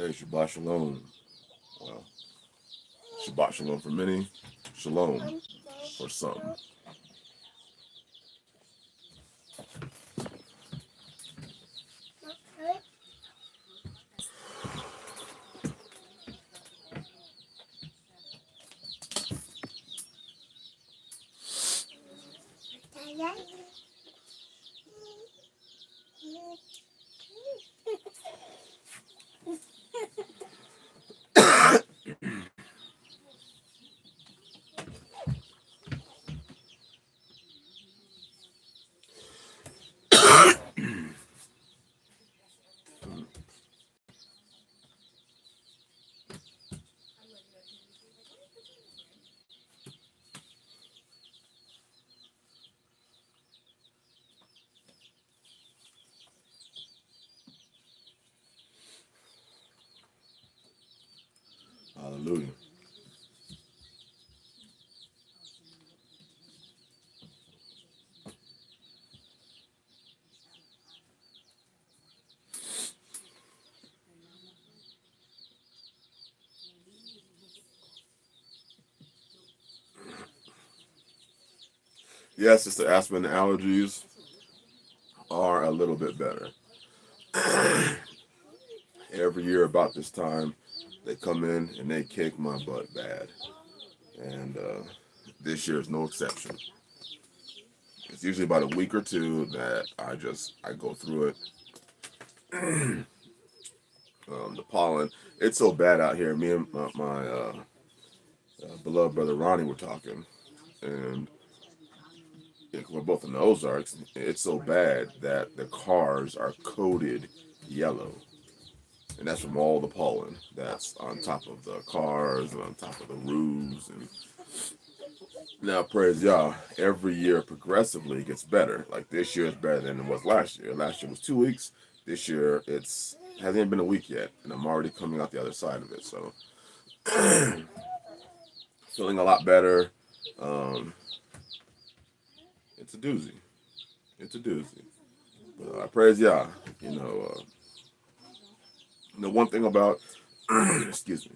Hey, Shabbat Shalom. Well, Shabbat Shalom for many, Shalom for some. Hallelujah. Yes, it's the aspen allergies are a little bit better. Every year about this time, they come in and they kick my butt bad. And this year is no exception. It's usually about a week or two that I go through it. The pollen, it's so bad out here. Me and my beloved brother Ronnie were talking, and we're both in the Ozarks. It's so bad that the cars are coated yellow, and that's from all the pollen that's on top of the cars and on top of the roofs. And now, praise Yah, every year progressively gets better. Like this year is better than it was last year. Last year was 2 weeks. This year hasn't even been a week yet, and I'm already coming out the other side of it. So feeling a lot better. It's a doozy. It's a doozy. But I praise Yah. The one thing about excuse me.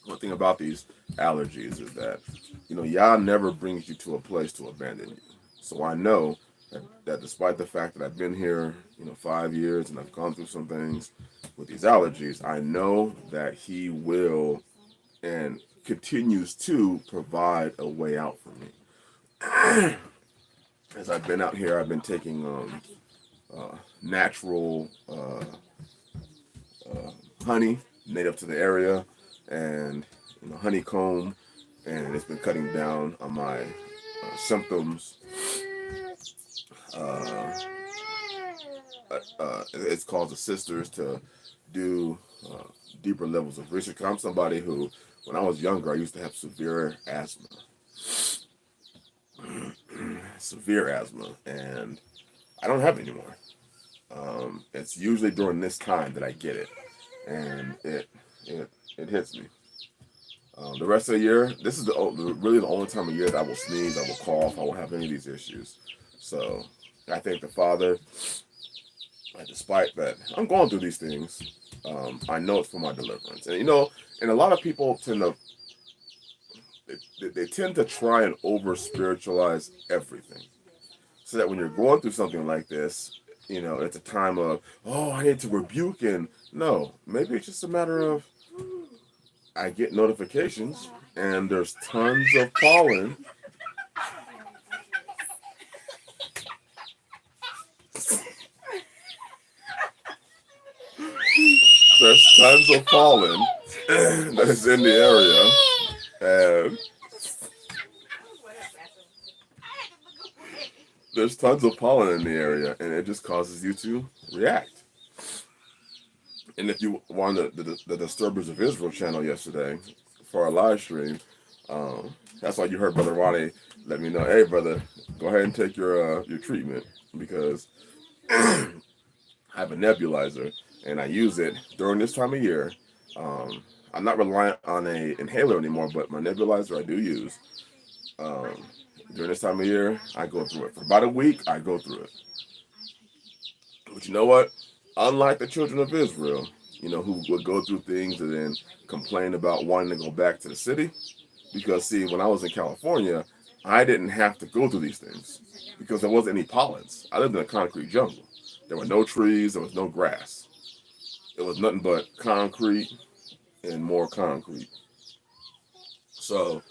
One thing about these allergies is that Yah never brings you to a place to abandon you. So I know that despite the fact that I've been here 5 years and I've gone through some things with these allergies, I know that He will and continues to provide a way out for me. As I've been out here, I've been taking natural honey native to the area, and honeycomb, and it's been cutting down on my symptoms. It's caused the sisters to do deeper levels of research. I'm somebody who, when I was younger, I used to have severe asthma. Severe asthma, and I don't have it anymore. It's usually during this time that I get it, and it hits me. The rest of the year, this is really the only time of year that I will sneeze, I will cough, I won't have any of these issues. So I thank the Father. Despite that, I'm going through these things. I know it's for my deliverance, and and a lot of people tend to try and over spiritualize everything, so that when you're going through something like this, it's a time of, oh, I need to rebuke, and no, maybe it's just a matter of I get notifications and there's tons of pollen. There's tons of pollen that is in the area, and there's tons of pollen in the area, and it just causes you to react. And if you were on the Disturbers of Israel channel yesterday for our live stream, that's why you heard Brother Ronnie let me know, hey brother, go ahead and take your treatment, because I have a nebulizer and I use it during this time of year. I'm not reliant on a inhaler anymore, but my nebulizer I do use. During this time of year, I go through it. For about a week, I go through it. But you know what? Unlike the children of Israel, who would go through things and then complain about wanting to go back to the city. Because, see, when I was in California, I didn't have to go through these things because there wasn't any pollens. I lived in a concrete jungle. There were no trees, there was no grass. It was nothing but concrete and more concrete. So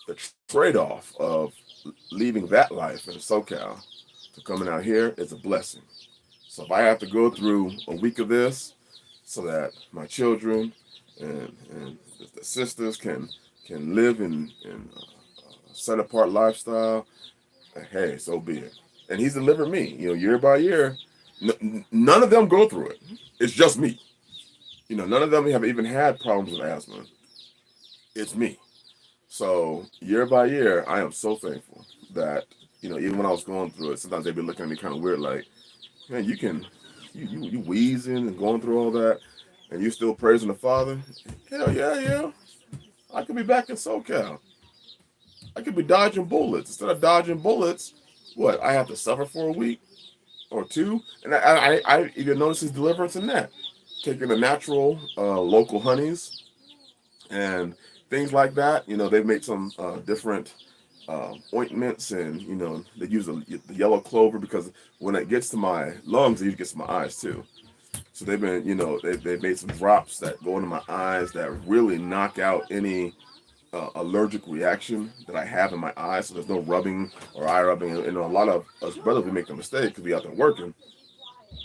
the trade-off of leaving that life in SoCal to coming out here is a blessing. So if I have to go through a week of this so that my children and the sisters can live in a set apart lifestyle, hey, so be it. And he's delivered me, year by year. None of them go through it. It's just me. None of them have even had problems with asthma. It's me. So year by year, I am so thankful that, even when I was going through it, sometimes they'd be looking at me kind of weird, like, man, you wheezing and going through all that, and you still praising the Father? Hell yeah, yeah. I could be back in SoCal. I could be dodging bullets. Instead of dodging bullets, what, I have to suffer for a week or two? And I even notice his deliverance in that. Taking the natural local honeys and things like that. They've made some different ointments, and they use the yellow clover because when it gets to my lungs, it usually gets to my eyes too. So they've been, they've made some drops that go into my eyes that really knock out any allergic reaction that I have in my eyes. So there's no rubbing or eye rubbing. And a lot of us brothers, we make the mistake because we out there working.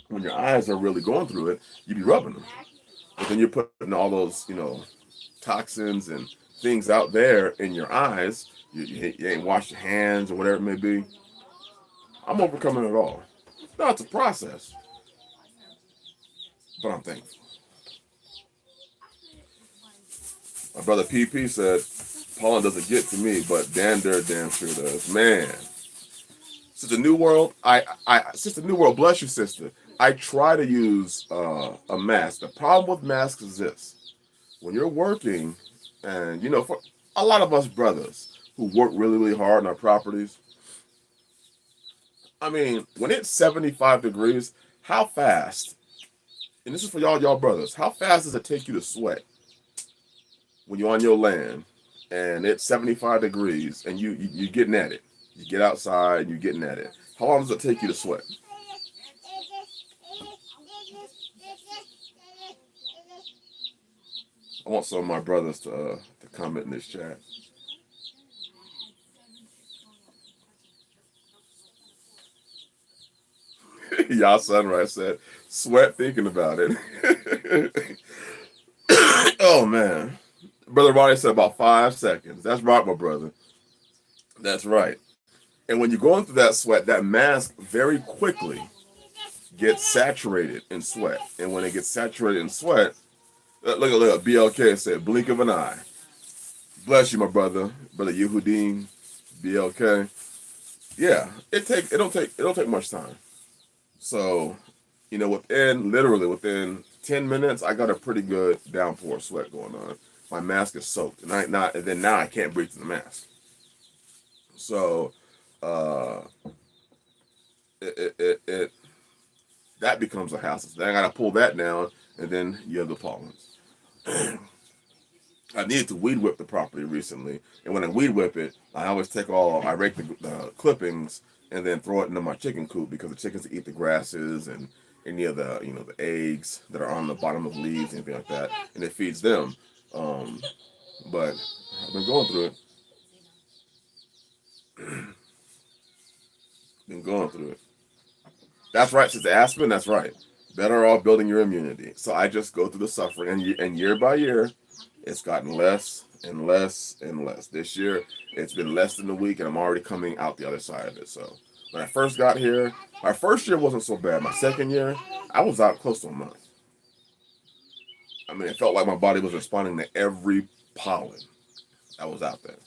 When your eyes are really going through it, you be rubbing them. But then you're putting all those, toxins and things out there in your eyes. You ain't washed your hands or whatever it may be. I'm overcoming it all. No, it's a process, but I'm thankful. My brother PP said, pollen doesn't get to me, but dander damn sure does. Man, Sister New World, Sister New World, bless you, sister. I try to use a mask. The problem with masks is this: when you're working, and for a lot of us brothers who work really, really hard on our properties, I mean, when it's 75 degrees, how fast? And this is for y'all brothers. How fast does it take you to sweat when you're on your land and it's 75 degrees and you're getting at it? You get outside and you're getting at it. How long does it take you to sweat? I want some of my brothers to comment in this chat. Y'all Sunrise said, sweat thinking about it. Oh, man. Brother Ronnie said about 5 seconds. That's right, my brother. That's right. And when you're going through that sweat, that mask very quickly gets saturated in sweat. And when it gets saturated in sweat, look, BLK said, blink of an eye. Bless you, my brother. Brother Yehudim, BLK. Yeah, it don't take much time. So, within 10 minutes, I got a pretty good downpour of sweat going on. My mask is soaked, and now I can't breathe through the mask. So, it that becomes a hassle. Then I gotta pull that down, and then you have the pollens. I needed to weed whip the property recently, and when I weed whip it, I rake the clippings and then throw it into my chicken coop because the chickens eat the grasses and any of the the eggs that are on the bottom of leaves and anything like that, and it feeds them. But I've been going through it. Been going through it. That's right, Sister Aspen. That's right. Better off building your immunity. So I just go through the suffering, and year by year, it's gotten less and less and less. This year, it's been less than a week, and I'm already coming out the other side of it. So when I first got here, my first year wasn't so bad. My second year, I was out close to a month. I mean, it felt like my body was responding to every pollen that was out there.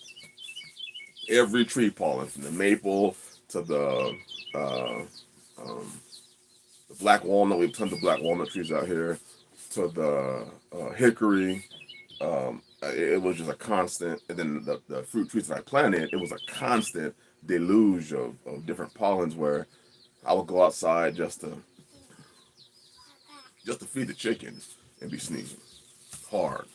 Every tree pollen, from the maple to the black walnut. We have tons of black walnut trees out here. To the hickory. It was just a constant. And then the fruit trees that I planted, it was a constant deluge of different pollens where I would go outside just to feed the chickens. and be sneezing hard.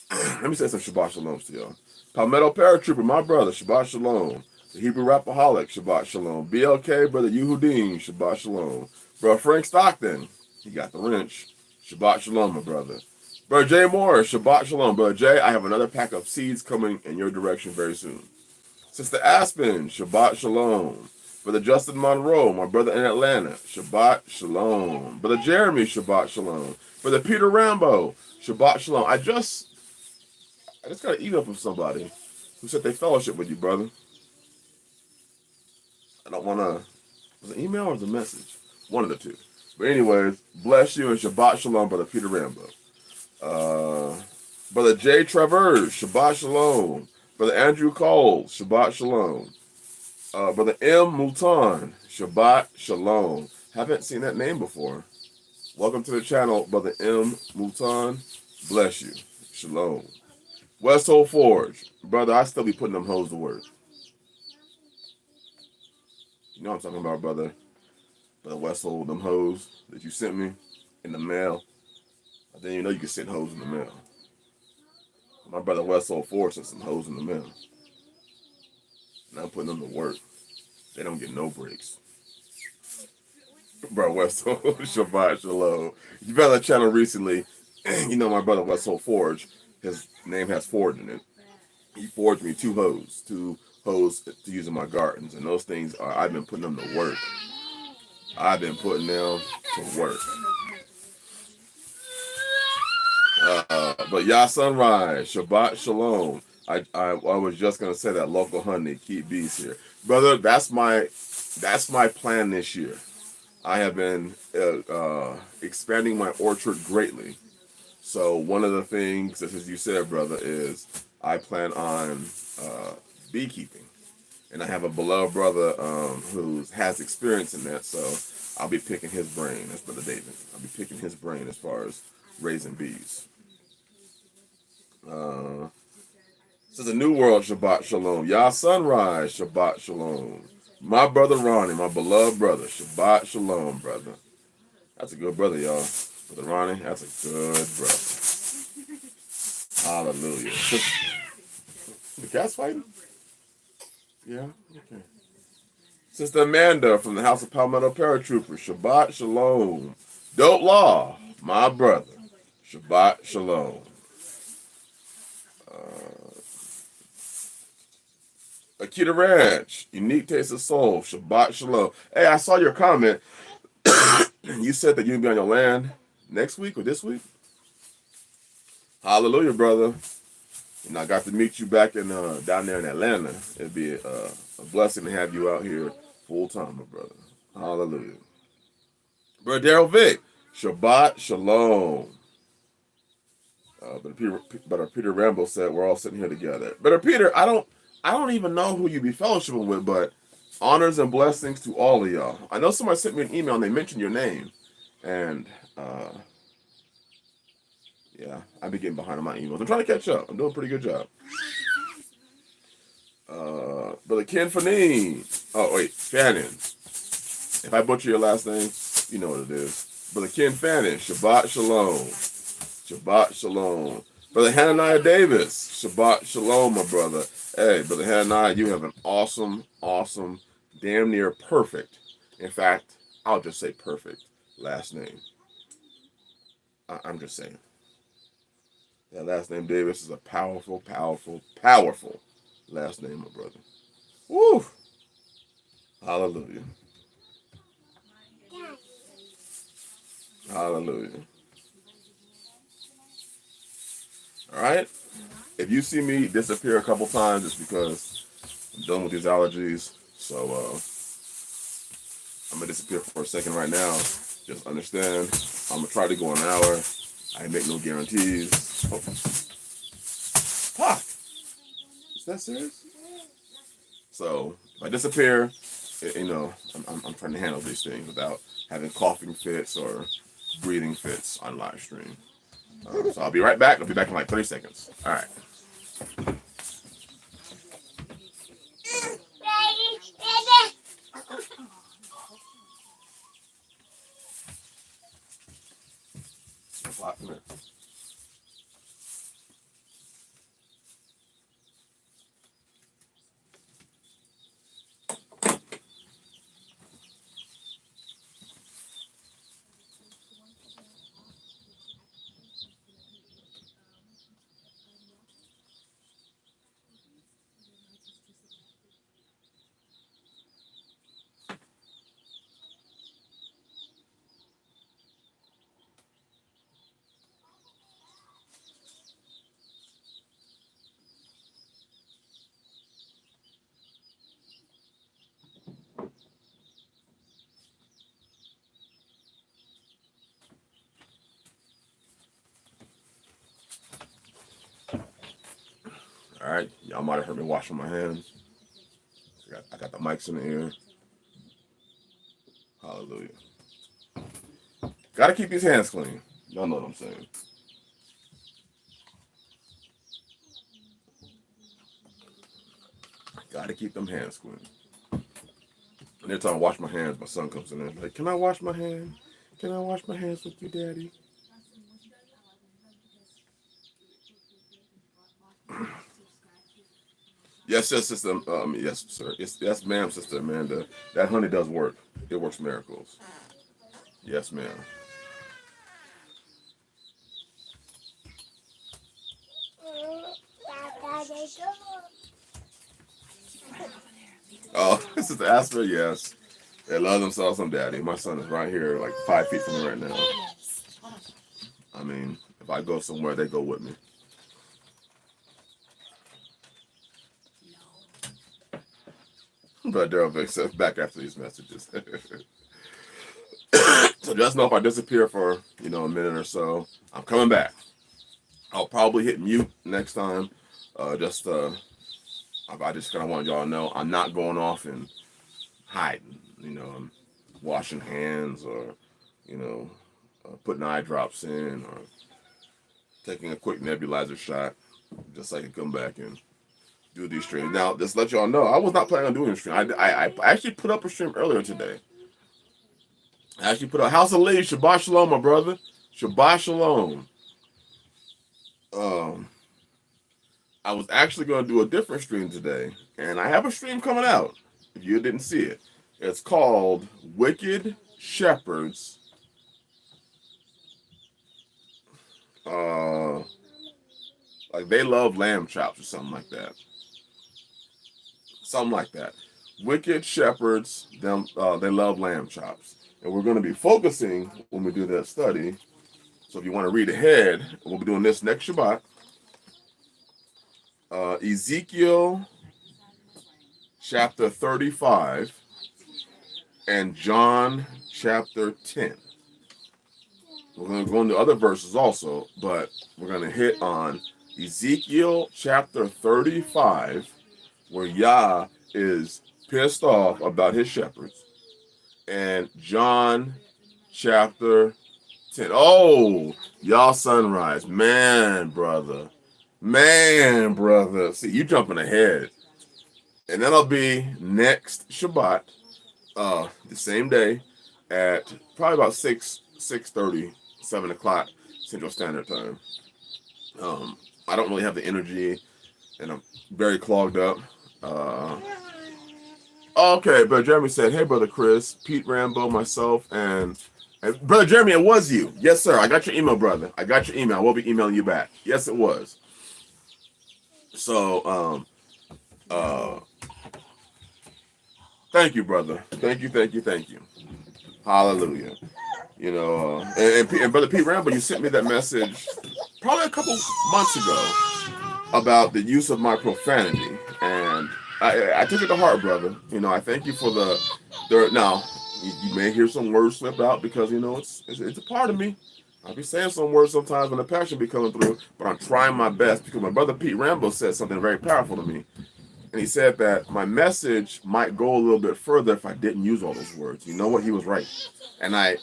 Let me say some Shabbat Shalom to y'all. Palmetto Paratrooper, my brother, Shabbat Shalom. The Hebrew Rapaholic, Shabbat Shalom. BLK, Brother Yehudim, Shabbat Shalom. Brother Frank Stockton, he got the wrench. Shabbat Shalom, my brother. Brother Jay Moore, Shabbat Shalom. Brother Jay, I have another pack of seeds coming in your direction very soon. Sister Aspen, Shabbat Shalom. Brother Justin Monroe, my brother in Atlanta, Shabbat Shalom. Brother Jeremy, Shabbat Shalom. Brother Peter Rambo, Shabbat Shalom. I just got an email from somebody who said they fellowship with you, brother. I don't want to... Was it an email or was it a message? One of the two. But anyways, bless you and Shabbat Shalom, Brother Peter Rambo. Brother Jay Travers, Shabbat Shalom. Brother Andrew Cole, Shabbat Shalom. Brother M. Mouton, Shabbat Shalom. Haven't seen that name before. Welcome to the channel, Brother M. Mouton. Bless you. Shalom. Westhold Forge. Brother, I still be putting them hoes to work. You know what I'm talking about, brother. Brother Westhold, them hoes that you sent me in the mail. I didn't even know you could send hoes in the mail. My brother Westhold Forge sent some hoes in the mail. And I'm putting them to work. They don't get no breaks. Bro, Westhold, Shabbat Shalom. If you've been on the channel recently, you know my brother Westhold Forge. His name has Forge in it. He forged me two hoes to use in my gardens. And those things are, I've been putting them to work. I've been putting them to work. But Yah Sunrise, Shabbat Shalom. I was just gonna say that local honey, keep bees here, brother. That's my plan this year. I have been expanding my orchard greatly. So one of the things, as you said, brother, is I plan on beekeeping, and I have a beloved brother who has experience in that. So I'll be picking his brain. That's Brother David. I'll be picking his brain as far as raising bees. This is a new world, Shabbat Shalom. Yah Sunrise, Shabbat Shalom. My brother Ronnie, my beloved brother, Shabbat Shalom, brother. That's a good brother, y'all. Brother Ronnie, that's a good brother. Hallelujah. The cat's fighting? Yeah? Okay. Sister Amanda from the House of Palmetto Paratroopers, Shabbat Shalom. Dope Law, my brother, Shabbat Shalom. Akita Ranch, Unique Taste of Soul, Shabbat Shalom. Hey, I saw your comment. You said that you'd be on your land next week or this week? Hallelujah, brother. And I got to meet you back in down there in Atlanta. It'd be a blessing to have you out here full time, my brother. Hallelujah. Brother Daryl Vick, Shabbat Shalom. But Peter Rambo said we're all sitting here together. But Peter, I don't even know who you be fellowshipping with, but honors and blessings to all of y'all. I know somebody sent me an email and they mentioned your name, and yeah, I've been getting behind on my emails. I'm trying to catch up. I'm doing a pretty good job. Brother Ken Fanine. Oh wait, Fannin. If I butcher your last name, you know what it is. Brother Ken Fannin, Shabbat Shalom. Shabbat Shalom. Brother Hananiah Davis, Shabbat Shalom, my brother. Hey, Brother Hananiah, you have an awesome, awesome, damn near perfect, in fact, I'll just say perfect last name. I'm just saying. That last name Davis is a powerful, powerful, powerful last name, my brother. Woo! Hallelujah. Hallelujah. All right? If you see me disappear a couple times, it's because I'm done with these allergies. So I'm going to disappear for a second right now. Just understand, I'm going to try to go an hour. I make no guarantees. Oh. Fuck! Is that serious? So if I disappear, you know, I'm trying to handle these things without having coughing fits or breathing fits on live stream. So I'll be right back. I'll be back in like 30 seconds. All right. 5 minutes. All right, y'all might have heard me washing my hands. I got the mics in the ear. Hallelujah. Got to keep these hands clean. Y'all know what I'm saying. Got to keep them hands clean. And every time I wash my hands, my son comes in there like, "Can I wash my hand? Can I wash my hands with you, Daddy?" Yes, sister. Yes, sir. Yes, ma'am, Sister Amanda. That honey does work. It works miracles. Yes, ma'am. Oh, Sister Asper, yes. They love themselves some daddy. My son is right here, like 5 feet from me right now. I mean, if I go somewhere, they go with me. But Daryl Vick says back after these messages. So just know if I disappear for, a minute or so, I'm coming back. I'll probably hit mute next time. I just kind of want y'all to know I'm not going off and hiding. I'm washing hands or, putting eye drops in or taking a quick nebulizer shot just so I can come back and do these streams. Now, just let y'all know, I was not planning on doing a stream. I actually put up a stream earlier today. I actually put up House of Leaves, Shabbat Shalom, my brother. Shabbat Shalom. I was actually going to do a different stream today, and I have a stream coming out. If you didn't see it, it's called Wicked Shepherds. Like they love Lambchops or something like that. Something like that. Wicked Shepherds, they love Lambchops, and we're going to be focusing when we do that study. So if you want to read ahead, we'll be doing this next Shabbat. Ezekiel Chapter 35 and John Chapter 10. We're going to go into other verses also, but we're going to hit on Ezekiel Chapter 35, where Yah is pissed off about his shepherds, and John Chapter 10. Oh, y'all sunrise. Man, brother. See, you jumping ahead. And that'll be next Shabbat, the same day at probably about 6:30, 7 o'clock Central Standard Time. I don't really have the energy, and I'm very clogged up. Okay, Brother Jeremy said, "Hey, Brother Chris, Pete Rambo, myself, and Brother Jeremy, it was you. Yes, sir. I got your email, brother. I got your email. I will be emailing you back. Yes, it was. So, thank you, brother. Thank you. Hallelujah. And Brother Pete Rambo, you sent me that message probably a couple months ago about the use of my profanity, and I took it to heart, brother. I thank you for the now. You may hear some words slip out because it's a part of me. I'll be saying some words sometimes when the passion be coming through, but I'm trying my best because my brother Pete Rambo said something very powerful to me. And he said that my message might go a little bit further if I didn't use all those words. You know what? He was right. And I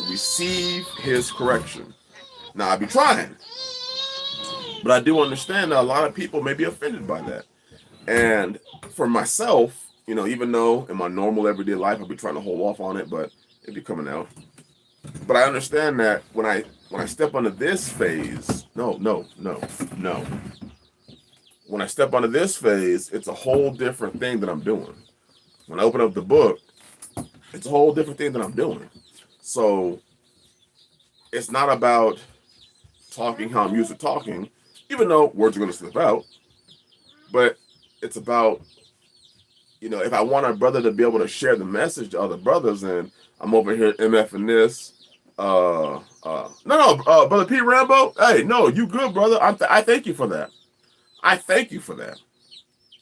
receive his correction. Now, I be trying. But I do understand that a lot of people may be offended by that. And for myself, even though in my normal everyday life I'll be trying to hold off on it, but it be coming out. But I understand that when I when I step onto this phase, no. When I step onto this phase, it's a whole different thing that I'm doing. When I open up the book, it's a whole different thing that I'm doing. So it's not about talking how I'm used to talking, even though words are going to slip out. But it's about, if I want a brother to be able to share the message to other brothers, and I'm over here MFing this. Brother Pete Rambo. Hey, no, you good, brother. I thank you for that. I thank you for that,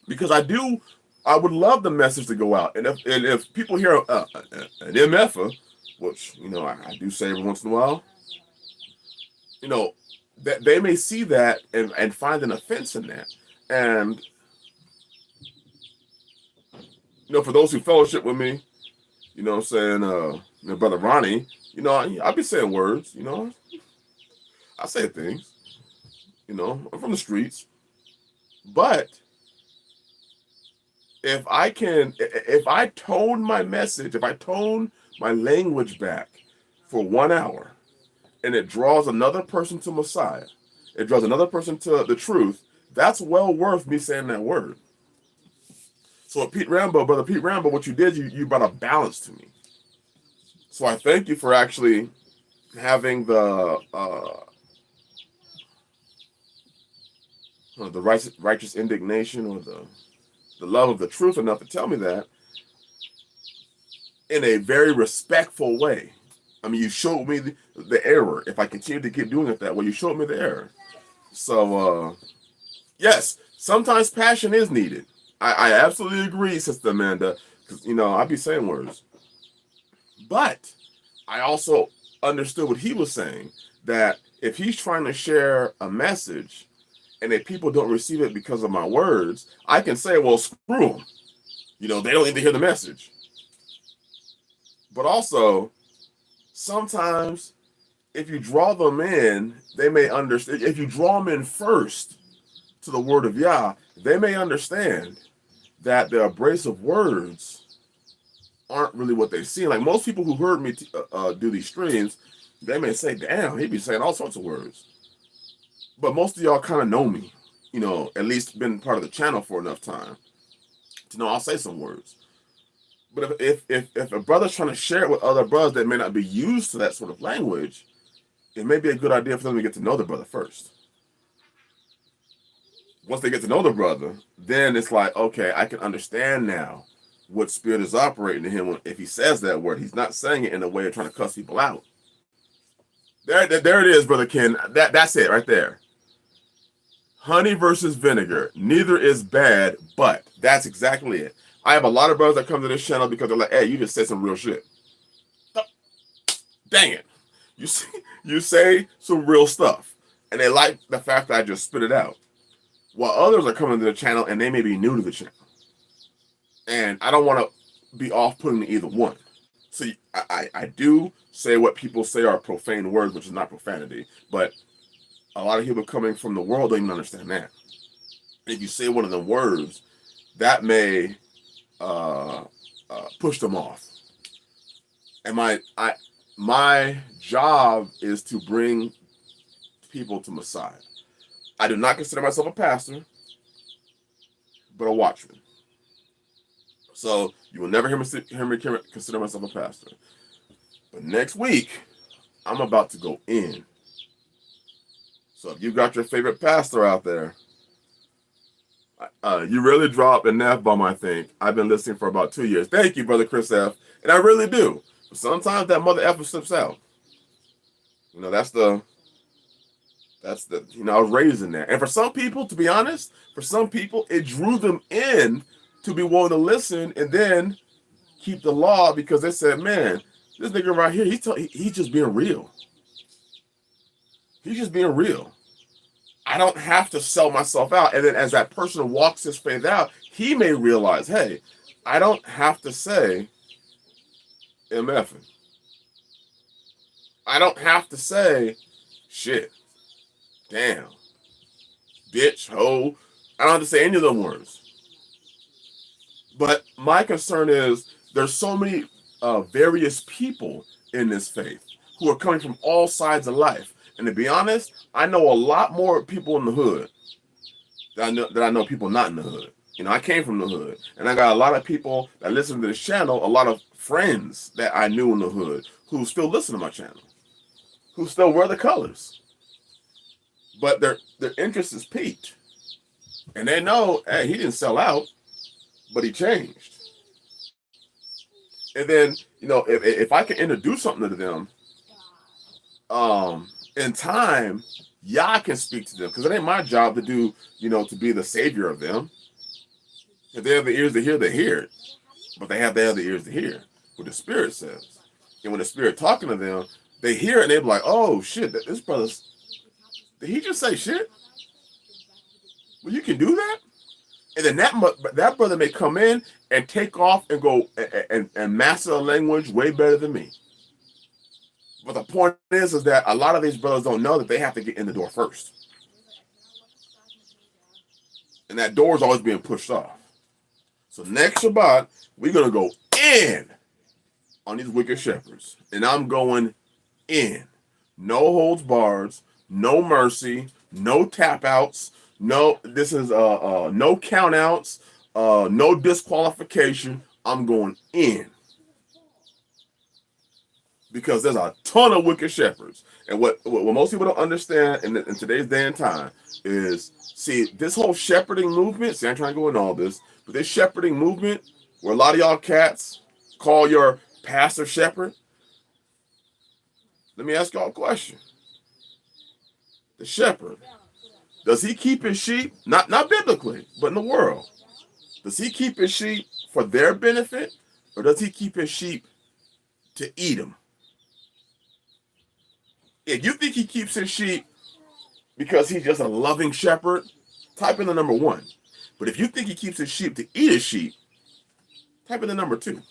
because I would love the message to go out, and if people hear an MFer, which I do say every once in a while, that they may see that and find an offense in that, and for those who fellowship with me, I'm saying, Brother Ronnie, I be saying words, I say things, I'm from the streets, but if I tone my message, if I tone my language back for 1 hour, and it draws another person to Messiah, it draws another person to the truth, that's well worth me saying that word. So Brother Pete Rambo, what you did, you brought a balance to me. So I thank you for actually having the righteous indignation, or the love of the truth enough to tell me that in a very respectful way. I mean, you showed me the error. If I continue to keep doing it that way, you showed me the error. So, yes, sometimes passion is needed. I absolutely agree, Sister Amanda, because, I be saying words. But I also understood what he was saying, that if he's trying to share a message and if people don't receive it because of my words, I can say, well, screw them. They don't need to hear the message. But also, sometimes if you draw them in, they may understand. If you draw them in first to the word of Yah, they may understand that the abrasive words aren't really what they see. Like most people who heard me do these streams, they may say, damn, he be saying all sorts of words. But most of y'all kind of know me, at least been part of the channel for enough time to know I'll say some words. But if a brother's trying to share it with other brothers that may not be used to that sort of language, it may be a good idea for them to get to know the brother first. Once they get to know the brother, then it's like, okay, I can understand now what spirit is operating in him. If he says that word, he's not saying it in a way of trying to cuss people out. There it is, Brother Ken. That's it right there. Honey versus vinegar. Neither is bad, but that's exactly it. I have a lot of brothers that come to this channel because they're like, hey, you just said some real shit. Dang it. You say some real stuff. And they like the fact that I just spit it out. While others are coming to the channel and they may be new to the channel. And I don't want to be off-putting to either one. So I do say what people say are profane words, which is not profanity. But a lot of people coming from the world don't even understand that. If you say one of the words, that may push them off. And my job is to bring people to Messiah. I do not consider myself a pastor, but a watchman. So you will never hear me consider myself a pastor. But next week, I'm about to go in. So if you got your favorite pastor out there, you really dropped an F-bomb, I think. I've been listening for about 2 years. Thank you, Brother Chris F. And I really do. But sometimes that mother effer slips out. That's the I was raised in that. And for some people, to be honest, it drew them in to be willing to listen and then keep the law, because they said, man, this nigga right here, he's just being real. He's just being real. I don't have to sell myself out. And then as that person walks his faith out, he may realize, hey, I don't have to say MFing. I don't have to say shit, damn, bitch, hoe. I don't have to say any of them words. But my concern is there's so many various people in this faith who are coming from all sides of life. And to be honest, I know a lot more people in the hood that I know people not in the hood. You know, I came from the hood, and I got a lot of people that listen to this channel, a lot of friends that I knew in the hood who still listen to my channel, who still wear the colors, but their interest is piqued, and they know, hey, he didn't sell out, but he changed. And then, you know, if I can introduce something to them, in time, Yah can speak to them, because it ain't my job to do, you know, to be the savior of them. If they have the ears to hear, they hear it. But they have to have the ears to hear what the Spirit says. And when the Spirit talking to them, they hear it and they're like, oh shit, this brother's, did he just say shit? Well, you can do that? And then that brother may come in and take off and go and master a language way better than me. But the point is that a lot of these brothers don't know that they have to get in the door first. And that door is always being pushed off. So next Shabbat, we're going to go in on these wicked shepherds. And I'm going in. No holds bars, no mercy, no tap outs, no, this is no count outs, no disqualification. I'm going in. Because there's a ton of wicked shepherds. And what most people don't understand in today's day and time is, see, this whole shepherding movement, see, I'm trying to go into all this, but this shepherding movement, where a lot of y'all cats call your pastor shepherd, let me ask y'all a question. The shepherd, does he keep his sheep, not biblically, but in the world, does he keep his sheep for their benefit, or does he keep his sheep to eat them? If you think he keeps his sheep because he's just a loving shepherd, type in the number 1. But if you think he keeps his sheep to eat his sheep, type in the number 2.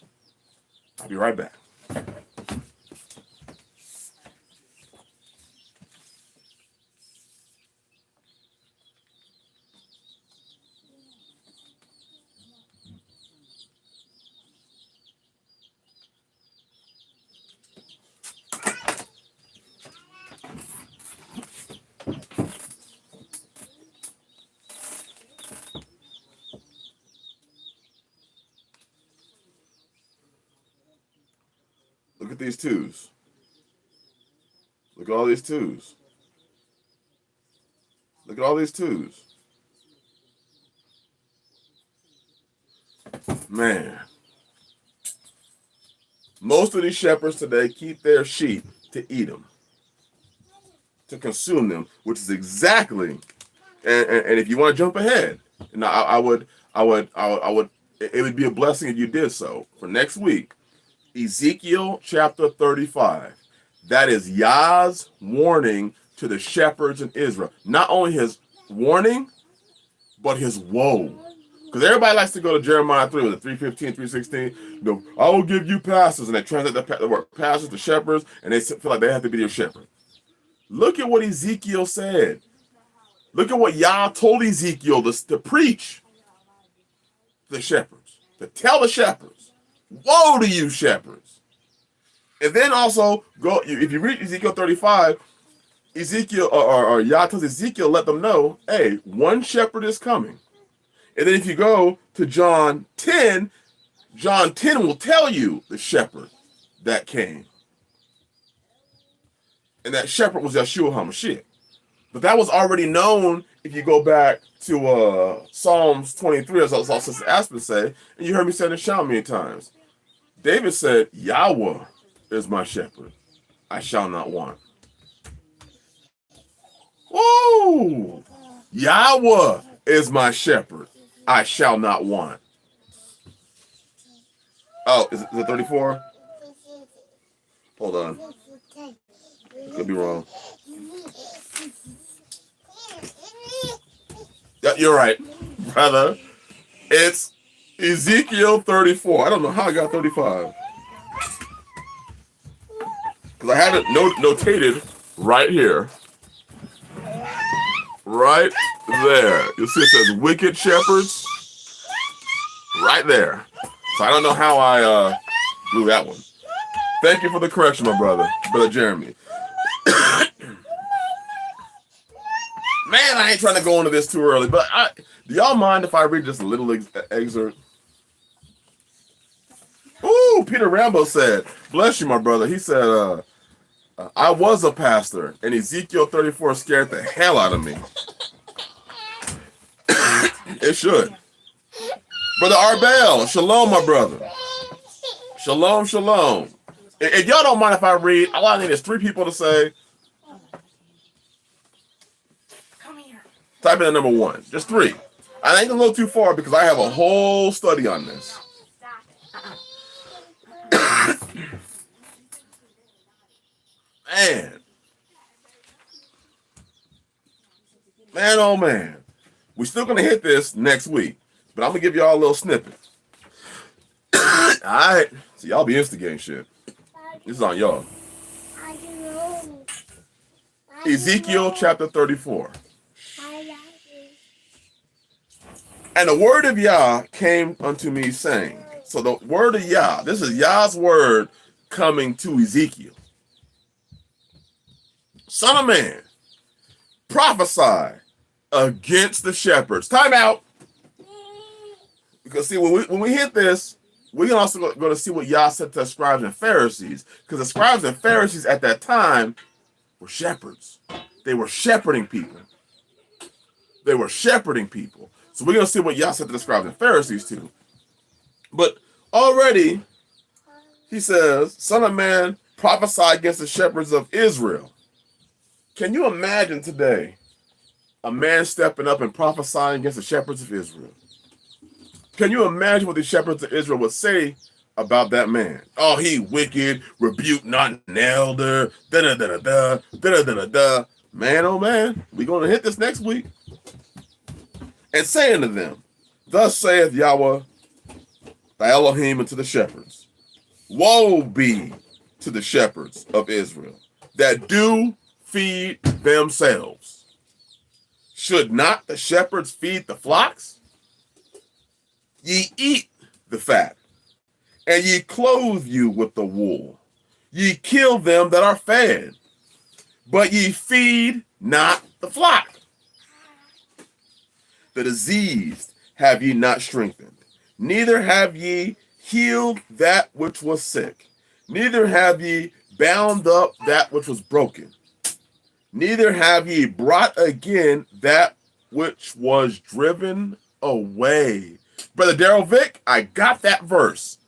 I'll be right back. Look at these twos. Look at all these twos. Look at all these twos. Man. Most of these shepherds today keep their sheep to eat them, to consume them, which is exactly, and if you want to jump ahead, and I would, it would be a blessing if you did so. For next week, Ezekiel Chapter 35. That is Yah's warning to the shepherds in Israel. Not only his warning, but his woe. Because everybody likes to go to Jeremiah 3, with the 3:15, 3:16. You know, I will give you pastors, and they translate the word pastors to shepherds, and they feel like they have to be your shepherd. Look at what Ezekiel said. Look at what Yah told Ezekiel to preach to the shepherds, to tell the shepherds. Woe to you, shepherds. And then also, go, if you read Ezekiel 35, Ezekiel or Yah tells Ezekiel, let them know, hey, one shepherd is coming. And then if you go to John 10 will tell you the shepherd that came. And that shepherd was Yahshua HaMashiach. But that was already known if you go back to Psalms 23, as I saw Sister Aspen say, and you heard me say this shout many times. David said, Yahweh is my shepherd. I shall not want. Whoa! Yahweh is my shepherd. I shall not want. Oh, is it 34? Hold on. Could be wrong. Yeah, you're right, brother. It's Ezekiel 34. I don't know how I got 35. Because I had it notated right here. Right there. You'll see it says wicked shepherds. Right there. So I don't know how I blew that one. Thank you for the correction, my brother. Brother Jeremy. Man, I ain't trying to go into this too early, but do y'all mind if I read just a little excerpt? Ooh, Peter Rambo said, bless you, my brother. He said, I was a pastor, and Ezekiel 34 scared the hell out of me. It should. Brother Arbel, shalom, my brother. Shalom, shalom. If y'all don't mind if I read, all I need is 3 people to say, come here. Type in the number 1. Just 3. I ain't a little too far because I have a whole study on this. Man, oh man. We're still going to hit this next week, but I'm going to give y'all a little snippet. All right. So y'all be instigating shit. This is on y'all. Ezekiel chapter 34. And the word of Yah came unto me saying, so the word of Yah, this is Yah's word coming to Ezekiel. Son of man, prophesy against the shepherds. Time out. Because see, when we hit this, we're also going to see what Yah said to the scribes and Pharisees. Because the scribes and Pharisees at that time were shepherds. They were shepherding people. They were shepherding people. So we're going to see what Yah said to the scribes and Pharisees too. But already, he says, son of man, prophesy against the shepherds of Israel. Can you imagine today a man stepping up and prophesying against the shepherds of Israel? Can you imagine what the shepherds of Israel would say about that man? Oh, he wicked, rebuke not an elder, da-da-da-da-da, da-da-da-da-da. Man, oh man, we're going to hit this next week. And saying to them, thus saith Yahweh, thy Elohim, unto the shepherds, woe be to the shepherds of Israel that do feed themselves. Should not the shepherds feed the flocks? Ye eat the fat, and ye clothe you with the wool. Ye kill them that are fed, but ye feed not the flock. The diseased have ye not strengthened, neither have ye healed that which was sick, neither have ye bound up that which was broken, neither have ye brought again that which was driven away. Brother Daryl Vick, I got that verse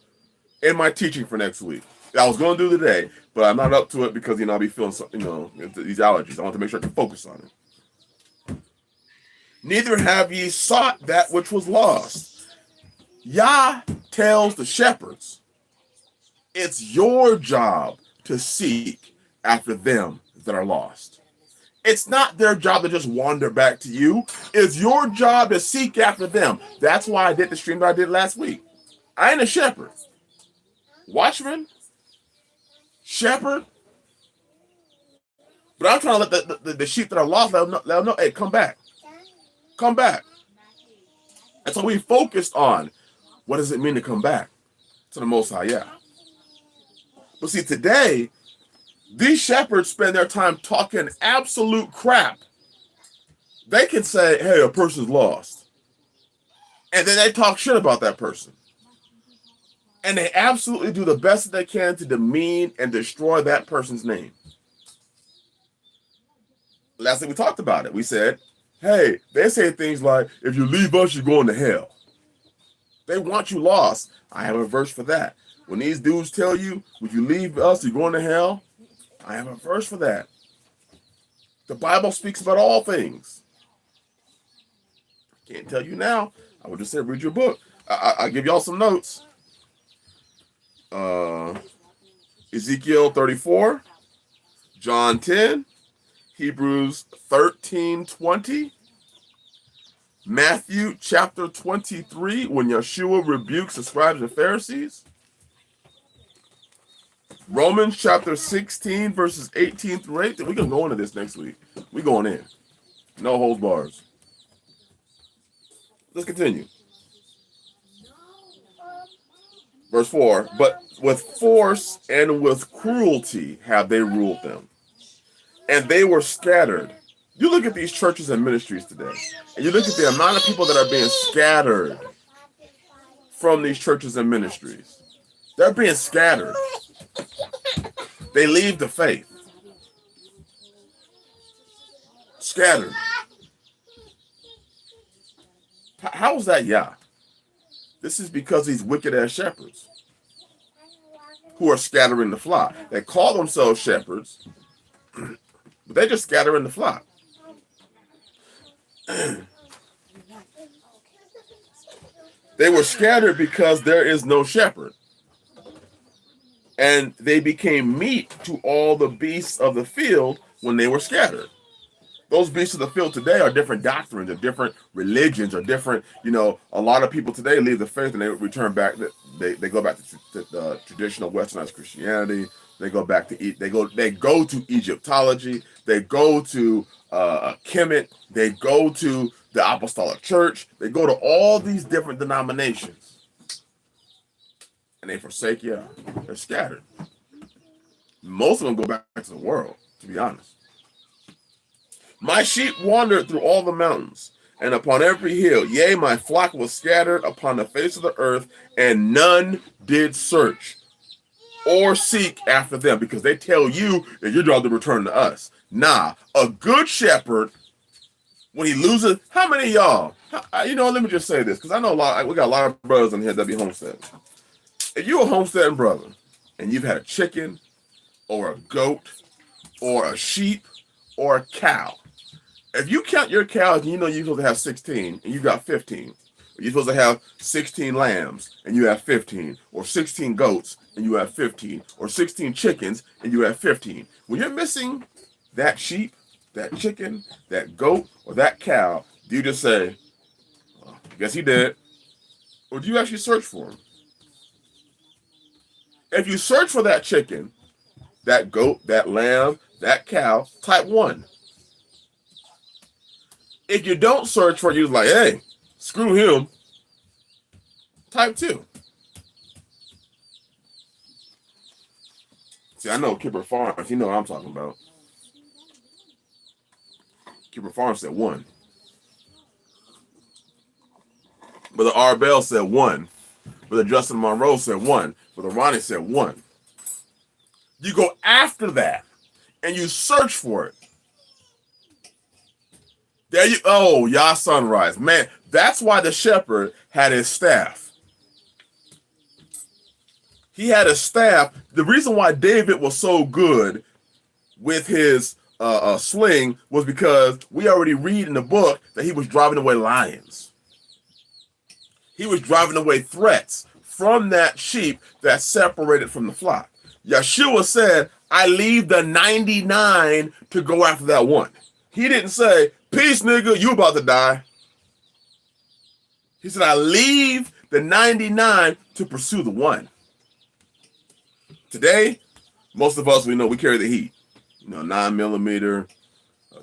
in my teaching for next week. I was going to do today, but I'm not up to it because, I'll be feeling, these allergies. I want to make sure I can focus on it. Neither have ye sought that which was lost. Yah tells the shepherds, it's your job to seek after them that are lost. It's not their job to just wander back to you. It's your job to seek after them. That's why I did the stream that I did last week. I ain't a shepherd. Watchman, shepherd. But I'm trying to let the sheep that are lost, let them know, hey, come back. Come back. And so we focused on what does it mean to come back to the Most High, yeah. But see, today, these shepherds spend their time talking absolute crap. They can say, hey, a person's lost. And then they talk shit about that person. And they absolutely do the best that they can to demean and destroy that person's name. Last thing we talked about it, we said, hey, they say things like, if you leave us, you're going to hell. They want you lost. I have a verse for that. When these dudes tell you, would you leave us, you're going to hell? I have a verse for that. The Bible speaks about all things. I can't tell you now. I would just say, read your book. I'll give y'all some notes. Ezekiel 34, John 10, Hebrews 13:20, Matthew chapter 23, when Yahshua rebukes the scribes and Pharisees, Romans chapter 16, verses 18 through 18. We're going to go into this next week. We're going in. No holds bars. Let's continue. Verse 4, but with force and with cruelty have they ruled them. And they were scattered. You look at these churches and ministries today, and you look at the amount of people that are being scattered from these churches and ministries. They're being scattered. They leave the faith. Scattered. How is that, Yah? This is because these wicked ass shepherds who are scattering the flock. They call themselves shepherds, but they just scattering the flock. They were scattered because there is no shepherd. And they became meat to all the beasts of the field when they were scattered. Those beasts of the field today are different doctrines, or different religions, or different, a lot of people today leave the faith and they return back. They go back to traditional Westernized Christianity. They go back to they go to Egyptology. They go to Kemet. They go to the Apostolic Church. They go to all these different denominations, and they forsake Yah. They're scattered. Most of them go back to the world, to be honest. My sheep wandered through all the mountains, and upon every hill. Yea, my flock was scattered upon the face of the earth, and none did search or seek after them, because they tell you that you're going to return to us. Nah, a good shepherd, when he loses, how many of y'all, let me just say this, because I know we got a lot of brothers in here that be homesteading. If you're a homesteading brother, and you've had a chicken, or a goat, or a sheep, or a cow, if you count your cows and you're supposed to have 16 and you got 15, or you're supposed to have 16 lambs and you have 15, or 16 goats and you have 15, or 16 chickens and you have 15. When you're missing that sheep, that chicken, that goat, or that cow, do you just say, well, I guess he did? Or do you actually search for him? If you search for that chicken, that goat, that lamb, that cow, type 1. If you don't search for it, you're like, hey, screw him, type 2. See, I know Kipper Farms. You know what I'm talking about. Kipper Farms said 1. Brother Arbel said 1. Brother Justin Monroe said 1. Brother Ronnie said 1. You go after that, and you search for it. Yah sunrise. Man, that's why the shepherd had his staff. He had a staff. The reason why David was so good with his sling was because we already read in the book that he was driving away lions. He was driving away threats from that sheep that separated from the flock. Yahshua said, I leave the 99 to go after that one. He didn't say, peace, nigga, you about to die. He said, I leave the 99 to pursue the one. Today, most of us, we carry the heat. 9mm,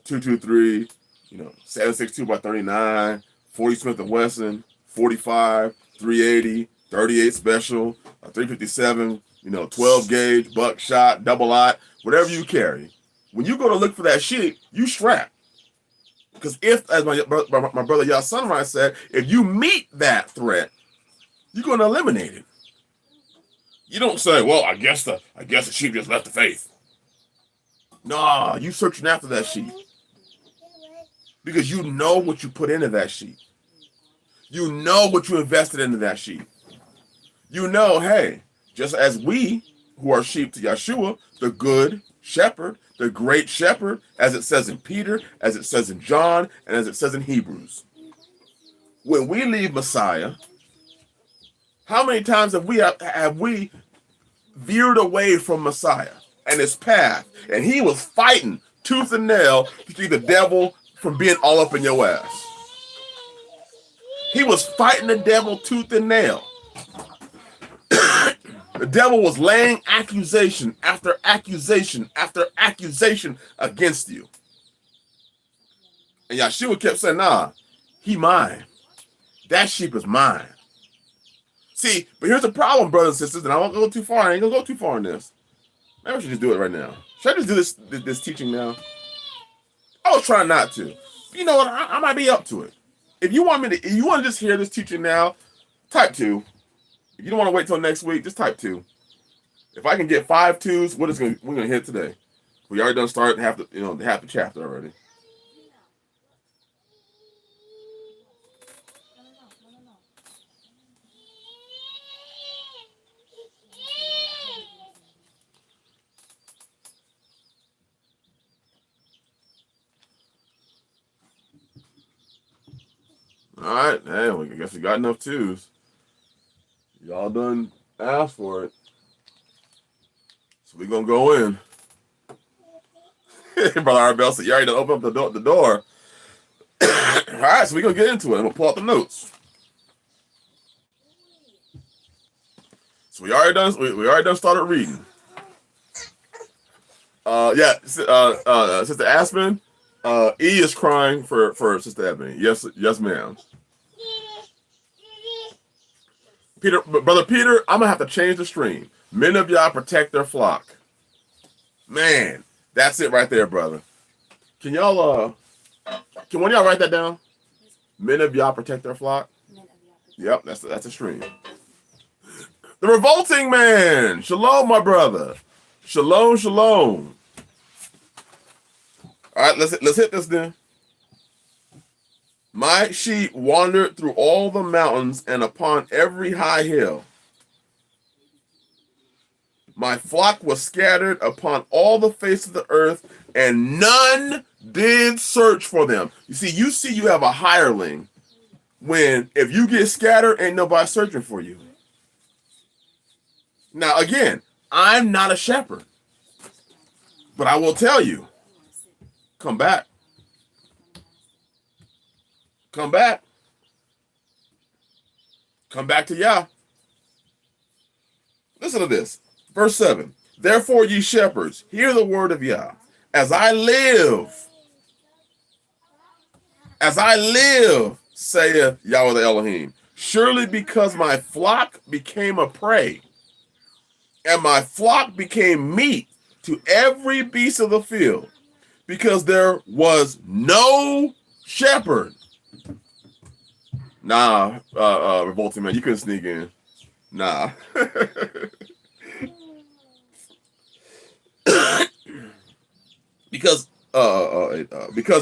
223, 7.62 by 39, 40 Smith & Wesson, 45, 380, 38 special, 357, 12 gauge, buckshot, double aught, whatever you carry. When you go to look for that sheep, you strap. Because if, as my brother Yah Sunrise said, if you meet that threat, you're going to eliminate it. You don't say, well, I guess the sheep just left the faith. No, you searching after that sheep. Because you know what you put into that sheep. You know what you invested into that sheep. You know, hey, just as we who are sheep to Yahshua, the good shepherd, the great shepherd, as it says in Peter, as it says in John, and as it says in Hebrews. When we leave Messiah, how many times have we veered away from Messiah and his path? And he was fighting tooth and nail to keep the devil from being all up in your ass. He was fighting the devil tooth and nail. The devil was laying accusation after accusation after accusation against you. And Yahshua kept saying, nah, he mine. That sheep is mine. See, but here's the problem, brothers and sisters, and I won't go too far. I ain't going to go too far in this. Maybe I should just do it right now. Should I just do this teaching now? was trying not to. You know what? I might be up to it. If you want to just hear this teaching now, type 2. If you don't want to wait till next week, just type 2. If I can get 5 2s, we're gonna hit today. We already done started half the chapter already. All right, hey, I guess we got enough 2s. Y'all done asked for it, so we gonna go in. Brother Arbel said, "You already done open up the door." All right, so we gonna get into it. I'm gonna pull out the notes. So we already done started reading. Sister Aspen, E is crying for Sister Ebony. Yes, ma'am. Brother Peter, I'm gonna have to change the stream. Men of Yah protect their flock. Man, that's it right there, brother. Can one of y'all write that down? Men of Yah protect their flock. Yep, that's a stream. The revolting man. Shalom, my brother. Shalom, shalom. All right, let's hit this then. My sheep wandered through all the mountains and upon every high hill. My flock was scattered upon all the face of the earth, and none did search for them. You have a hireling when if you get scattered, ain't nobody searching for you. Now, again, I'm not a shepherd, but I will tell you, come back. Come back. Come back to Yah. Listen to this. Verse 7. Therefore, ye shepherds, hear the word of Yah. As I live, saith Yahweh the Elohim, surely because my flock became a prey, and my flock became meat to every beast of the field, because there was no shepherd. Nah, revolting man, you couldn't sneak in. Nah. because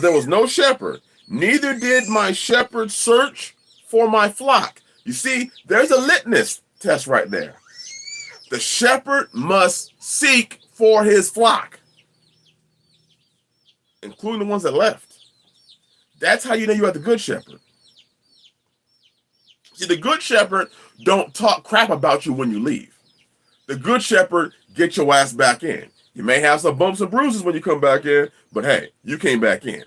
there was no shepherd, neither did my shepherd search for my flock. You see, there's a litmus test right there. The shepherd must seek for his flock, including the ones that left. That's how you know you have the good shepherd. See, the good shepherd don't talk crap about you when you leave. The good shepherd get your ass back in. You may have some bumps and bruises when you come back in, but hey, you came back in.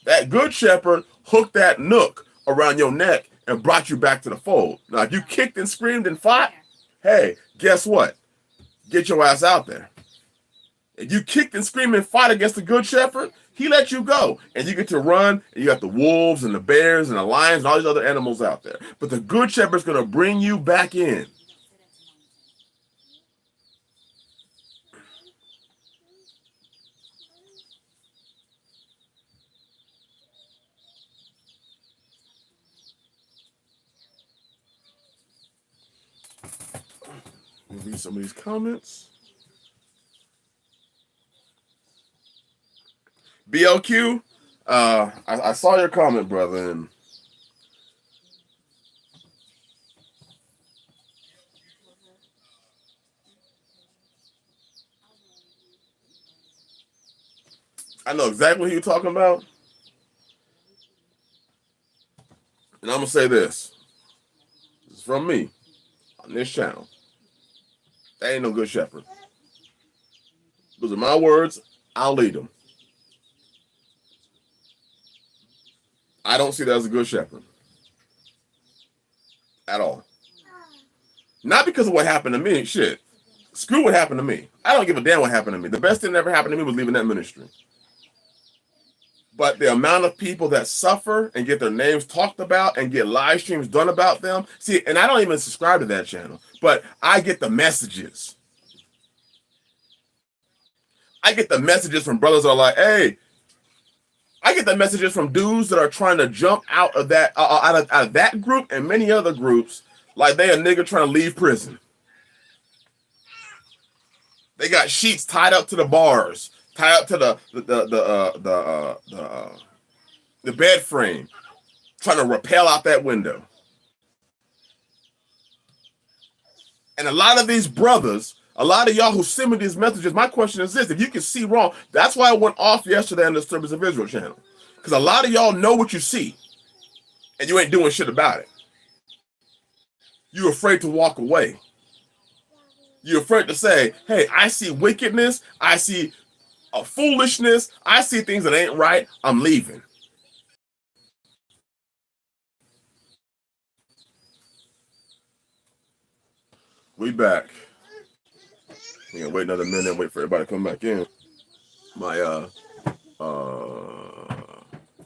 That good shepherd hooked that nook around your neck and brought you back to the fold. Now, if you kicked and screamed and fought, hey, guess what? Get your ass out there. If you kicked and screamed and fought against the good shepherd, he let you go. And you get to run, and you got the wolves and the bears and the lions and all these other animals out there. But the good shepherd's going to bring you back in. Let me read some of these comments. BLQ, I saw your comment, brother, and I know exactly what you're talking about. And I'm going to say this. This is from me on this channel. That ain't no good shepherd. Those are my words. I'll lead them. I don't see that as a good shepherd. At all. Not because of what happened to me. Shit. Screw what happened to me. I don't give a damn what happened to me. The best thing that ever happened to me was leaving that ministry. But the amount of people that suffer and get their names talked about and get live streams done about them. See, and I don't even subscribe to that channel, but I get the messages. I get the messages from brothers that are like, hey, I get the messages from dudes that are trying to jump out of that group and many other groups, like they a nigga trying to leave prison. They got sheets tied up to the bars, tied up to the bed frame, trying to rappel out that window. And a lot of these brothers, a lot of y'all who send me these messages, my question is this: if you can see wrong, that's why I went off yesterday on the Service of Israel channel, because a lot of y'all know what you see, and you ain't doing shit about it. You're afraid to walk away. You're afraid to say, hey, I see wickedness, I see a foolishness, I see things that ain't right, I'm leaving. We back. We gonna wait another minute, wait for everybody to come back in. My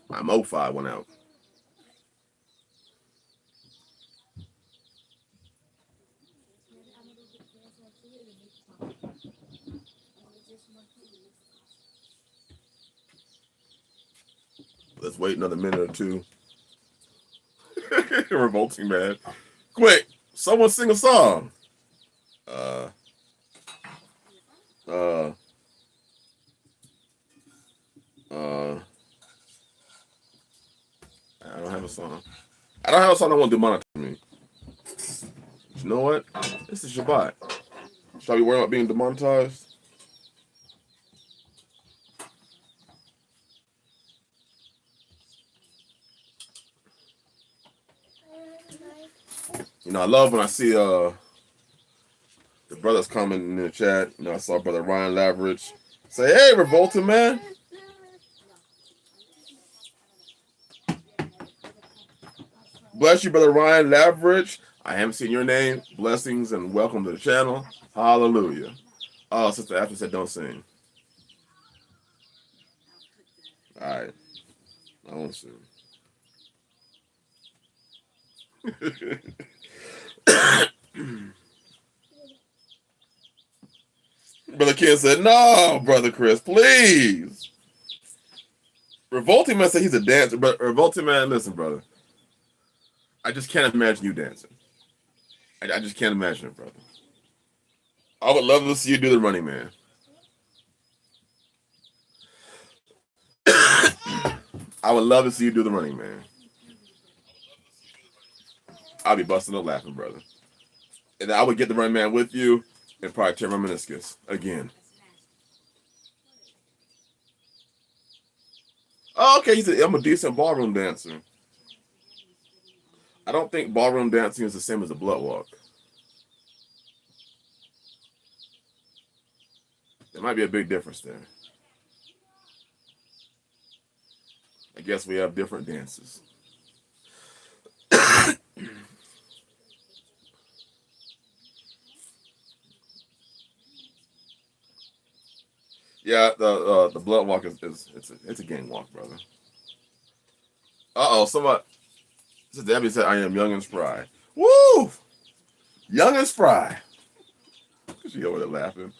my Mo-Fi went out. Let's wait another minute or two. Revolting, man. Quick, someone sing a song. I don't have a song. I don't have a song that won't demonetize me. You know what? This is Shabbat. Shall we worry about being demonetized? You know, I love when I see the brothers commenting in the chat. You know, I saw Brother Ryan Laveridge say, "Hey, revolting man." Bless you, Brother Ryan Laveridge. I haven't seen your name. Blessings and welcome to the channel. Hallelujah. Oh, Sister Ashley said don't sing. All right. I won't sing. Brother Ken said, no, Brother Chris, please. Revolting Man said he's a dancer. But Revolting Man, listen, brother. I just can't imagine you dancing. I just can't imagine it, brother. I would love to see you do the Running Man. I would love to see you do the Running Man. I'll be busting up laughing, brother. And I would get the Running Man with you and probably tear my meniscus again. Oh, okay, I'm a decent ballroom dancer. I don't think ballroom dancing is the same as a blood walk. There might be a big difference there. I guess we have different dances. Yeah, the blood walk is it's a gang walk, brother. Somebody Debbie said I am young and spry. Woo! Young and spry. She over there laughing.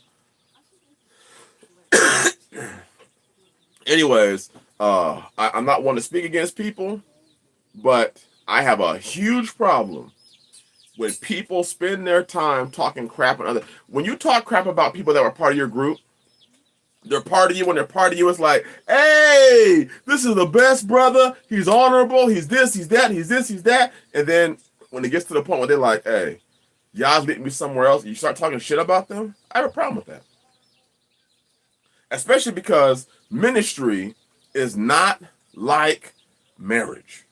Anyways, I'm not one to speak against people, but I have a huge problem when people spend their time talking crap on other. When you talk crap about people that were part of your group, they're part of you. When they're part of you, it's like, hey, this is the best brother. He's honorable. He's this, he's that, he's this, he's that. And then when it gets to the point where they're like, hey, y'all's leading me somewhere else, you start talking shit about them, I have a problem with that. Especially because ministry is not like marriage.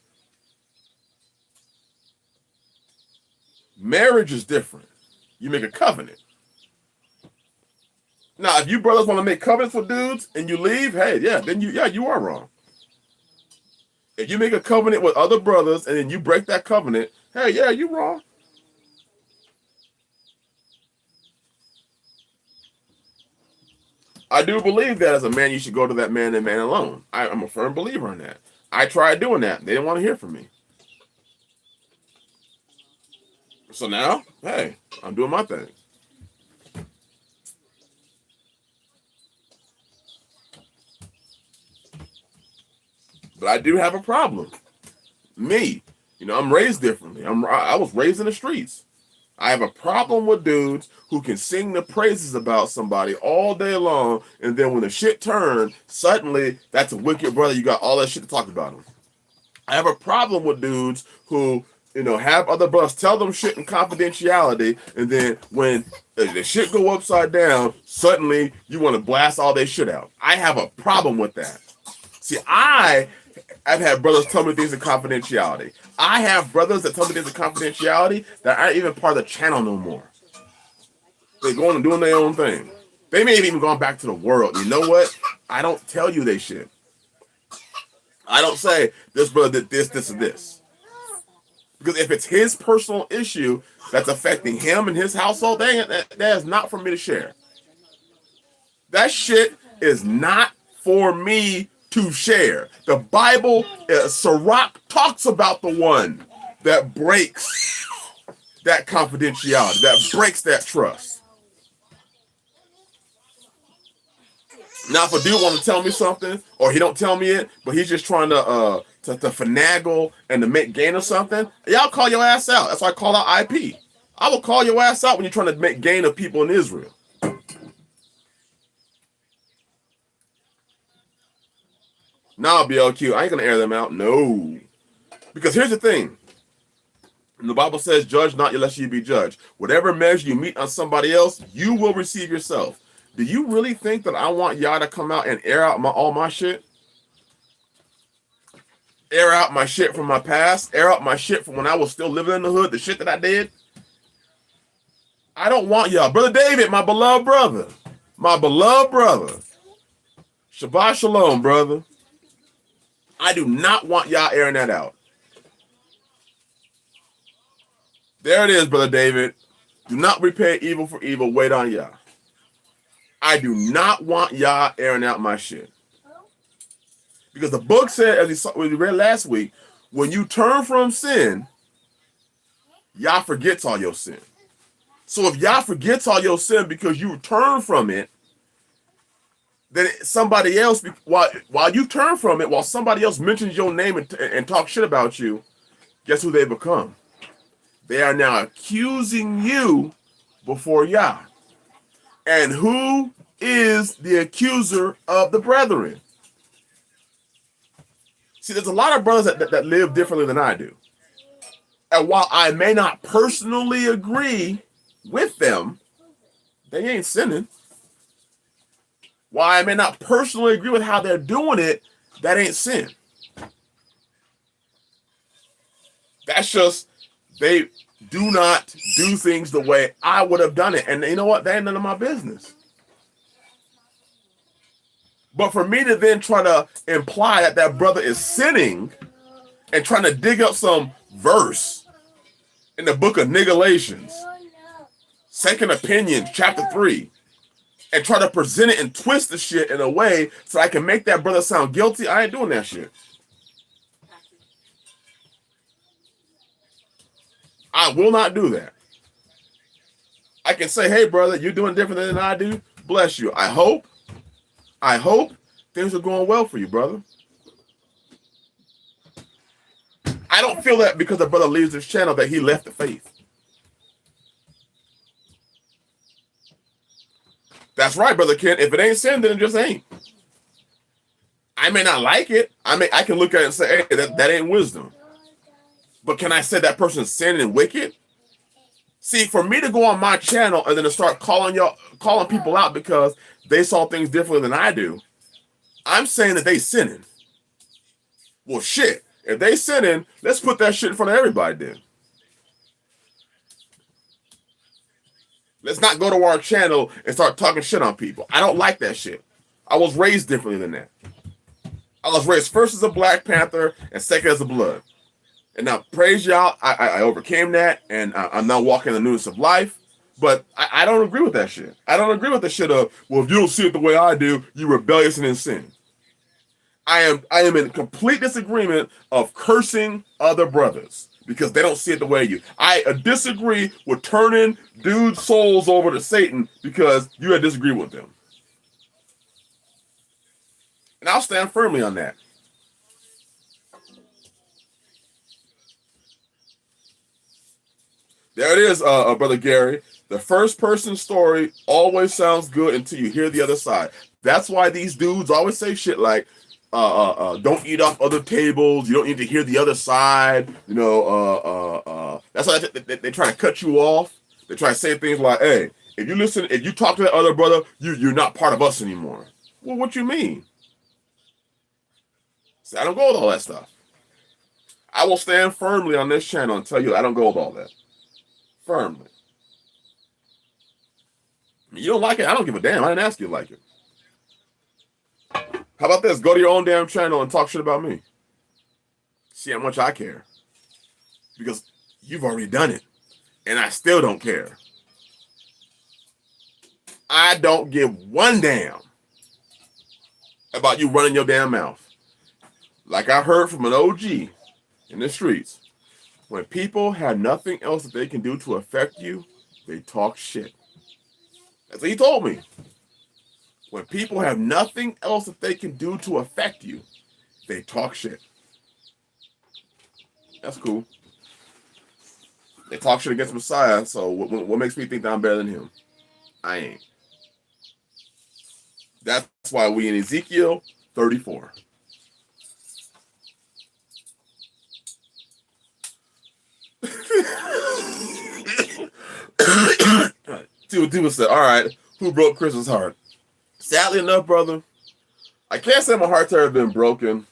Marriage is different. You make a covenant. Now, if you brothers want to make covenants with dudes and you leave, hey, yeah, then you are wrong. If you make a covenant with other brothers and then you break that covenant, hey, yeah, you're wrong. I do believe that as a man, you should go to that man and man alone. I'm a firm believer in that. I tried doing that. They didn't want to hear from me. So now, hey, I'm doing my thing. But I do have a problem. Me, I'm raised differently. I was raised in the streets. I have a problem with dudes who can sing the praises about somebody all day long, and then when the shit turns, suddenly that's a wicked brother. You got all that shit to talk about him. I have a problem with dudes who, have other brothers tell them shit in confidentiality, and then when the shit go upside down, suddenly you want to blast all their shit out. I have a problem with that. See, I've had brothers tell me things in confidentiality. I have brothers that tell me things in confidentiality that aren't even part of the channel no more. They're going and doing their own thing. They may have even gone back to the world. You know what? I don't tell you they shit. I don't say this brother did this, and this. Because if it's his personal issue that's affecting him and his household, that is not for me to share. That shit is not for me to share. The Bible, Sirach talks about the one that breaks that confidentiality, that breaks that trust. Now, if a dude want to tell me something, or he don't tell me it, but he's just trying to finagle and to make gain of something, y'all call your ass out. That's why I call out IP. I will call your ass out when you're trying to make gain of people in Israel. Nah, BLQ, I ain't gonna air them out. No. Because here's the thing. The Bible says, judge not unless you be judged. Whatever measure you meet on somebody else, you will receive yourself. Do you really think that I want y'all to come out and air out all my shit? Air out my shit from my past? Air out my shit from when I was still living in the hood, the shit that I did? I don't want y'all. Brother David, my beloved brother. My beloved brother. Shabbat shalom, brother. I do not want y'all airing that out. There it is, Brother David. Do not repay evil for evil. Wait on y'all. I do not want y'all airing out my shit. Because the book said, as we read last week, when you turn from sin, Yah forgets all your sin. So if Yah forgets all your sin because you turn from it, then somebody else, while you turn from it, while somebody else mentions your name and talk shit about you, guess who they become? They are now accusing you before Yah. And who is the accuser of the brethren? See, there's a lot of brothers that live differently than I do. And while I may not personally agree with them, they ain't sinning. While I may not personally agree with how they're doing it, that ain't sin. That's just, they do not do things the way I would have done it. And you know what? That ain't none of my business. But for me to then try to imply that that brother is sinning and trying to dig up some verse in the book of Galatians, Second Opinion, chapter 3, and try to present it and twist the shit in a way so I can make that brother sound guilty, I ain't doing that shit. I will not do that. I can say, hey, brother, you're doing different than I do. Bless you. I hope things are going well for you, brother. I don't feel that because the brother leaves this channel that he left the faith. That's right, Brother Ken. If it ain't sin, then it just ain't. I may not like it. I can look at it and say, hey, that ain't wisdom. But can I say that person's sinning and wicked? See, for me to go on my channel and then to start calling people out because they saw things differently than I do, I'm saying that they sinning. Well, shit. If they sinning, let's put that shit in front of everybody then. Let's not go to our channel and start talking shit on people. I don't like that shit. I was raised differently than that. I was raised first as a Black Panther and second as a Blood. And now, praise y'all, I overcame that, and I'm now walking the newness of life. But I don't agree with that shit. I don't agree with the shit of, well, if you don't see it the way I do, you're rebellious and in sin. I am in complete disagreement of cursing other brothers because they don't see it the way you. I disagree with turning dudes' souls over to Satan because you disagree with them. And I'll stand firmly on that. There it is, Brother Gary. The first person story always sounds good until you hear the other side. That's why these dudes always say shit like, don't eat off other tables. You don't need to hear the other side. You know, that's why they try to cut you off. They try to say things like, hey, if you talk to that other brother, you're not part of us anymore. Well, what you mean? See, I don't go with all that stuff. I will stand firmly on this channel and tell you I don't go with all that. Firmly. You don't like it? I don't give a damn. I didn't ask you to like it. How about this? Go to your own damn channel and talk shit about me. See how much I care. Because you've already done it. And I still don't care. I don't give one damn about you running your damn mouth. Like I heard from an OG in the streets. When people have nothing else that they can do to affect you, they talk shit. That's what he told me. When people have nothing else that they can do to affect you, they talk shit. That's cool. They talk shit against Messiah, so what makes me think that I'm better than him? I ain't. That's why we in Ezekiel 34. Dude said, all right, who broke Chris's heart? Sadly enough, brother, I can't say my heart's ever been broken.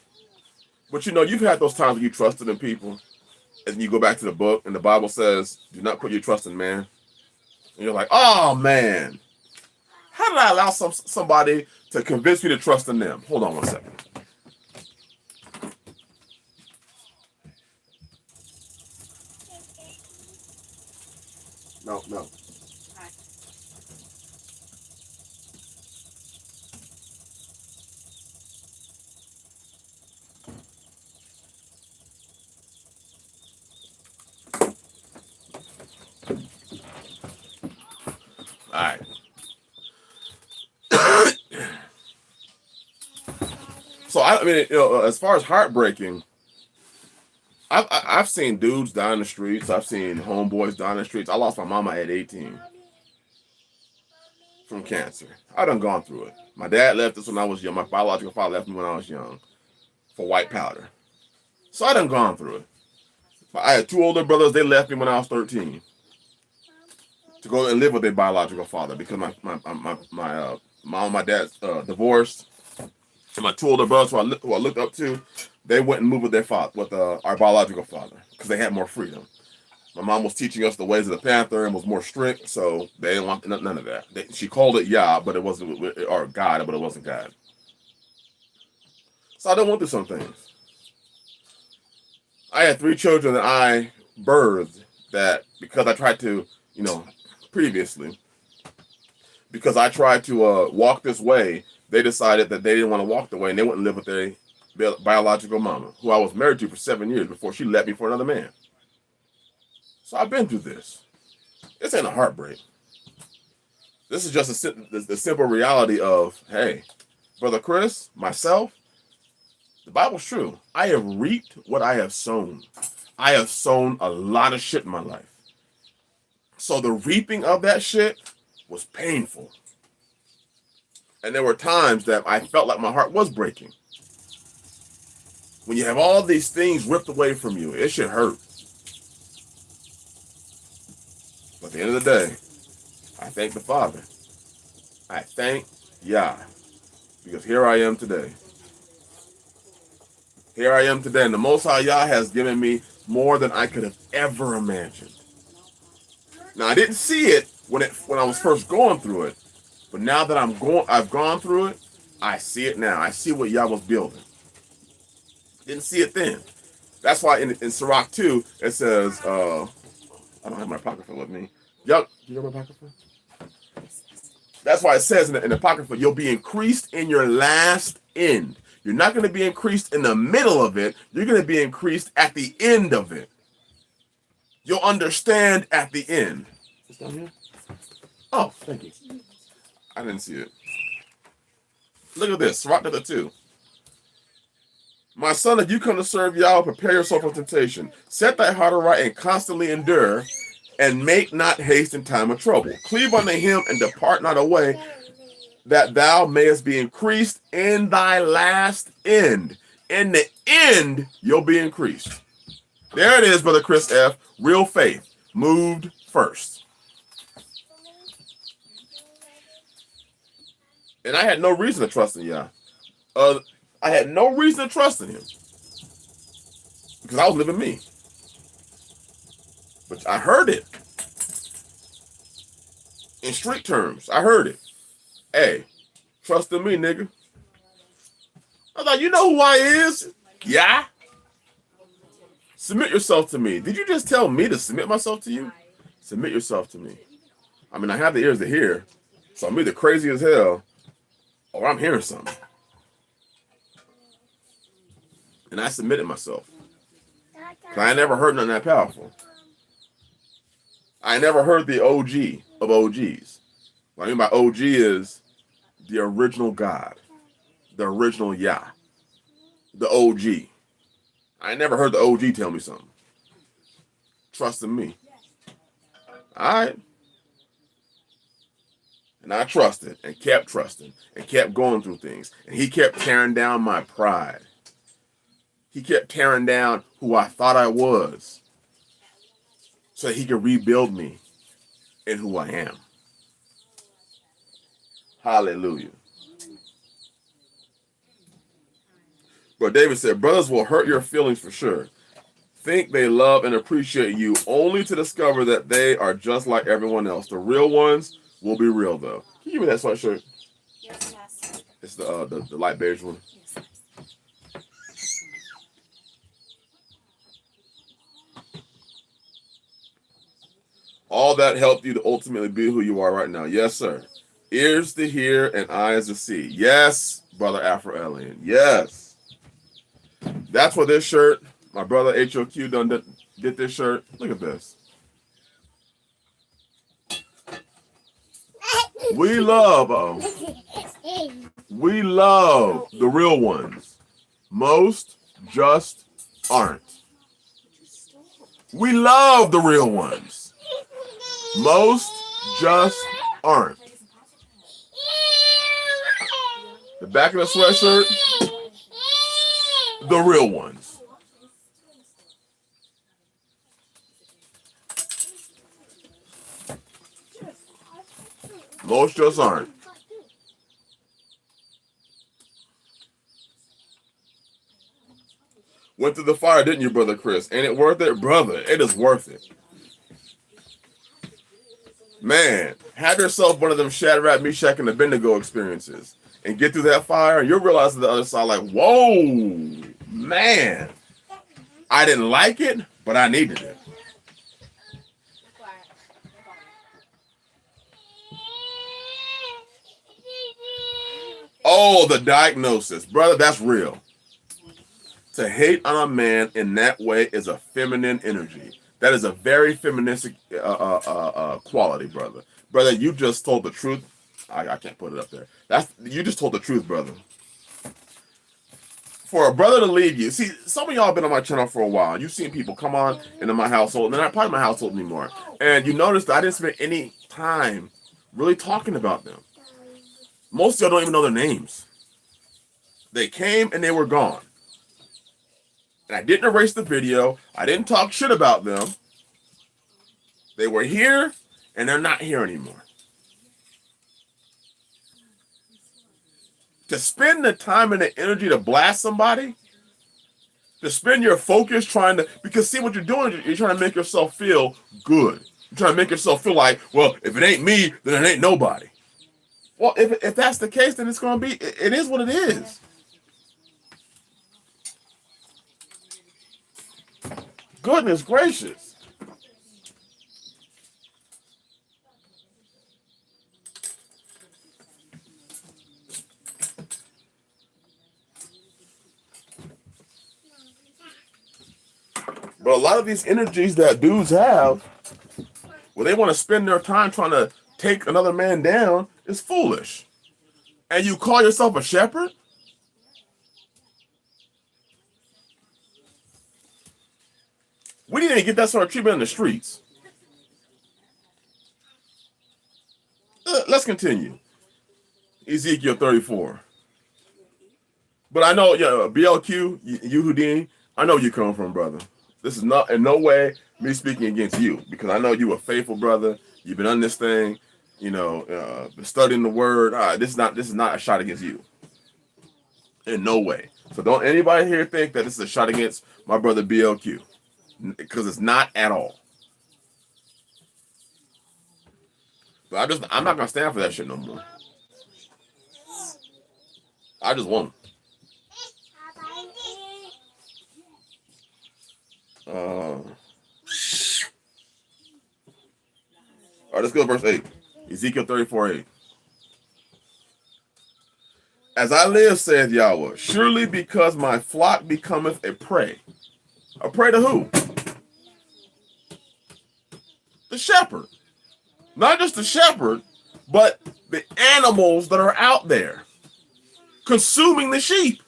But you know, you've had those times when you trusted in people. And you go back to the book and the Bible says, do not put your trust in man. And you're like, oh man, how did I allow somebody to convince me to trust in them? Hold on one second. No. All right. So I mean, you know, as far as heartbreaking, I've seen dudes die in the streets. I've seen homeboys die in the streets. I lost my mama at 18 from cancer. I done gone through it. My dad left us when I was young. My biological father left me when I was young for white powder. So I done gone through it. I had two older brothers. They left me when I was 13 to go and live with their biological father because my mom and my dad divorced. And my two older brothers who I looked up to, they went and moved with their father, with our biological father, because they had more freedom. My mom was teaching us the ways of the Panther and was more strict, so they didn't want none of that. She called it Yah, but it wasn't, or God, but it wasn't God. So I don't want through some things. I had 3 children that I birthed that because I tried to, you know, previously, because I tried to walk this way, they decided that they didn't want to walk the way, and they went and live with their biological mama, who I was married to for 7 years before she left me for another man. So I've been through this. This ain't a heartbreak. This is just the simple reality of, hey, Brother Chris, myself, the Bible's true. I have reaped what I have sown. I have sown a lot of shit in my life. So the reaping of that shit was painful. And there were times that I felt like my heart was breaking. When you have all these things ripped away from you, it should hurt. But at the end of the day, I thank the Father. I thank Yah. Because here I am today. Here I am today. And the Most High Yah has given me more than I could have ever imagined. Now, I didn't see it when I was first going through it. But now that I've gone through it, I see it now. I see what Yah was building. Didn't see it then. That's why in Sirach 2, it says, I don't have my apocrypha with me. Yup, do you have my apocrypha? That's why it says in the apocrypha, you'll be increased in your last end. You're not going to be increased in the middle of it. You're going to be increased at the end of it. You'll understand at the end. It's down here? Oh, thank you. I didn't see it. Look at this. Sirach 2. My son, if you come to serve Yahweh, prepare yourself for temptation. Set thy heart aright and constantly endure, and make not haste in time of trouble. Cleave unto him and depart not away, that thou mayest be increased in thy last end. In the end, you'll be increased. There it is, Brother Chris F. Real faith moved first. And I had no reason to trust in Yah. I had no reason to trust in him because I was living me. But I heard it in street terms. I heard it. Hey, trust in me, nigga. I thought, you know who I is? Yeah. Submit yourself to me. Did you just tell me to submit myself to you? Submit yourself to me. I mean, I have the ears to hear, so I'm either crazy as hell or I'm hearing something. And I submitted myself. I ain't never heard nothing that powerful. I never heard the OG of OGs. What I mean by OG is the original God, the original Yah, the OG. I never heard the OG tell me something. Trust in me. All right. And I trusted and kept trusting and kept going through things. And he kept tearing down my pride. He kept tearing down who I thought I was so that he could rebuild me in who I am. Hallelujah. But David said, brothers will hurt your feelings for sure. Think they love and appreciate you only to discover that they are just like everyone else. The real ones will be real, though. Can you give me that sweatshirt? Yes. It's the light beige one. Yes. All that helped you to ultimately be who you are right now. Yes, sir. Ears to hear and eyes to see. Yes, brother Afro-Alien. Yes. That's what this shirt, my brother HOQ did this shirt. Look at this. We love the real ones. Most just aren't. We love the real ones. Most just aren't. The back of the sweatshirt, the real ones. Most just aren't. Went through the fire, didn't you, Brother Chris? Ain't it worth it? Brother, it is worth it. Man, have yourself one of them Shadrach, Meshach, and Abednego experiences and get through that fire, and you'll realize on the other side, like, whoa, man. I didn't like it, but I needed it. Oh, the diagnosis. Brother, that's real. To hate on a man in that way is a feminine energy. That is a very feministic quality, brother. Brother, you just told the truth. I can't put it up there. You just told the truth, brother. For a brother to leave you, see, some of y'all have been on my channel for a while. You've seen people come on into my household, and they're not part of my household anymore. And you notice that I didn't spend any time really talking about them. Most of y'all don't even know their names. They came and they were gone. And I didn't erase the video. I didn't talk shit about them. They were here and they're not here anymore. To spend the time and the energy to blast somebody, to spend your focus trying to, because see what you're doing, you're trying to make yourself feel good. You're trying to make yourself feel like, well, if it ain't me, then it ain't nobody. Well, if that's the case, then it's going to be, it is what it is. Goodness gracious. But a lot of these energies that dudes have, when they want to spend their time trying to take another man down, is foolish. And you call yourself a shepherd? We didn't get that sort of treatment in the streets. let's continue. Ezekiel 34. But I know, BLQ, you Houdini, I know where you come from, brother. This is not in no way me speaking against you, because I know you a faithful brother. You've been on this thing, been studying the word. This is not a shot against you. In no way. So don't anybody here think that this is a shot against my brother BLQ, because it's not at all. But I'm not gonna stand for that shit no more. I just won't. All right, let's go to verse 8. Ezekiel 34:8. As I live, saith Yahweh, surely because my flock becometh a prey. A prey to who? The shepherd. Not just the shepherd, but the animals that are out there consuming the sheep.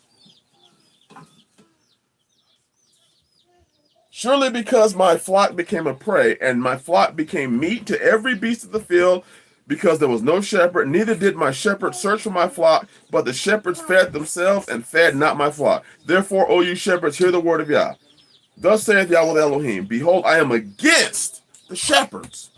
Surely because my flock became a prey, and my flock became meat to every beast of the field, because there was no shepherd, neither did my shepherd search for my flock, but the shepherds fed themselves and fed not my flock. Therefore, O you shepherds, hear the word of Yah. Thus saith Yahweh Elohim, behold, I am against the shepherds,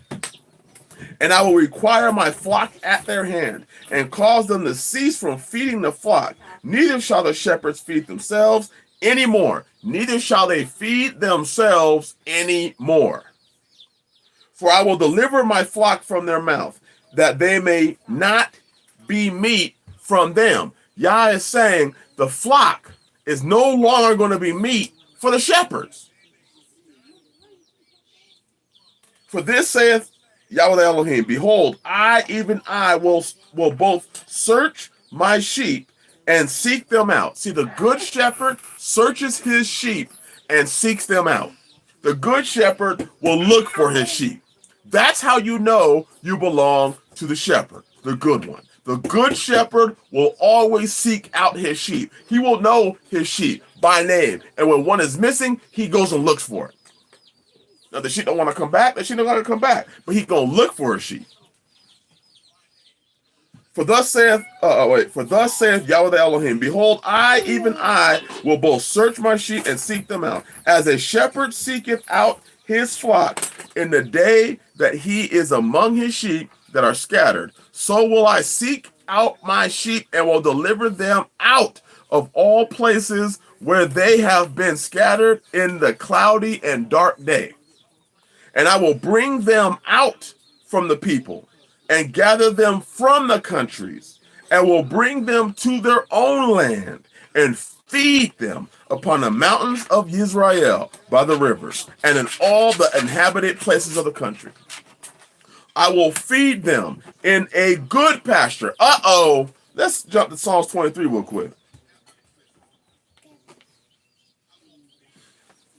and I will require my flock at their hand, and cause them to cease from feeding the flock. Neither shall the shepherds feed themselves anymore, neither shall they feed themselves anymore. For I will deliver my flock from their mouth, that they may not be meat from them. Yah is saying the flock is no longer going to be meat for the shepherds. For this saith Yahweh Elohim, behold, I, even I, will both search my sheep and seek them out. See, the good shepherd searches his sheep and seeks them out. The good shepherd will look for his sheep. That's how you know you belong to the shepherd, the good one. The good shepherd will always seek out his sheep. He will know his sheep by name. And when one is missing, he goes and looks for it. Now, the sheep don't want to come back. The sheep don't want to come back. But he's going to look for his sheep. For thus saith Yahweh Elohim, behold, I, even I, will both search my sheep and seek them out. As a shepherd seeketh out his flock in the day that he is among his sheep that are scattered, so will I seek out my sheep and will deliver them out of all places where they have been scattered in the cloudy and dark day. And I will bring them out from the people and gather them from the countries, and will bring them to their own land and feed them upon the mountains of Yisra'el by the rivers and in all the inhabited places of the country. I will feed them in a good pasture. Let's jump to Psalms 23 real quick.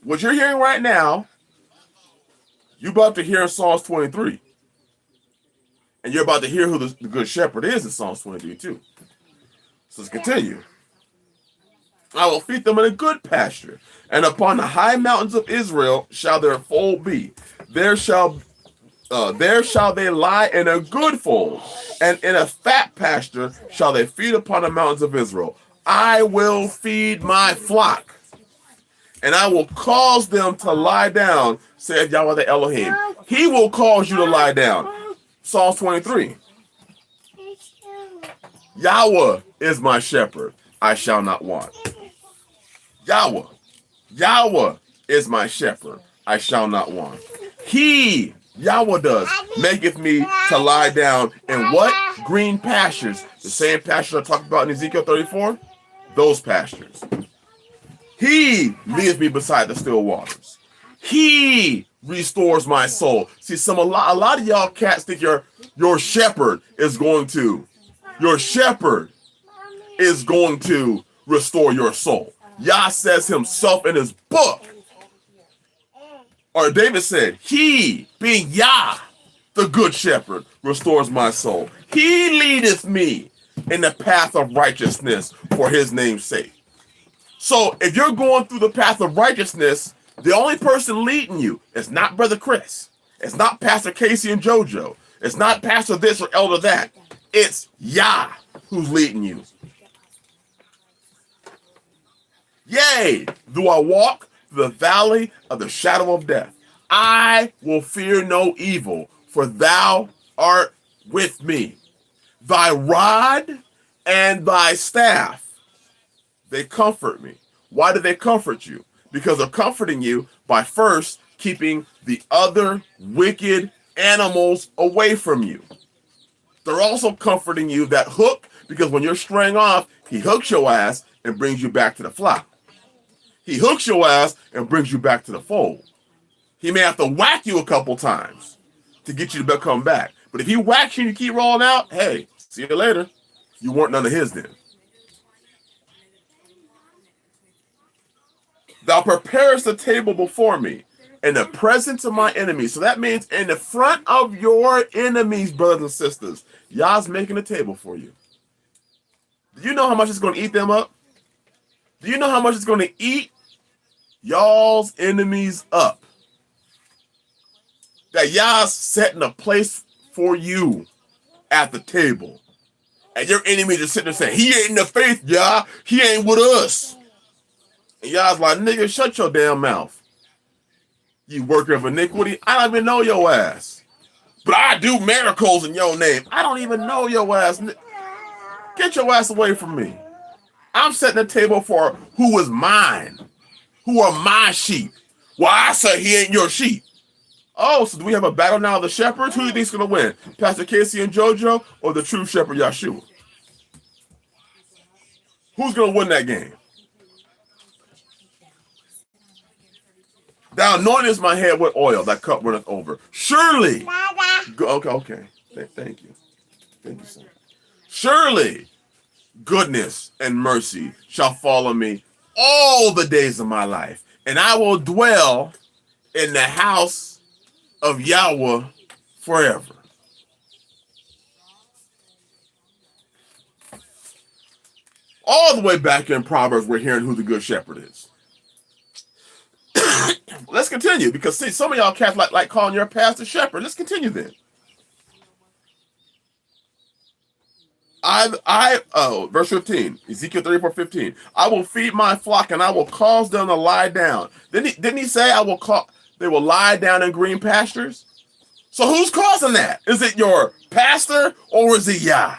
What you're hearing right now, you're about to hear in Psalms 23. And you're about to hear who the good shepherd is in Psalms 23 too. So let's continue. I will feed them in a good pasture, and upon the high mountains of Israel shall their fold be. There shall they lie in a good fold, and in a fat pasture shall they feed upon the mountains of Israel. I will feed my flock, and I will cause them to lie down, saith Yahweh the Elohim. He will cause you to lie down. Psalms 23. Yahweh is my shepherd, I shall not want. Yahweh is my shepherd, I shall not want. He, Yahweh does, maketh me to lie down in what? Green pastures. The same pastures I talked about in Ezekiel 34? Those pastures. He leads me beside the still waters. He restores my soul. See, a lot of y'all cats think your shepherd is going to restore your soul. Yah says himself in his book. Or David said, he, being Yah, the good shepherd, restores my soul. He leadeth me in the path of righteousness for his name's sake. So if you're going through the path of righteousness, the only person leading you is not Brother Chris. It's not Pastor Casey and JoJo. It's not pastor this or elder that. It's Yah who's leading you. Yea, though I walk through the valley of the shadow of death, I will fear no evil, for thou art with me. Thy rod and thy staff, they comfort me. Why do they comfort you? Because they're comforting you by first keeping the other wicked animals away from you. They're also comforting you that hook, because when you're straying off, he hooks your ass and brings you back to the flock. He hooks your ass and brings you back to the fold. He may have to whack you a couple times to get you to come back. But if he whacks you and you keep rolling out, hey, see you later. You weren't none of his then. Thou preparest the table before me in the presence of my enemies. So that means in the front of your enemies, brothers and sisters, Yah's making a table for you. Do you know how much it's going to eat them up? Do you know how much it's going to eat y'all's enemies up? That Yah's setting a place for you at the table. And your enemy just sitting there saying, he ain't in the faith, Yah. He ain't with us. And Yah's like, nigga, shut your damn mouth. You worker of iniquity. I don't even know your ass. But I do miracles in your name. I don't even know your ass. Get your ass away from me. I'm setting a table for who is mine. Who are my sheep. Well, I say he ain't your sheep. Oh, so do we have a battle now of the shepherds? Who do you think's going to win? Pastor Casey and JoJo or the true shepherd Yahshua? Who's going to win that game? Thou anointest my head with oil, that cup runneth over. Surely. Okay. Thank you. Thank you, son. Surely goodness and mercy shall follow me all the days of my life, and I will dwell in the house of Yahweh forever. All the way back in Proverbs, we're hearing who the good shepherd is. Let's continue, because see, some of y'all cats like calling your pastor shepherd. Let's continue then. Verse 15, Ezekiel 34:15. I will feed my flock and I will cause them to lie down. Didn't he say they will lie down in green pastures? So who's causing that? Is it your pastor or is it Yah?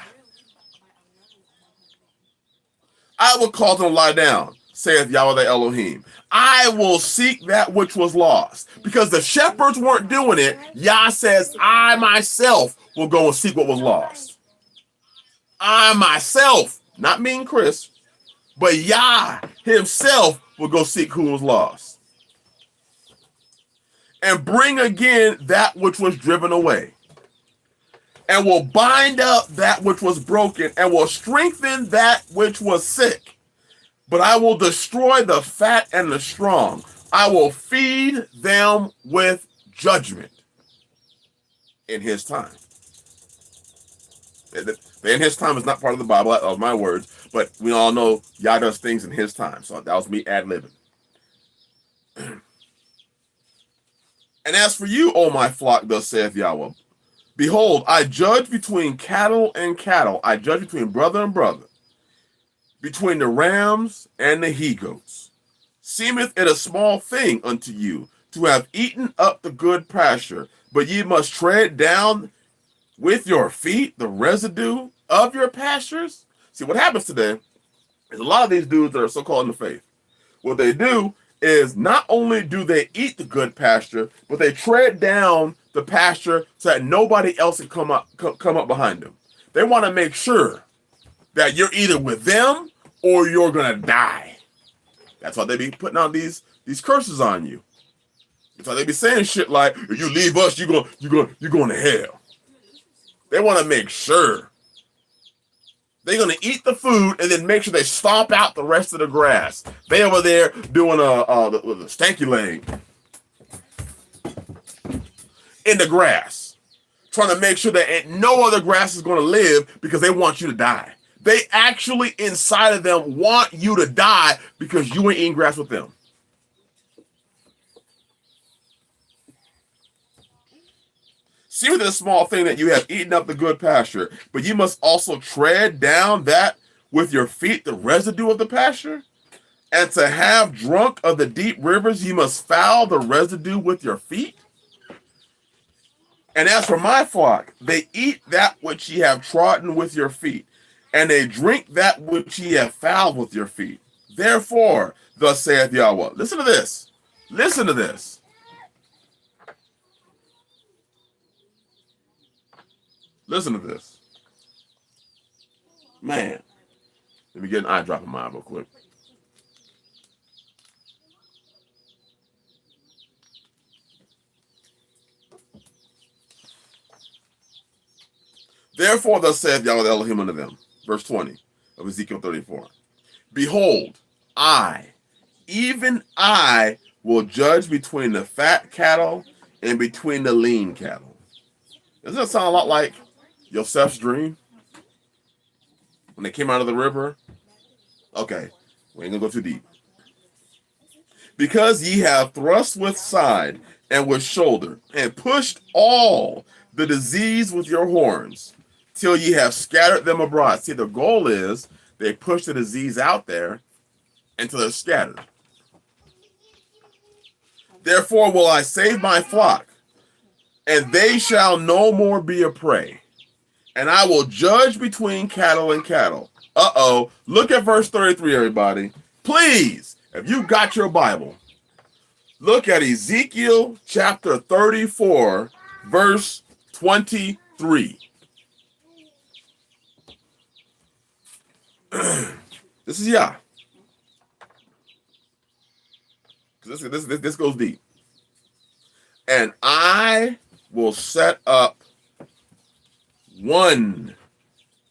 I will cause them to lie down, saith Yahweh the Elohim. I will seek that which was lost. Because the shepherds weren't doing it, Yah says, I myself will go and seek what was lost. I myself, not me and Chris, but Yah himself will go seek who was lost. And bring again that which was driven away. And will bind up that which was broken, and will strengthen that which was sick. But I will destroy the fat and the strong. I will feed them with judgment in his time. In his time is not part of the Bible, that was my words, but we all know Yah does things in his time. So that was me ad-libbing. And as for you, O my flock, thus saith Yahweh, behold, I judge between cattle and cattle. I judge between brother and brother, between the rams and the he-goats. Seemeth it a small thing unto you to have eaten up the good pasture, but ye must tread down with your feet the residue of your pastures? See, what happens today is a lot of these dudes that are so-called in the faith, what they do is not only do they eat the good pasture, but they tread down the pasture so that nobody else can come up behind them. They want to make sure that you're either with them or you're gonna die. That's why they be putting out these curses on you. That's why they be saying shit like, if you leave us, you're going to hell. They want to make sure. They're going to eat the food and then make sure they stomp out the rest of the grass. They over there doing the stanky leg in the grass, trying to make sure that no other grass is going to live because they want you to die. They actually, inside of them, want you to die because you ain't eating grass with them. See with this small thing that you have eaten up the good pasture, but you must also tread down that with your feet, the residue of the pasture? And to have drunk of the deep rivers, you must foul the residue with your feet? And as for my flock, they eat that which ye have trodden with your feet, and they drink that which ye have fouled with your feet. Therefore, thus saith Yahweh. Listen to this. Listen to this. Listen to this. Man. Let me get an eye drop in mine real quick. Therefore, thus saith Yahweh Elohim unto them. Verse 20 of Ezekiel 34. Behold, I, even I, will judge between the fat cattle and between the lean cattle. Doesn't that sound a lot like Yosef's dream? When they came out of the river? Okay, we ain't gonna go too deep. Because ye have thrust with side and with shoulder, and pushed all the disease with your horns, till ye have scattered them abroad. See, the goal is they push the disease out there until they're scattered. Therefore will I save my flock, and they shall no more be a prey. And I will judge between cattle and cattle. Uh-oh. Look at verse 33, everybody. Please, if you got your Bible, look at Ezekiel chapter 34, verse 23. This is Yah. This goes deep. And I will set up one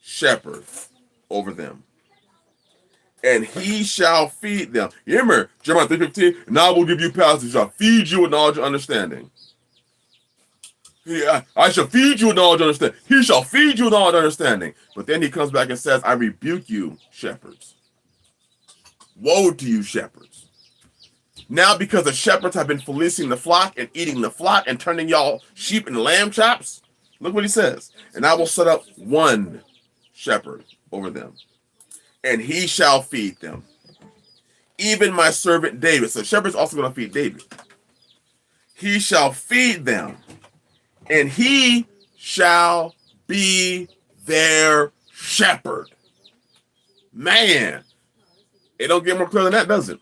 shepherd over them, and he shall feed them. You remember Jeremiah 3:15? And I will give you power, he shall feed you with knowledge and understanding. I shall feed you with knowledge and understanding. He shall feed you with knowledge and understanding. But then he comes back and says, I rebuke you, shepherds. Woe to you, shepherds. Now, because the shepherds have been fleecing the flock and eating the flock and turning y'all sheep into lamb chops, look what he says. And I will set up one shepherd over them, and he shall feed them. Even my servant David. So shepherd's also going to feed David. He shall feed them, and he shall be their shepherd. Man, it don't get more clear than that, does it?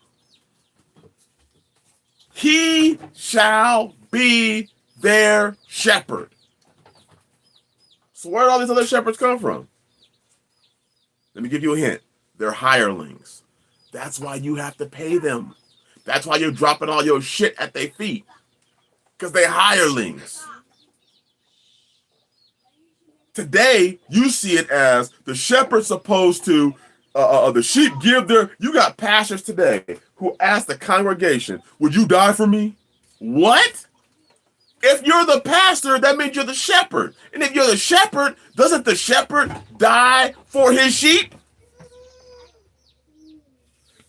He shall be their shepherd. So where did all these other shepherds come from? Let me give you a hint. They're hirelings. That's why you have to pay them. That's why you're dropping all your shit at their feet. Because they're hirelings. Today, you see it as the shepherd's supposed to, the sheep give their, you got pastors today who ask the congregation, would you die for me? What? If you're the pastor, that means you're the shepherd. And if you're the shepherd, doesn't the shepherd die for his sheep?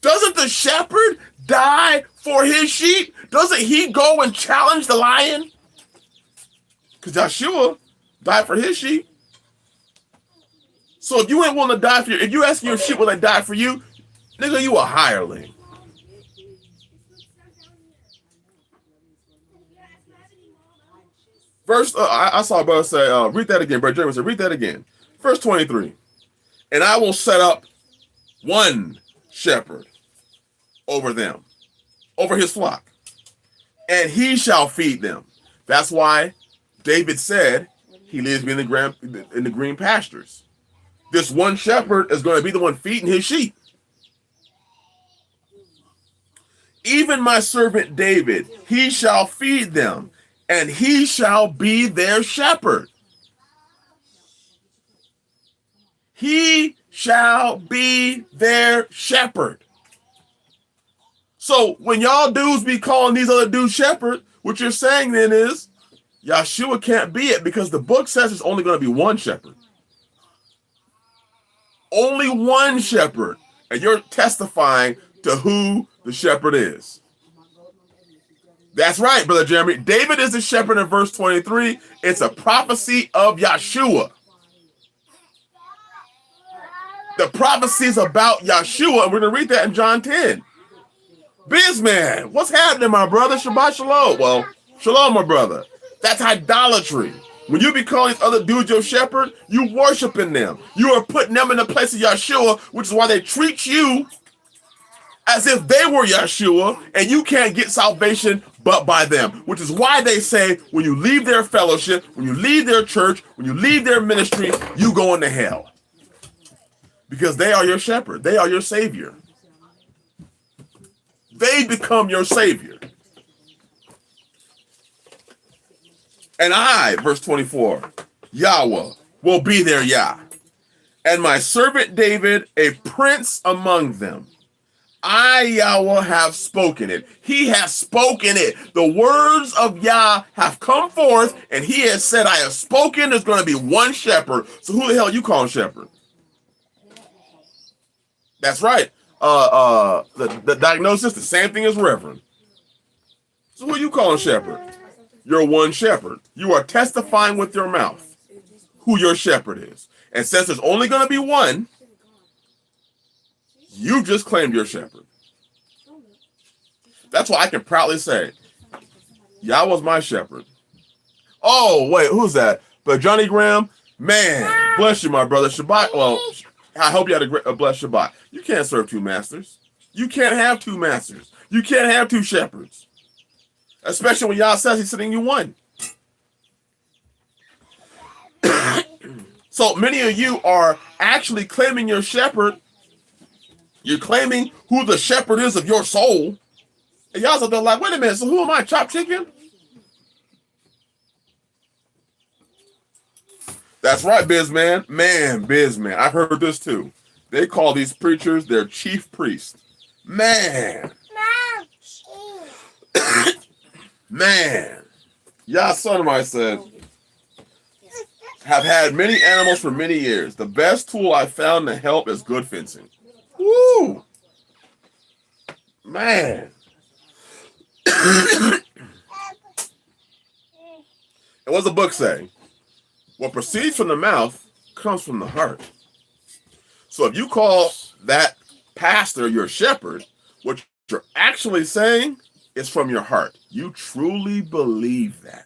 Doesn't the shepherd die for his sheep? Doesn't he go and challenge the lion? Because Yahshua died for his sheep. So if you ain't willing to die for if you asking your sheep will they die for you, nigga, you a hireling. Verse, I saw a brother say, read that again. Brother Jeremy said, read that again. Verse 23. And I will set up one shepherd over them, over his flock, and he shall feed them. That's why David said he leads me in the green pastures. This one shepherd is going to be the one feeding his sheep. Even my servant David, he shall feed them, and he shall be their shepherd. He shall be their shepherd. So when y'all dudes be calling these other dudes shepherd, what you're saying then is Yahshua can't be it because the book says it's only going to be one shepherd. Only one shepherd. And you're testifying to who the shepherd is. That's right, Brother Jeremy. David is the shepherd in verse 23. It's a prophecy of Yahshua. The prophecy is about Yahshua, and we're going to read that in John 10. Bizman, what's happening, my brother? Shabbat shalom. Well, shalom, my brother. That's idolatry. When you be calling these other dudes your shepherd, you worshiping them. You are putting them in the place of Yahshua, which is why they treat you as if they were Yahshua, and you can't get salvation but by them, which is why they say when you leave their fellowship, when you leave their church, when you leave their ministry, you go into hell. Because they are your shepherd. They are your savior. They become your savior. And I, verse 24, Yahweh, will be their Yah, and my servant David, a prince among them. I, Yahweh, have spoken it. He has spoken it. The words of Yah have come forth, and he has said, I have spoken. There's going to be one shepherd. So who the hell you calling shepherd? That's right. The diagnosis, the same thing as reverend. So who you calling shepherd? You're one shepherd. You are testifying with your mouth who your shepherd is. And since there's only going to be one, you just claimed your shepherd. That's why I can proudly say, Yahweh's my shepherd. Oh, wait, who's that? But Johnny Graham, man, bless you, my brother. Shabbat. Well, I hope you had a blessed Shabbat. You can't serve two masters. You can't have two masters. You can't have two shepherds. Especially when Yah says he's sending you one. So many of you are actually claiming your shepherd. You're claiming who the shepherd is of your soul. And y'all are like, wait a minute, so who am I, chopped chicken? That's right, Bizman. Man, Bizman. I've heard this too. They call these preachers their chief priest. Man. Man. Yah Sonamai said, have had many animals for many years. The best tool I found to help is good fencing. Woo! Man. And what's the book say? What proceeds from the mouth comes from the heart. So if you call that pastor your shepherd, what you're actually saying is from your heart. You truly believe that.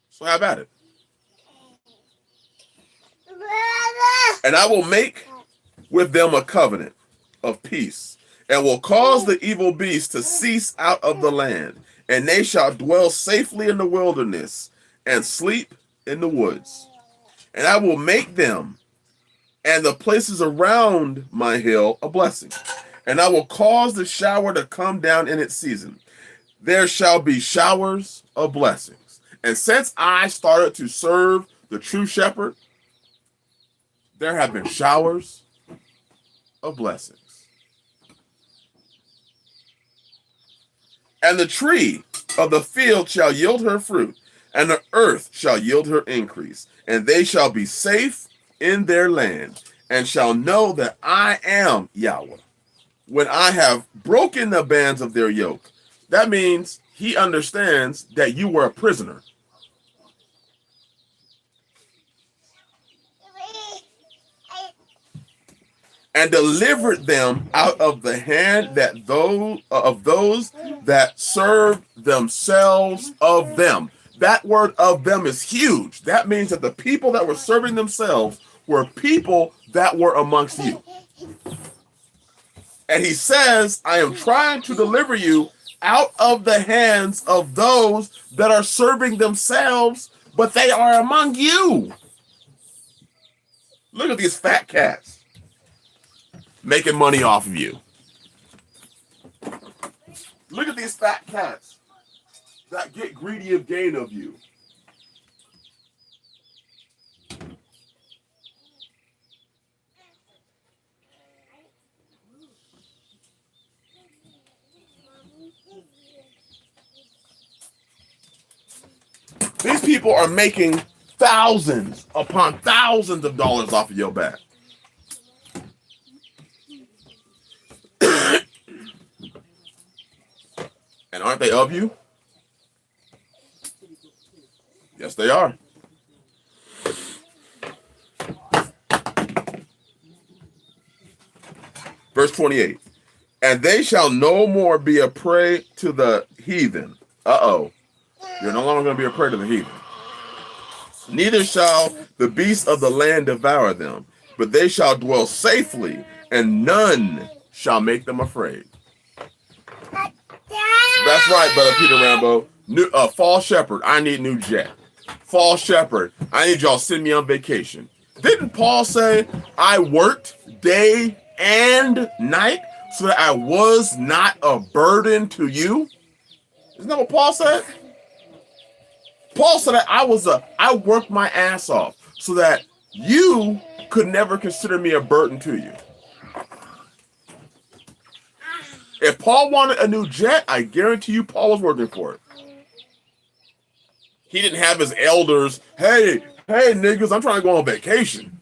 So how about it? And I will make with them a covenant of peace, and will cause the evil beast to cease out of the land, and they shall dwell safely in the wilderness and sleep in the woods. And I will make them and the places around my hill a blessing, and I will cause the shower to come down in its season. There shall be showers of blessings. And since I started to serve the true shepherd, there have been showers of blessings. And the tree of the field shall yield her fruit, and the earth shall yield her increase, and they shall be safe in their land, and shall know that I am Yahweh, when I have broken the bands of their yoke. That means he understands that you were a prisoner. And delivered them out of the hand that those that serve themselves of them. That word of them is huge. That means that the people that were serving themselves were people that were amongst you. And he says, I am trying to deliver you out of the hands of those that are serving themselves, but they are among you. Look at these fat cats making money off of you. Look at these fat cats that get greedy of gain of you. These people are making thousands upon thousands of dollars off of your back. And aren't they of you? Yes, they are. Verse 28. And they shall no more be a prey to the heathen. Uh-oh. You're no longer going to be a prey to the heathen. Neither shall the beasts of the land devour them, but they shall dwell safely, and none shall make them afraid. That's right, Brother Peter Rambo. Fall Shepherd, I need new jet. Fall Shepherd, I need y'all send me on vacation. Didn't Paul say, I worked day and night so that I was not a burden to you? Isn't that what Paul said? Paul said that I worked my ass off so that you could never consider me a burden to you. If Paul wanted a new jet, I guarantee you Paul was working for it. He didn't have his elders, hey niggas, I'm trying to go on vacation.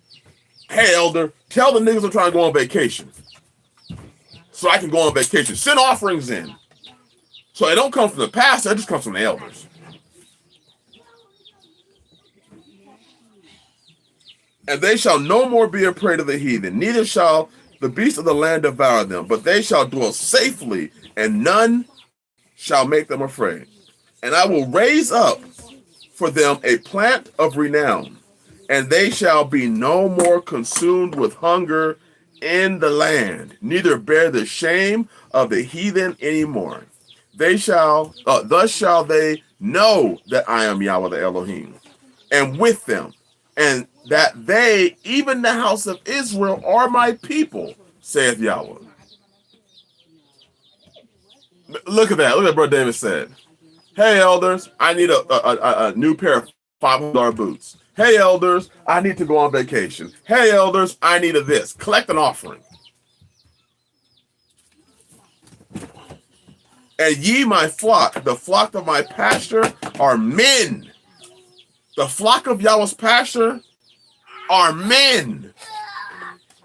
Hey elder, tell the niggas I'm trying to go on vacation. So I can go on vacation. Send offerings in. So it don't come from the pastor, it just comes from the elders. And they shall no more be a prey to the heathen, neither shall the beasts of the land devour them, but they shall dwell safely, and none shall make them afraid. And I will raise up for them a plant of renown, and they shall be no more consumed with hunger in the land, neither bear the shame of the heathen anymore. Thus shall they know that I am Yahweh the Elohim, and with them, and that they, even the house of Israel, are my people, saith Yahweh. Look at that. Look at what Brother David said. Hey, elders, I need a new pair of $500 boots. Hey, elders, I need to go on vacation. Hey, elders, I need this. Collect an offering. And ye, my flock, the flock of my pasture, are men. The flock of Yahweh's pasture are men.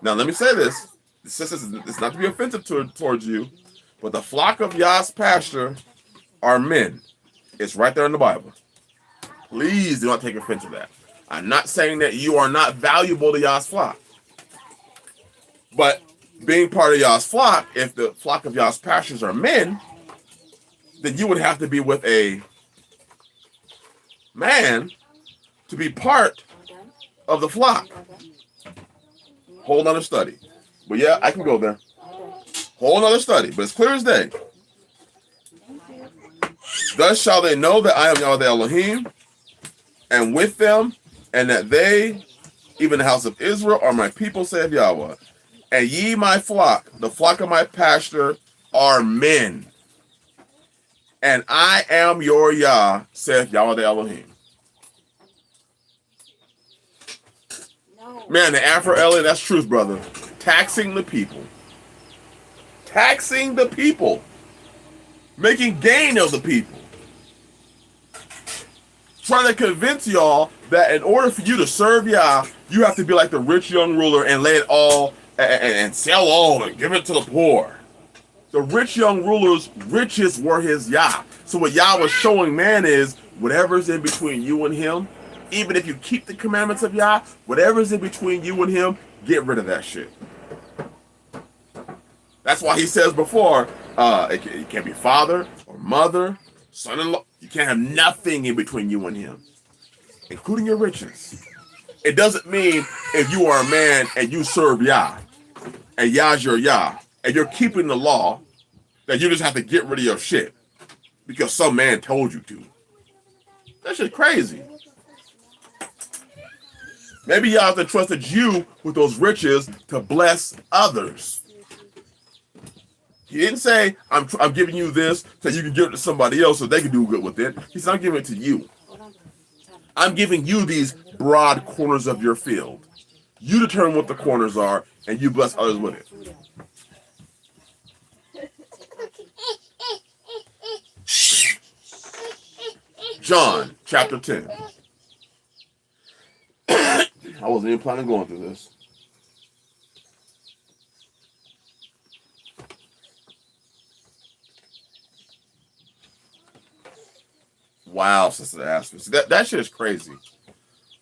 Now, let me say this. It's not to be offensive towards you, but the flock of Yah's pasture are men. It's right there in the Bible. Please do not take offense to that. I'm not saying that you are not valuable to Yah's flock. But being part of Yah's flock, if the flock of Yah's pastures are men, then you would have to be with a man to be part of the flock. Whole nother study. But yeah, I can go there. Whole nother study, but it's clear as day. Thus shall they know that I am Yahweh the Elohim, and with them, and that they, even the house of Israel, are my people, saith Yahweh. And ye, my flock, the flock of my pasture, are men. And I am your Yah, saith Yahweh the Elohim. Man, the Afro-Elliot, that's truth, brother. Taxing the people. Taxing the people. Making gain of the people. Trying to convince y'all that in order for you to serve Yah, you have to be like the rich young ruler and lay it all and sell all and give it to the poor. The rich young ruler's riches were his Yah. So what Yah was showing man is whatever's in between you and him, even if you keep the commandments of Yah, whatever's in between you and him, get rid of that shit. That's why he says before, it can't be father or mother, son-in-law. You can't have nothing in between you and him, including your riches. It doesn't mean if you are a man and you serve Yah, and Yah's your Yah, and you're keeping the law, that you just have to get rid of your shit because some man told you to. That shit's crazy. Maybe Yah entrusted you with those riches to bless others. He didn't say, I'm giving you this so you can give it to somebody else so they can do good with it. He said, I'm giving it to you. I'm giving you these broad corners of your field. You determine what the corners are, and you bless others with it. John, chapter 10. I wasn't even planning on going through this. Wow, Sister Aspen. See, that shit is crazy.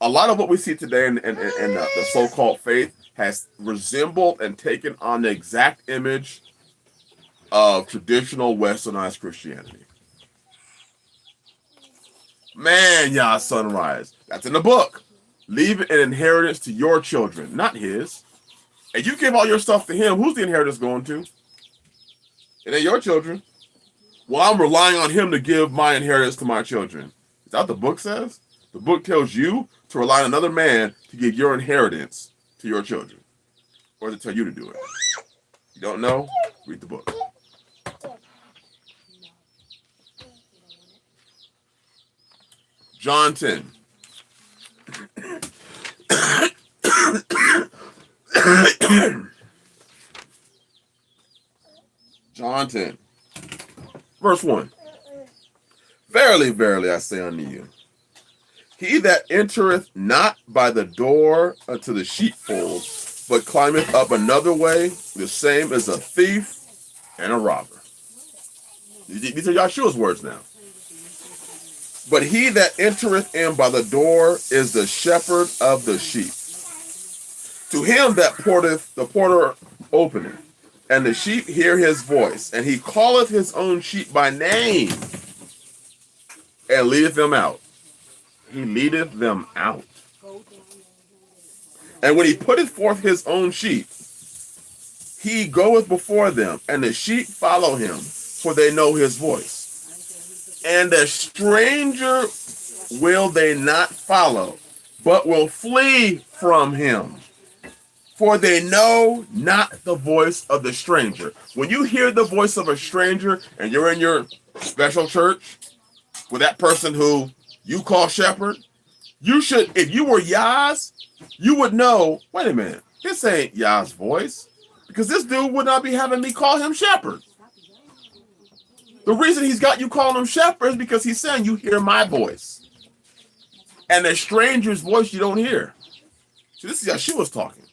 A lot of what we see today in the so-called faith has resembled and taken on the exact image of traditional westernized Christianity. Man, y'all, sunrise. That's in the book. Leave an inheritance to your children, not his. And you give all your stuff to him, who's the inheritance going to? It ain't your children. Well, I'm relying on him to give my inheritance to my children. Is that what the book says? The book tells you to rely on another man to give your inheritance to your children. Or to tell you to do it. You don't know? Read the book. John 10. John 10. Verse 1. Verily, verily, I say unto you, he that entereth not by the door unto the sheepfold, but climbeth up another way, the same is a thief and a robber. These are Yahshua's words now. But he that entereth in by the door is the shepherd of the sheep. To him that porteth the porter openeth, and the sheep hear his voice, and he calleth his own sheep by name, and leadeth them out. He leadeth them out. And when he putteth forth his own sheep, he goeth before them, and the sheep follow him, for they know his voice. And a stranger will they not follow, but will flee from him, for they know not the voice of the stranger. When you hear the voice of a stranger, and you're in your special church with that person who you call shepherd, you should, if you were Yah's, you would know, wait a minute, this ain't Yah's voice, because this dude would not be having me call him shepherd. The reason he's got you calling him shepherd is because he's saying you hear my voice. And a stranger's voice you don't hear. See, this is Yahshua's talking.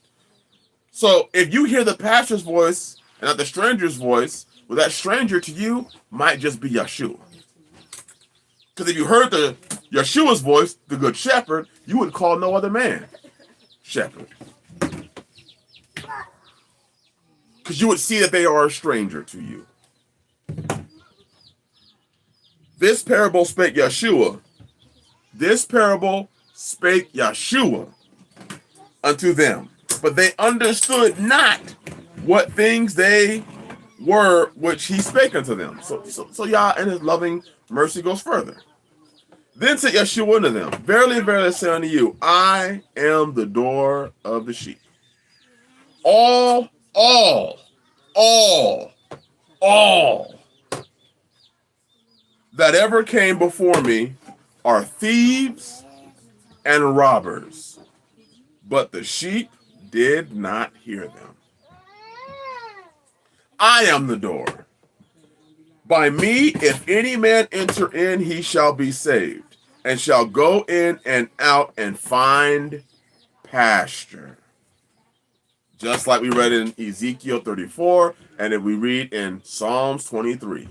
So if you hear the pastor's voice and not the stranger's voice, well, that stranger to you might just be Yahshua. Because if you heard the Yahshua's voice, the good shepherd, you would call no other man shepherd. Because you would see that they are a stranger to you. This parable spake Yahshua. This parable spake Yahshua unto them. But they understood not what things they were which he spake unto them. So Yah in his loving mercy goes further. Then said Yahshua unto them, verily, verily, I say unto you, I am the door of the sheep. All that ever came before me are thieves and robbers, but the sheep did not hear them. I am the door. By me, if any man enter in, he shall be saved, and shall go in and out and find pasture. Just like we read in Ezekiel 34, and if we read in Psalms 23.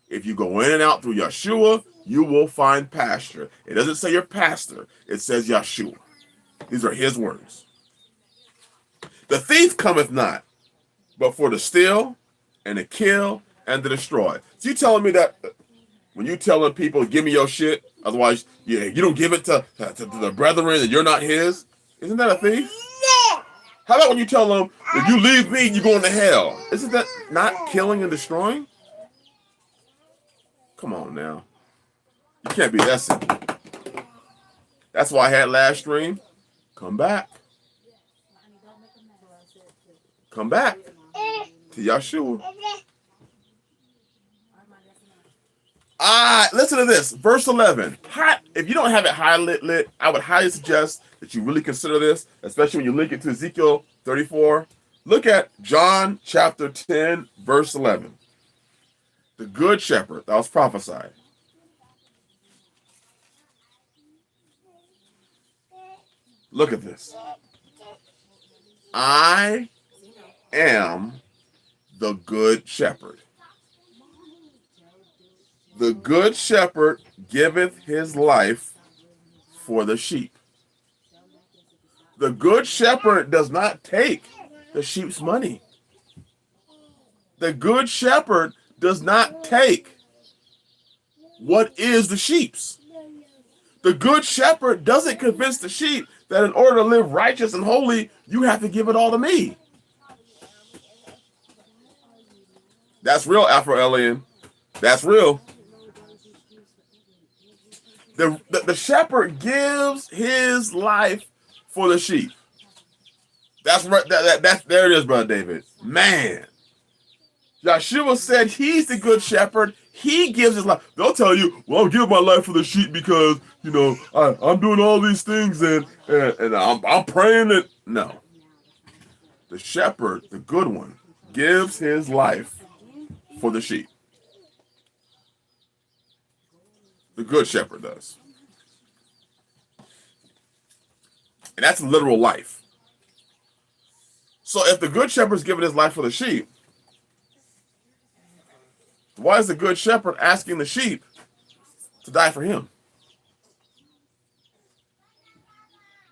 If you go in and out through Yahshua, you will find pasture. It doesn't say your pastor. It says Yahshua. These are his words. The thief cometh not, but for to steal and to kill and to destroy. So you telling me that when you telling people, give me your shit, otherwise you don't give it to the brethren and you're not his, isn't that a thief? How about when you tell them, if you leave me, you're going to hell? Isn't that not killing and destroying? Come on now. You can't be that simple. That's why I had last stream. Come back. Come back to Yahshua. Listen to this. Verse 11. If you don't have it highlighted, I would highly suggest that you really consider this, especially when you link it to Ezekiel 34. Look at John chapter 10, verse 11. The good shepherd that was prophesied. Look at this. I am the good shepherd. The good shepherd giveth his life for the sheep. The good shepherd does not take the sheep's money. The good shepherd does not take what is the sheep's. The good shepherd doesn't convince the sheep that in order to live righteous and holy, you have to give it all to me. That's real, Afro-Alien. That's real. The shepherd gives his life for the sheep. That's right. That's there it is, Brother David. Man. Yahshua said he's the good shepherd. He gives his life. They'll tell you, well, I'm giving my life for the sheep because, you know, I'm doing all these things and I'm praying that. No. The shepherd, the good one, gives his life for the sheep. The good shepherd does. And that's literal life. So if the good shepherd's giving his life for the sheep, why is the good shepherd asking the sheep to die for him?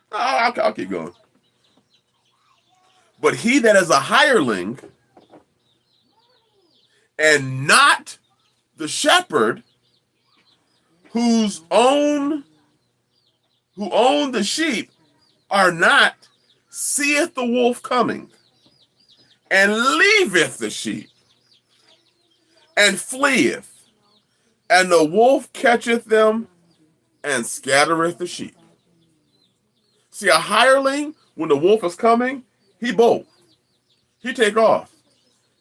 I'll keep going. But he that is a hireling and not the shepherd who own the sheep are not, seeth the wolf coming, and leaveth the sheep, and fleeth, and the wolf catcheth them, and scattereth the sheep. See, a hireling, when the wolf is coming, he bolt. He take off.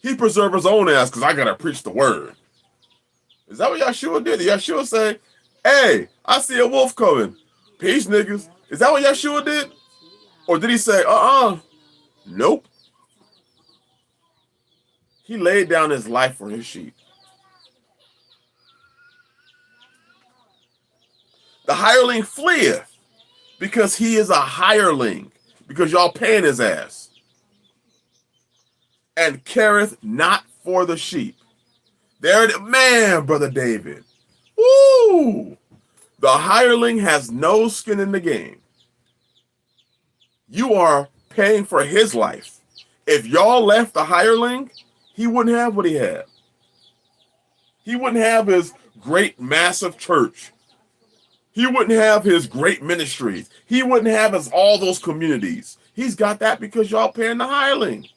He preserve his own ass because I got to preach the word. Is that what Yahshua did? Did Yahshua say, hey, I see a wolf coming. Peace, niggas. Is that what Yahshua did? Or did he say, nope. He laid down his life for his sheep. The hireling fleeth because he is a hireling, because y'all paying his ass. And careth not for the sheep. There it is. Man, Brother David. Woo! The hireling has no skin in the game. You are paying for his life. If y'all left the hireling, he wouldn't have what he had. He wouldn't have his great, massive church. He wouldn't have his great ministries. He wouldn't have his all those communities. He's got that because y'all paying the hireling.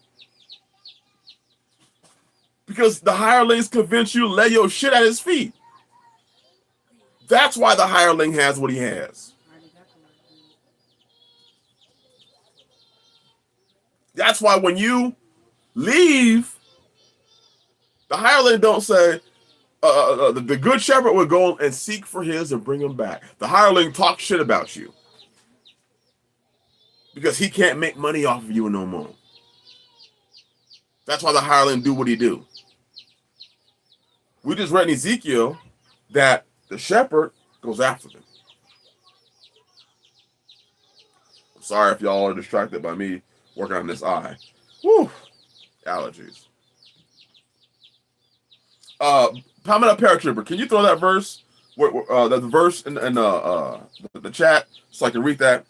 Because the hirelings convince you to lay your shit at his feet. That's why the hireling has what he has. That's why when you leave, the hireling don't say, the good shepherd will go and seek for his and bring him back. The hireling talks shit about you because he can't make money off of you no more. That's why the hireling do what he do. We just read in Ezekiel that the shepherd goes after them. I'm sorry if y'all are distracted by me working on this eye. Whew. Allergies. Pamela Paratrooper, can you throw that verse, the verse in the chat so I can read that?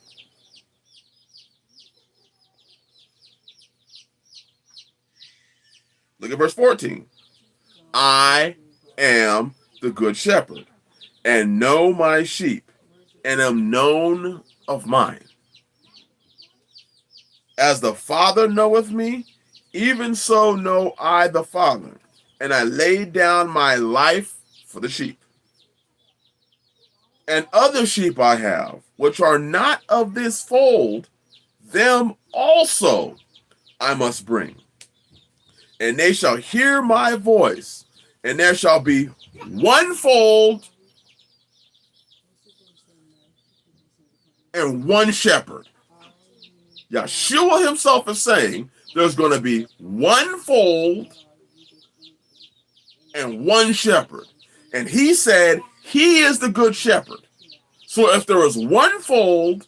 Look at verse 14. I am the good shepherd, and know my sheep, and am known of mine. As the Father knoweth me, even so know I the Father, and I lay down my life for the sheep. And other sheep I have, which are not of this fold, them also I must bring. And they shall hear my voice, and there shall be one fold and one shepherd. Yahshua himself is saying there's going to be one fold and one shepherd. And he said he is the good shepherd. So if there is one fold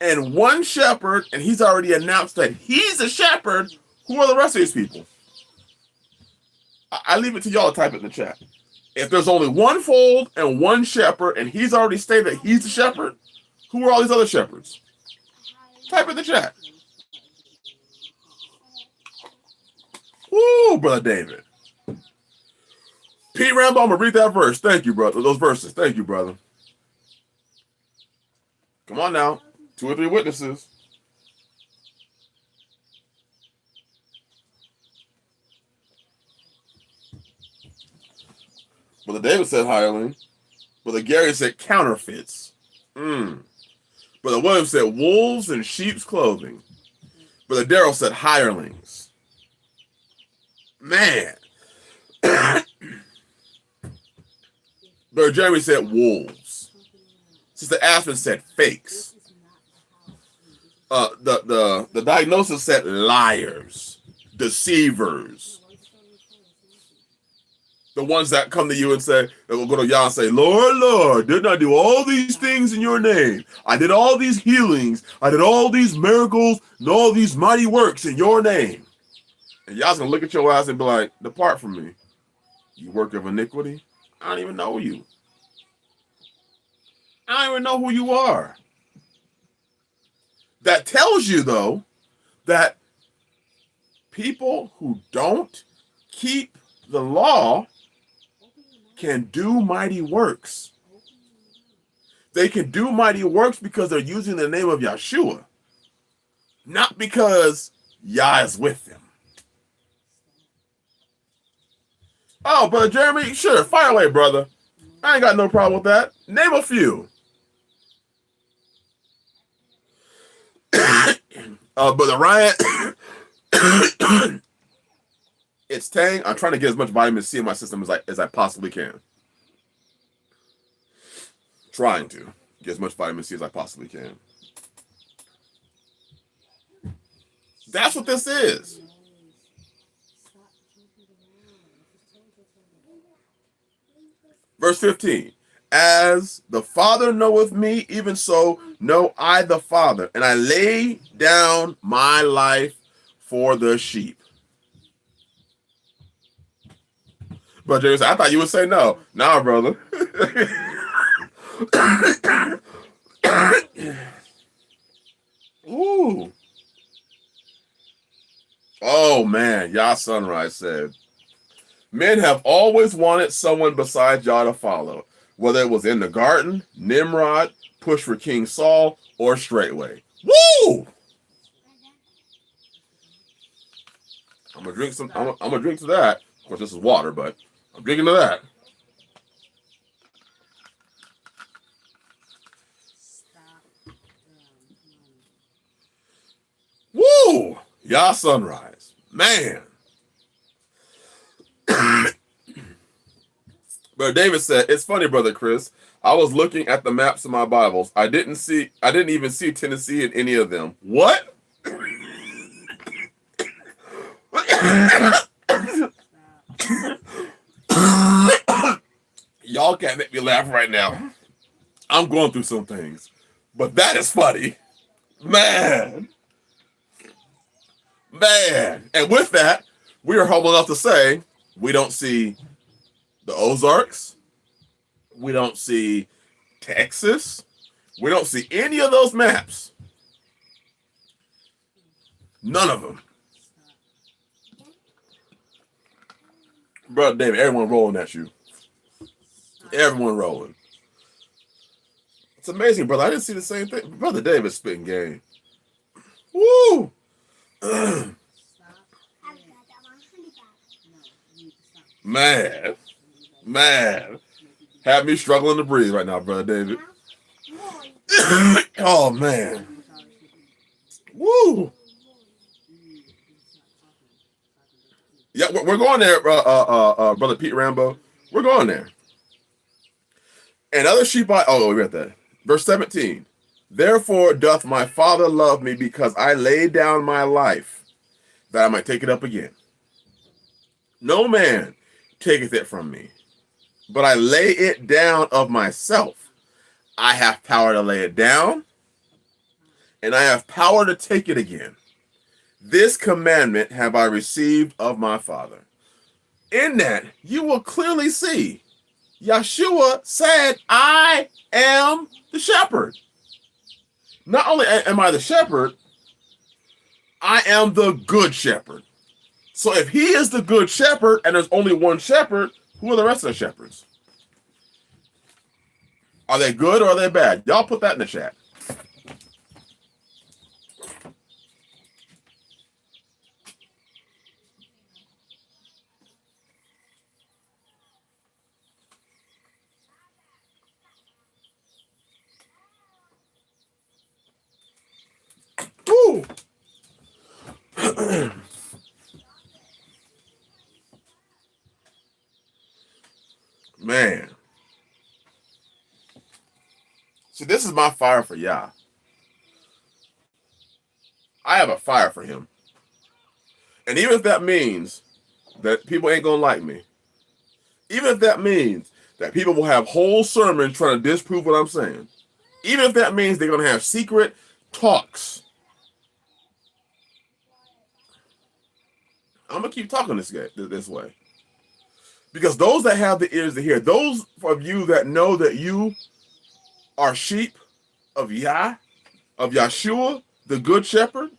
and one shepherd, and he's already announced that he's the shepherd, who are the rest of these people? I leave it to y'all to type it in the chat. If there's only one fold and one shepherd, and he's already stated that he's the shepherd, who are all these other shepherds? Type in the chat. Woo, Brother David. Pete Rambo, I'm going to read that verse. Thank you, brother. Those verses. Thank you, brother. Come on now. 2 or 3 witnesses. Brother David said hireling. Brother Gary said counterfeits. Brother William said wolves in sheep's clothing. Brother Darrell said hirelings. Man. Brother Jeremy said wolves. Sister Aspen said fakes. The diagnosis said liars, deceivers. The ones that come to you and say, that will go to Yah and say, Lord, Lord, didn't I do all these things in your name? I did all these healings. I did all these miracles and all these mighty works in your name. And Yah's going to look at your eyes and be like, depart from me, you work of iniquity. I don't even know you. I don't even know who you are. That tells you, though, that people who don't keep the law can do mighty works. They can do mighty works because they're using the name of Yahshua, not because Yah is with them. Oh, Brother Jeremy, sure, fire away, brother. I ain't got no problem with that. Name a few. Brother Ryan, it's Tang. I'm trying to get as much vitamin C in my system as I possibly can. Trying to get as much vitamin C as I possibly can. That's what this is. Verse 15. As the Father knoweth me, even so know I the Father, and I lay down my life for the sheep. But James, I thought you would say no. Nah, brother. Ooh. Oh, man. Yah Sunrise said, men have always wanted someone besides Yah to follow, whether it was in the garden, Nimrod, push for King Saul, or straightway. Woo! I'm gonna drink some. I'm gonna drink to that. Of course, this is water, but I'm drinking to that. Woo! Yah Sunrise, man. Brother David said, "It's funny, Brother Chris. I was looking at the maps of my Bibles. I didn't even see Tennessee in any of them. What?" Y'all can't make me laugh right now. I'm going through some things, but that is funny, man. And with that, we are humble enough to say we don't see the Ozarks, we don't see Texas, we don't see any of those maps. None of them. Brother David, everyone rolling at you. Everyone rolling. It's amazing, brother. I didn't see the same thing. Brother David spitting game. Woo! Man. Have me struggling to breathe right now, Brother David. Oh, man. Woo! Yeah, we're going there, Brother Pete Rambo. We're going there. And other sheep we read that. Verse 17. Therefore doth my Father love me, because I laid down my life, that I might take it up again. No man taketh it from me, but I lay it down of myself. I have power to lay it down, and I have power to take it again. This commandment have I received of my Father. In that, you will clearly see Yahshua said, I am the shepherd. Not only am I the shepherd, I am the good shepherd. So if he is the good shepherd and there's only one shepherd, who are the rest of the shepherds? Are they good or are they bad? Y'all put that in the chat. Woo. Man. See, this is my fire for Yah. I have a fire for him. And even if that means that people ain't going to like me, even if that means that people will have whole sermons trying to disprove what I'm saying, even if that means they're going to have secret talks, I'm going to keep talking this way. Because those that have the ears to hear, those of you that know that you are sheep of Yah, of Yahshua, the good shepherd,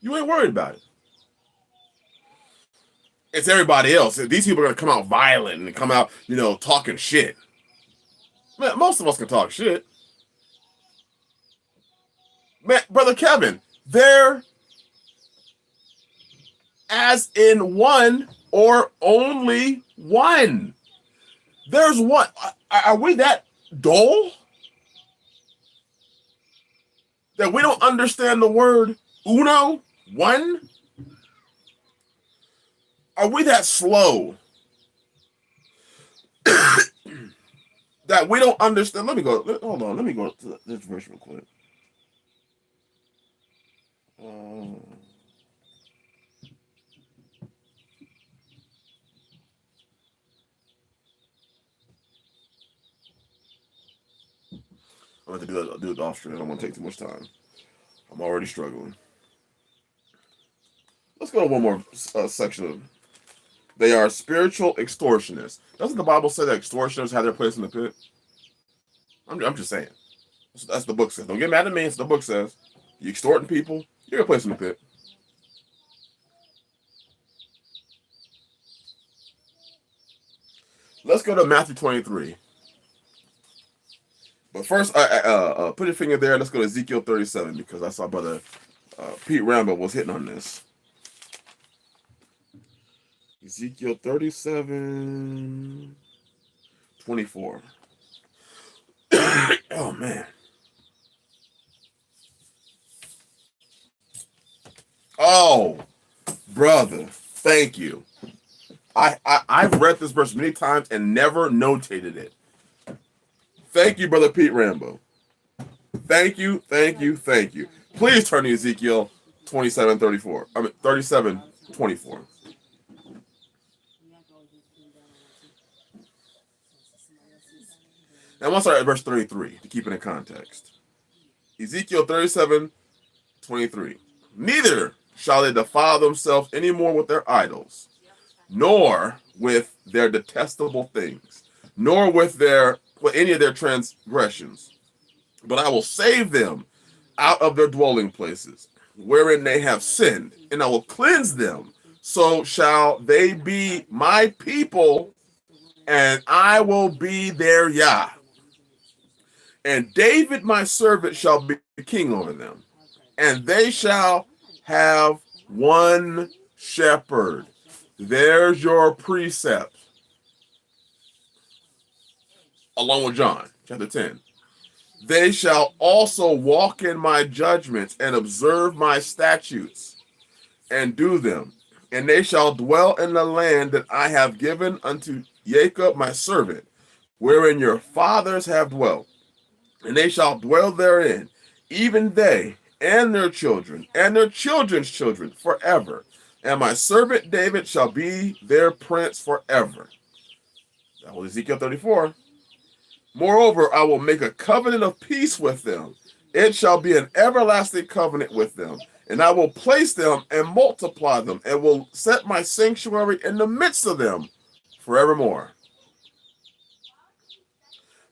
you ain't worried about it. It's everybody else. These people are going to come out violent and come out, talking shit. Man, most of us can talk shit. Man, Brother Kevin, they're as in one or only one. There's one. Are we that dull that we don't understand the word uno, one? Are we that slow that we don't understand? Hold on. Let me go to this verse real quick. I'm going to do it off stream. I don't want to take too much time. I'm already struggling. Let's go to one more section of. They are spiritual extortionists. Doesn't the Bible say that extortioners have their place in the pit? I'm just saying. That's the book says. Don't get mad at me. It's the book says. You extorting people, you're a place in the pit. Let's go to Matthew 23. But first, put your finger there. Let's go to Ezekiel 37 because I saw Brother Pete Rambo was hitting on this. Ezekiel 37, 24. Oh, man. Oh, brother, thank you. I've read this verse many times and never notated it. Thank you, Brother Pete Rambo. Thank you. Please turn to Ezekiel 37:24. Now, let's start at verse 33 to keep it in context. Ezekiel 37:23. Neither shall they defile themselves any more with their idols, nor with their detestable things, nor with any of their transgressions. But I will save them out of their dwelling places, wherein they have sinned, and I will cleanse them. So shall they be my people, and I will be their Yah. And David my servant shall be king over them, and they shall have one shepherd. There's your precept. Along with John, chapter 10. They shall also walk in my judgments and observe my statutes and do them. And they shall dwell in the land that I have given unto Jacob my servant, wherein your fathers have dwelt. And they shall dwell therein, even they and their children and their children's children forever. And my servant David shall be their prince forever. That was Ezekiel 34. Moreover, I will make a covenant of peace with them. It shall be an everlasting covenant with them. And I will place them and multiply them, and will set my sanctuary in the midst of them forevermore.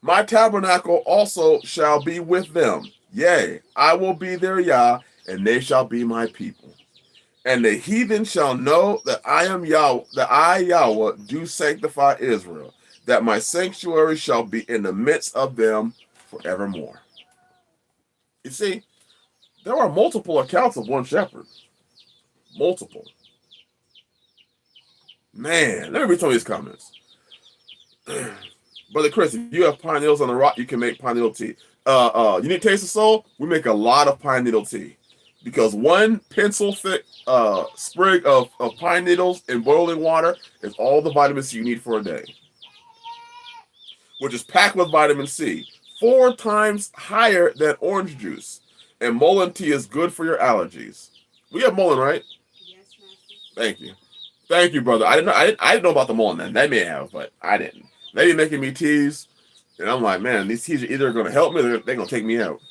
My tabernacle also shall be with them. Yea, I will be their Yah, and they shall be my people. And the heathen shall know that I am Yahweh, that I, Yahweh, do sanctify Israel, that my sanctuary shall be in the midst of them forevermore. You see, there are multiple accounts of one shepherd. Multiple. Man, let me read some of these comments. Brother Chris, if you have pine needles on the rock, you can make pine needle tea. You need taste of soul? We make a lot of pine needle tea. Because one pencil thick sprig of pine needles in boiling water is all the vitamin C you need for a day. Which is packed with vitamin C. 4 times higher than orange juice. And mullein tea is good for your allergies. We have mullein, right? Yes, Master. Thank you. Thank you, brother. I didn't know about the mullein then. They may have, but I didn't. They be making me teas. And I'm like, man, these teas are either going to help me or they're going to take me out.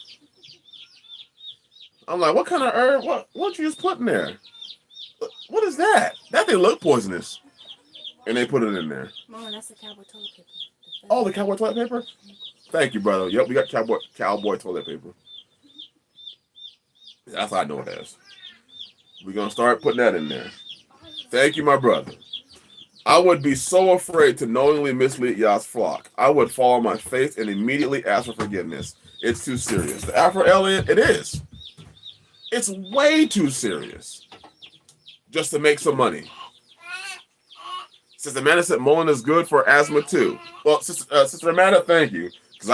I'm like, what kind of herb? What you just put in there? What is that? That thing look poisonous. And they put it in there. Mom, that's the cowboy toilet paper. Oh, the cowboy toilet paper? Thank you, brother. Yep, we got cowboy toilet paper. That's how I know it is. We're going to start putting that in there. Thank you, my brother. I would be so afraid to knowingly mislead Yah's flock. I would fall on my face and immediately ask for forgiveness. It's too serious. The Afro Elliot, it is. It's way too serious. Just to make some money. Sister Amanda said mullein is good for asthma too. Well, Sister Amanda, thank you. Because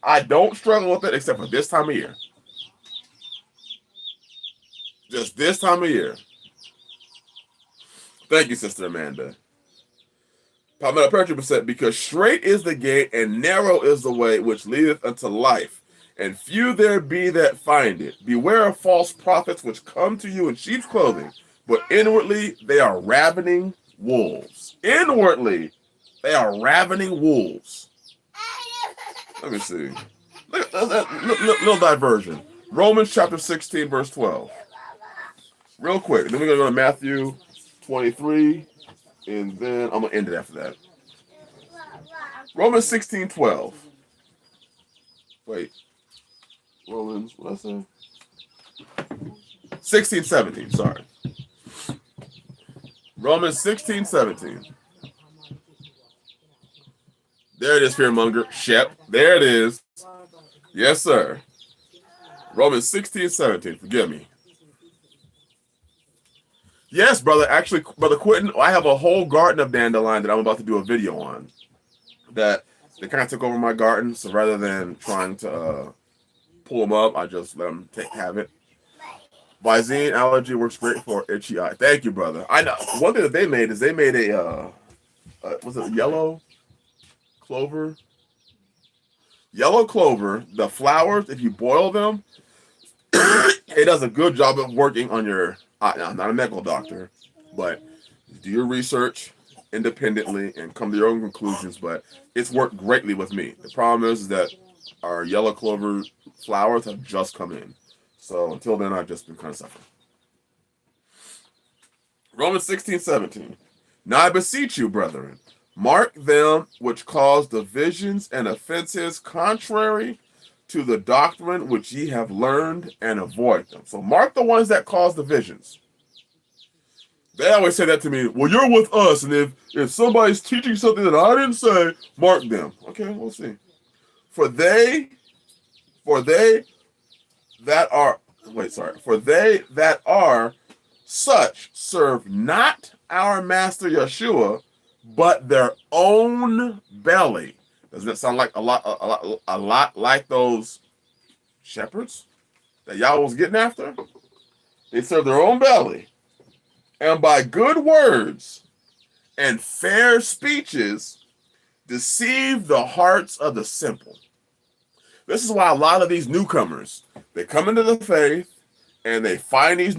I don't struggle with it except for this time of year. Just this time of year. Thank you, Sister Amanda. Palmetto Pertry said, because straight is the gate and narrow is the way which leadeth unto life, and few there be that find it. Beware of false prophets which come to you in sheep's clothing, but inwardly they are ravening wolves. Inwardly they are ravening wolves. Let me see. Little diversion. Romans chapter 16, verse 12. Real quick. Then we're going to go to Matthew 23, and then I'm going to end it after that. Romans 16:12. Wait. Romans, what did I say? 16:17, sorry. Romans 16:17. There it is, fearmonger. Shep. There it is. Yes, sir. Romans 16:17. Forgive me. Yes, brother. Actually, Brother Quentin, I have a whole garden of dandelion that I'm about to do a video on. That they kind of took over my garden, so rather than trying to pull them up, I just let them have it. Visine allergy works great for itchy eye. Thank you, brother. I know one thing that they made is a was it yellow clover? Yellow clover. The flowers, if you boil them, it does a good job of working on your. I'm not a medical doctor, but do your research independently and come to your own conclusions. But it's worked greatly with me. The problem is that our yellow clover flowers have just come in. So until then, I've just been kind of suffering. Romans 16:17. Now I beseech you, brethren, mark them which cause divisions and offenses contrary to the doctrine which ye have learned, and avoid them. So mark the ones that cause divisions. They always say that to me. Well, you're with us, and if somebody's teaching something that I didn't say, mark them. Okay, we'll see. For they that are such serve not our master Yahshua, but their own belly. Doesn't that sound like a lot like those shepherds that Yahweh was getting after? They serve their own belly, and by good words and fair speeches deceive the hearts of the simple. This is why a lot of these newcomers, they come into the faith and they find these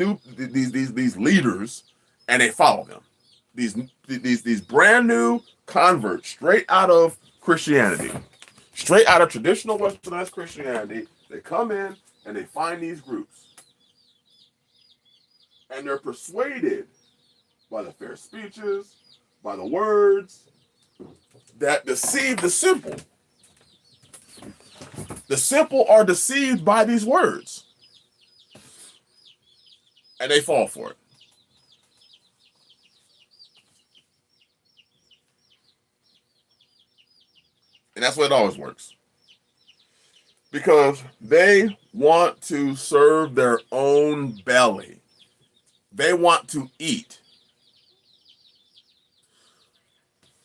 leaders and they follow them. These brand new converts straight out of Christianity, straight out of traditional Westernized Christianity, they come in and they find these groups. And they're persuaded by the fair speeches, by the words that deceive the simple. The simple are deceived by these words, and they fall for it. And that's what it always works. Because they want to serve their own belly. They want to eat.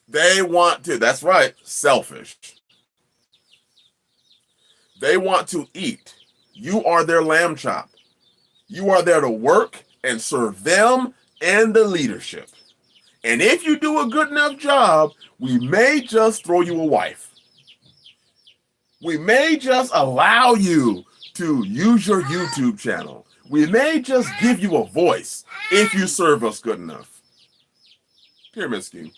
They want to, that's right, selfish. They want to eat. You are their lamb chop. You are there to work and serve them and the leadership. And if you do a good enough job, we may just throw you a wife. We may just allow you to use your YouTube channel. We may just give you a voice if you serve us good enough. Pyramid scheme.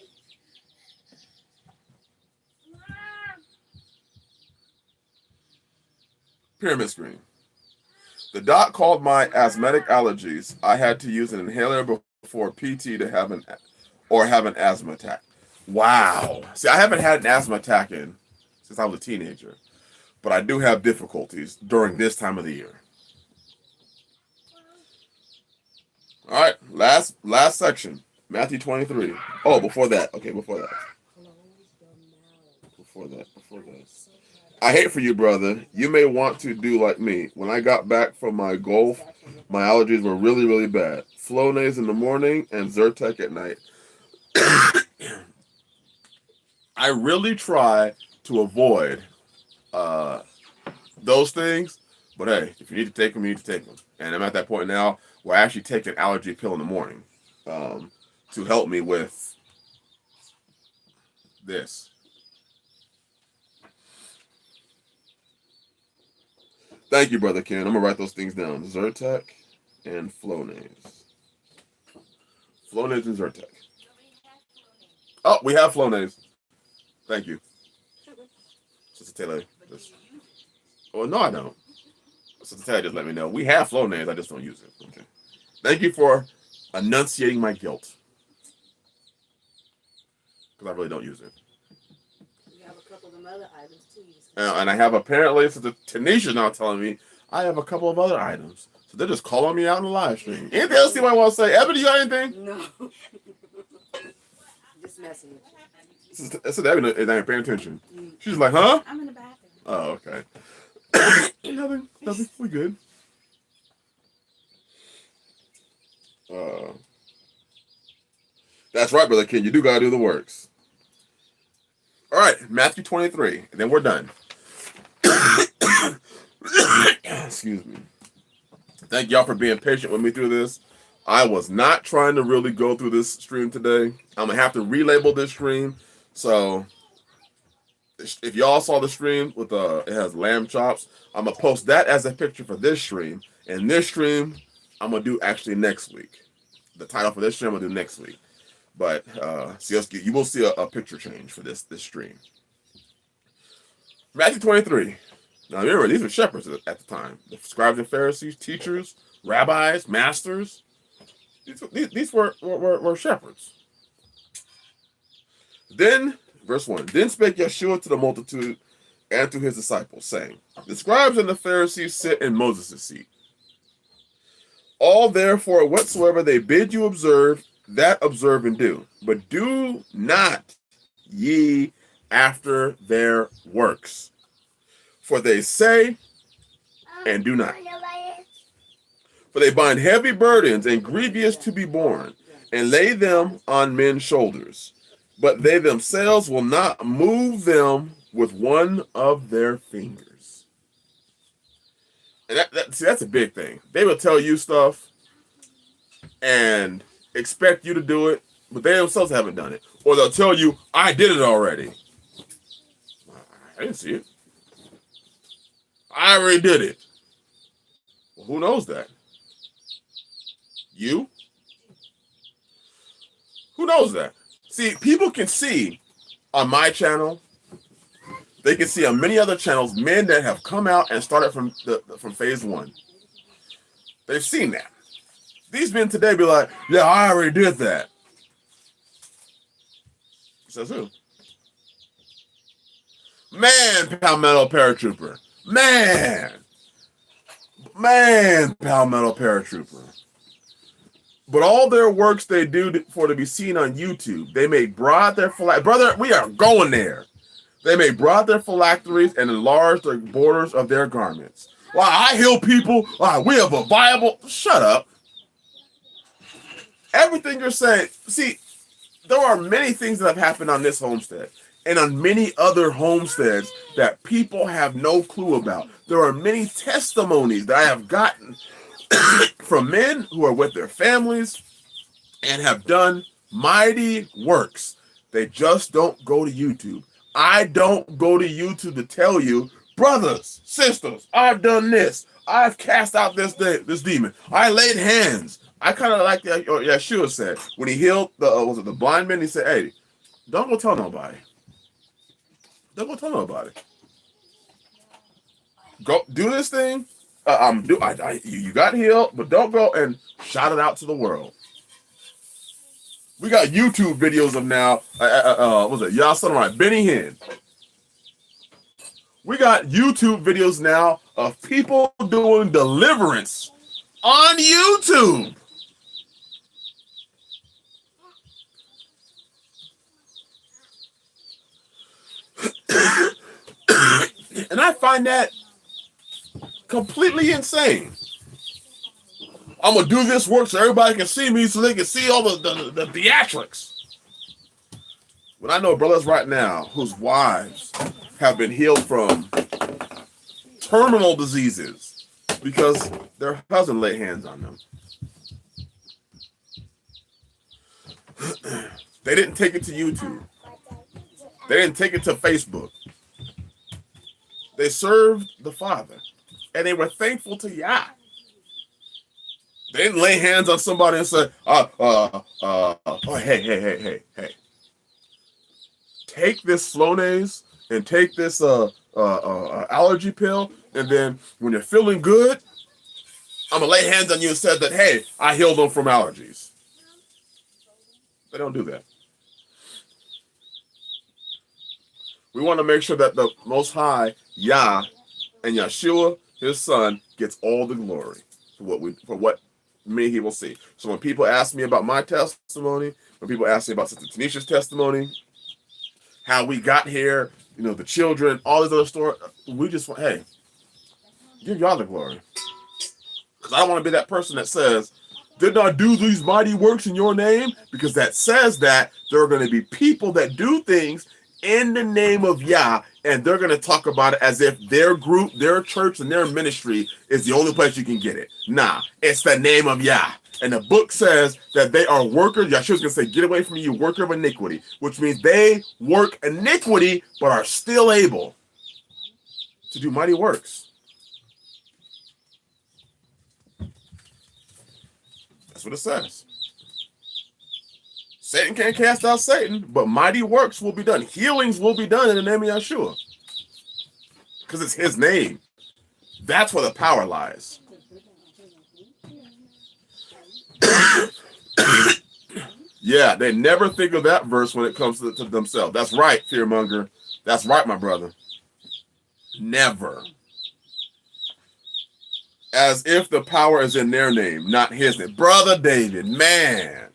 Pyramid scheme. The doc called my asthmatic allergies. I had to use an inhaler before PT to have an asthma attack. Wow. See, I haven't had an asthma attack since I was a teenager, but I do have difficulties during this time of the year. All right, last section, Matthew 23. Oh, before that. Before that. I hate for you, brother. You may want to do like me. When I got back from my golf, my allergies were really, really bad. Flonase in the morning and Zyrtec at night. I really try to avoid those things, but hey, if you need to take them, you need to take them. And I'm at that point now where I actually take an allergy pill in the morning to help me with this. Thank you, Brother Ken. I'm going to write those things down. Zyrtec and Flonase. Flonase and Zyrtec. Oh, we have Flonase. Thank you. Sister Taylor. Oh, no, I don't. Sister Taylor just let me know. We have Flonase. I just don't use it. Okay. Thank you for enunciating my guilt. Because I really don't use it. You have a couple of them other items too. And I have apparently, so Tanisha's now telling me, I have a couple of other items. So they're just calling me out in the live stream. Anything else you might want to say? Evan, you got anything? No. Just messing with you. I said Evan ain't paying attention. She's like, huh? I'm in the bathroom. Oh, okay. Nothing. We good. That's right, Brother Ken. You do got to do the works. All right, Matthew 23, and then we're done. Excuse me. Thank y'all for being patient with me through this. I was not trying to really go through this stream today. I'm going to have to relabel this stream. So if y'all saw the stream with it has Lambchops, I'm going to post that as a picture for this stream. And this stream, I'm going to do actually next week. The title for this stream, I'm going to do next week. But you will see a picture change for this stream. Matthew 23. Now remember, these were shepherds at the time. The scribes and Pharisees, teachers, rabbis, masters. These were shepherds. Then, verse 1. Then spake Yahshua to the multitude and to his disciples, saying, the scribes and the Pharisees sit in Moses' seat. All therefore whatsoever they bid you observe, that observe and do. But do not ye after their works. For they say and do not. For they bind heavy burdens and grievous to be borne, and lay them on men's shoulders. But they themselves will not move them with one of their fingers. And that's a big thing. They will tell you stuff and expect you to do it, but they themselves haven't done it. Or they'll tell you, I did it already. I didn't see it. I already did it. Well, who knows that? You? Who knows that? See, people can see on my channel, they can see on many other channels, men that have come out and started from phase 1. They've seen that. These men today be like, yeah, I already did that. Says who? Man, Palmetto Paratrooper. Man, Palmetto Paratrooper. But all their works they do for to be seen on YouTube, they make broad their brother. We are going there. They may broad their phylacteries and enlarge the borders of their garments. Wow, I heal people. Wow, we have a viable. Shut up. Everything you're saying. See, there are many things that have happened on this homestead and on many other homesteads that people have no clue about. There are many testimonies that I have gotten from men who are with their families and have done mighty works. They just don't go to YouTube. I don't go to YouTube to tell you, brothers, sisters, I've done this. I've cast out this demon. I laid hands. I kind of like Yahshua said when he healed the blind man. He said, "Hey, don't go tell nobody. Don't go tell nobody. Go do this thing. You got healed, but don't go and shout it out to the world." We got YouTube videos of now. What's it? Y'all son right, Benny Hinn. We got YouTube videos now of people doing deliverance on YouTube. And I find that completely insane. I'm gonna do this work so everybody can see me, so they can see all the theatrics. When I know brothers right now whose wives have been healed from terminal diseases because their husband laid hands on them. They didn't take it to YouTube. They didn't take it to Facebook. They served the Father, and they were thankful to Yah. They didn't lay hands on somebody and say, hey. Take this Flonase and take this allergy pill, and then when you're feeling good, I'm going to lay hands on you and say that, hey, I healed them from allergies. They don't do that. We want to make sure that the Most High, Yah, and Yahshua, his son, gets all the glory for what me he will see. So when people ask me about my testimony, when people ask me about Sister Tanisha's testimony, how we got here, the children, all these other stories, we just want, hey, give y'all the glory. Because I don't want to be that person that says, did not do these mighty works in your name, because that says that there are going to be people that do things in the name of Yah, and they're going to talk about it as if their group, their church, and their ministry is the only place you can get it. Nah, it's the name of Yah. And the book says that they are workers. Yahshua's going to say, get away from me, you worker of iniquity, which means they work iniquity, but are still able to do mighty works. That's what it says. Satan can't cast out Satan, but mighty works will be done. Healings will be done in the name of Yahshua. Because it's his name. That's where the power lies. Yeah, they never think of that verse when it comes to themselves. That's right, fearmonger. That's right, my brother. Never. As if the power is in their name, not his name. Brother David, man.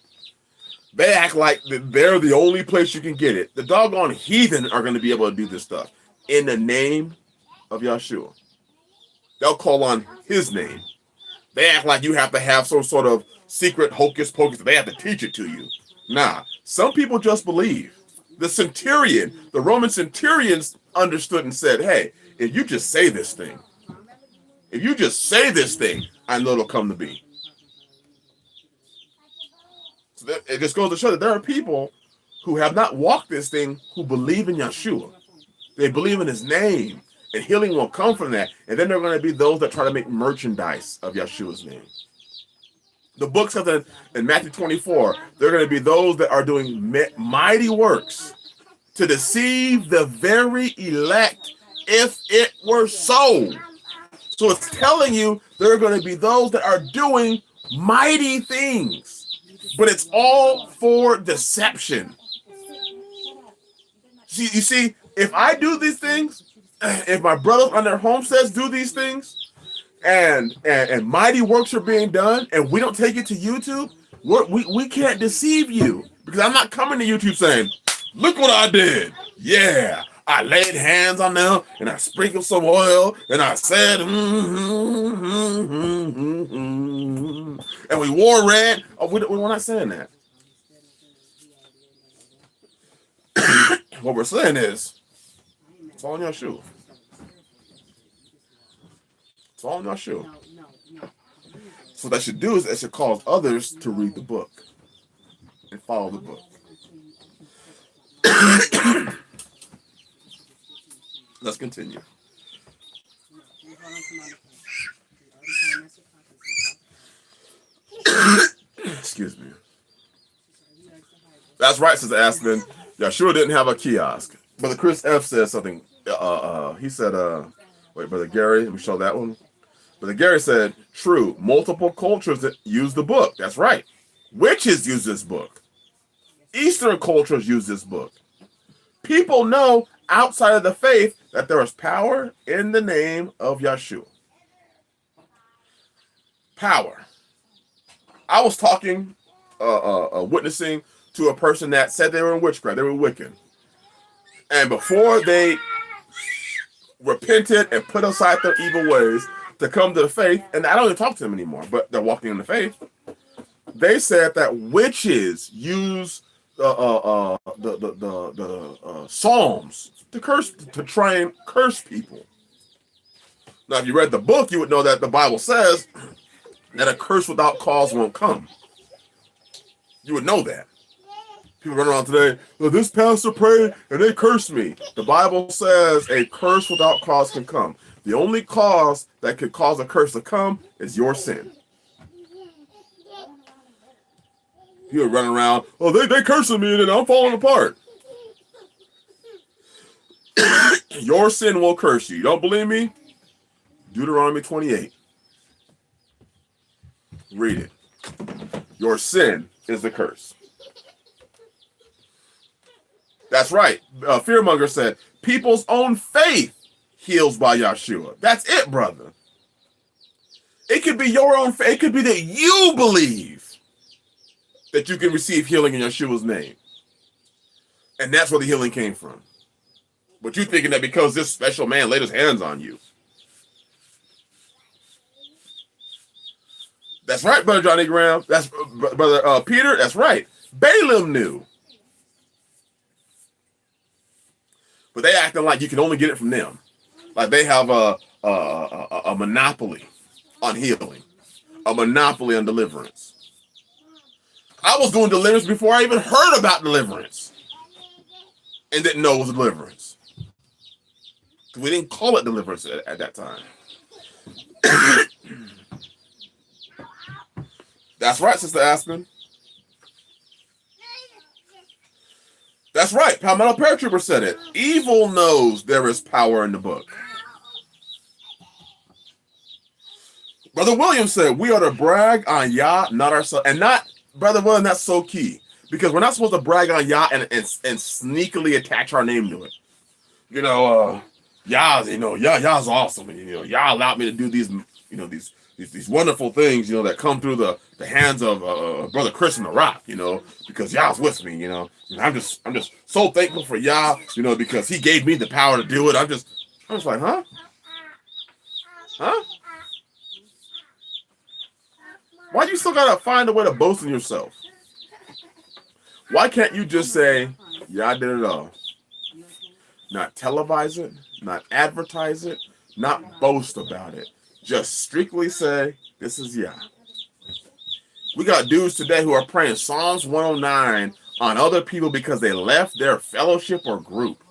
They act like they're the only place you can get it. The doggone heathen are going to be able to do this stuff in the name of Yahshua. They'll call on his name. They act like you have to have some sort of secret hocus pocus. They have to teach it to you. Nah, some people just believe. The Roman centurions understood and said, hey, if you just say this thing, I know it'll come to be. So it just goes to show that there are people who have not walked this thing who believe in Yahshua. They believe in his name, and healing will come from that. And then there are going to be those that try to make merchandise of Yahshua's name. The book says that in Matthew 24, there are going to be those that are doing mighty works to deceive the very elect, if it were so. So it's telling you there are going to be those that are doing mighty things. But it's all for deception. You see, if I do these things, if my brothers on their homesteads do these things, and mighty works are being done, and we don't take it to YouTube, we can't deceive you, because I'm not coming to YouTube saying, look what I did. Yeah, I laid hands on them and I sprinkled some oil and I said, and we wore red. Oh, we're not saying that. What we're saying is, it's all in your shoe. It's all in your shoe. So what that should do is it should cause others to read the book and follow the book. Let's continue. Excuse me. That's right, Sister Aspen. Yahshua didn't have a kiosk. Brother Chris F said something. He said, wait, Brother Gary, let me show that one. Brother Gary said, true, multiple cultures that use the book. That's right. Witches use this book. Eastern cultures use this book. People know outside of the faith that there is power in the name of Yahshua. Power. I was talking, witnessing to a person that said they were in witchcraft, they were Wiccan. And before they repented and put aside their evil ways to come to the faith, and I don't even talk to them anymore, but they're walking in the faith, they said that witches use the Psalms to try and curse people. Now, if you read the book, you would know that the Bible says that a curse without cause won't come. You would know that. People run around today, well, this pastor prayed and they cursed me. The Bible says a curse without cause can come. The only cause that could cause a curse to come is your sin. People run around, oh, they cursing me and then I'm falling apart. Your sin will curse you. You don't believe me? Deuteronomy 28. Read it. Your sin is the curse. That's right. Fearmonger said, people's own faith heals by Yahshua. That's it, brother. It could be your own faith. It could be that you believe that you can receive healing in Yeshua's name. And that's where the healing came from. But you thinking that because this special man laid his hands on you. That's right, Brother Johnny Graham. That's Brother Peter. That's right. Balaam knew. But they acting like you can only get it from them. Like they have a monopoly on healing. A monopoly on deliverance. I was doing deliverance before I even heard about deliverance. And didn't know it was deliverance. Because we didn't call it deliverance at that time. That's right, Sister Aspen. That's right. Palmetto Paratrooper said it. Evil knows there is power in the book. Brother William said, we are to brag on Yah, not ourselves. And not, Brother William, that's so key. Because we're not supposed to brag on Yah and sneakily attach our name to it. You know, Yah's awesome. And, Yah allowed me to do these, these wonderful things, that come through the hands of Brother Chris in the Rock, because Yah's with me, And I'm just so thankful for Yah, because he gave me the power to do it. I'm just like, huh? Huh? Why do you still gotta find a way to boast in yourself? Why can't you just say, yeah, I did it all? Not televise it, not advertise it, not boast about it. Just strictly say, this is Yah. We got dudes today who are praying Psalms 109 on other people because they left their fellowship or group.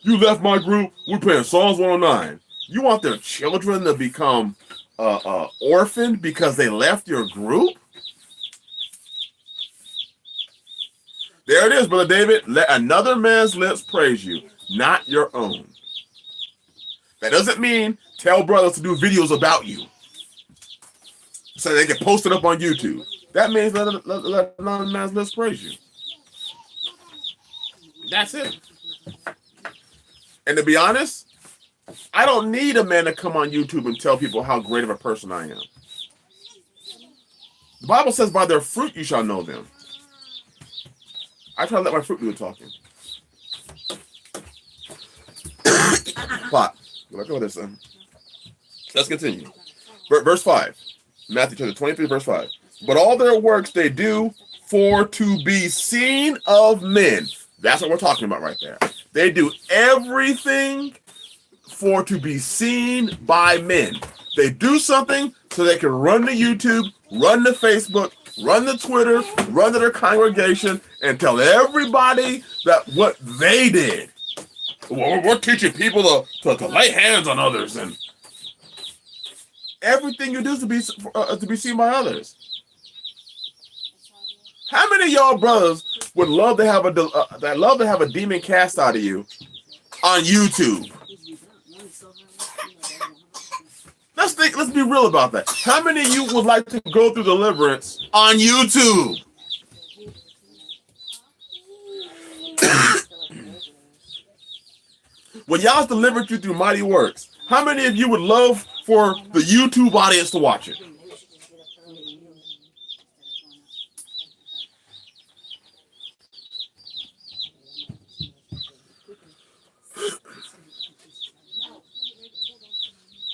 You left my group, we're praying Psalms 109. You want their children to become orphaned because they left your group? There it is, Brother David. Let another man's lips praise you, not your own. That doesn't mean tell brothers to do videos about you so they can post it up on YouTube. That means let another man's lips praise you. That's it. And to be honest, I don't need a man to come on YouTube and tell people how great of a person I am. The Bible says, by their fruit you shall know them. I try to let my fruit do the talking. Plot. Let's go with this then. Let's continue. Verse 5. Matthew chapter 23, verse 5. But all their works they do for to be seen of men. That's what we're talking about right there. They do everything for to be seen by men. They do something so they can run to YouTube, run to Facebook, run to Twitter, run to their congregation, and tell everybody that what they did. We're teaching people to lay hands on others, and everything you do is to be seen by others. How many of y'all brothers would love to have a demon cast out of you on YouTube? Let's be real about that. How many of you would like to go through deliverance on YouTube? When y'all delivered you through mighty works, how many of you would love for the YouTube audience to watch it?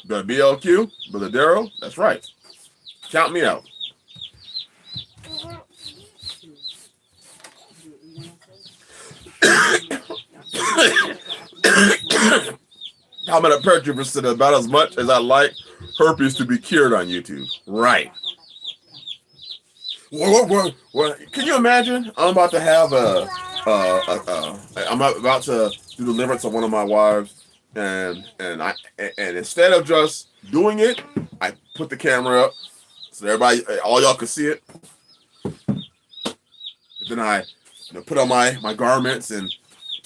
Brother BLQ, Brother Darrow, that's right. Count me out. How about a paratrooper said about as much as I like herpes to be cured on YouTube. Right. Can you imagine? I'm about to have I'm about to do deliverance on one of my wives. And instead of just doing it, I put the camera up so everybody, all y'all can see it. Then I put on my garments and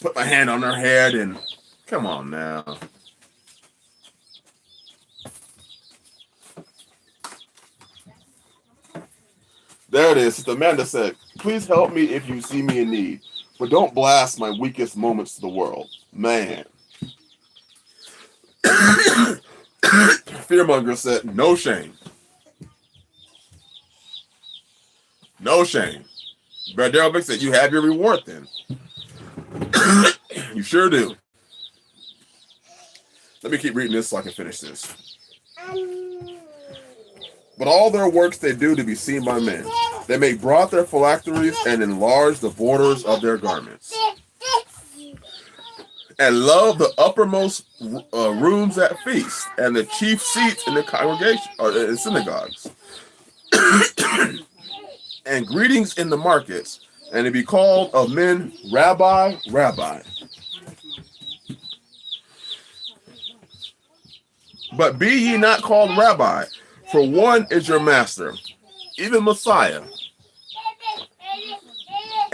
put my hand on her head and come on now. There it is. Sister Amanda said, please help me if you see me in need, but don't blast my weakest moments to the world. Man. Fearmonger said, no shame. No shame. Brother Darrell Vick said, you have your reward then. You sure do. Let me keep reading this so I can finish this. But all their works they do to be seen by men. They make broad their phylacteries and enlarge the borders of their garments. And love the uppermost rooms at feasts and the chief seats in the congregation or in synagogues. And greetings in the markets, and to be called of men, Rabbi, Rabbi. But be ye not called Rabbi, for one is your master, even Messiah.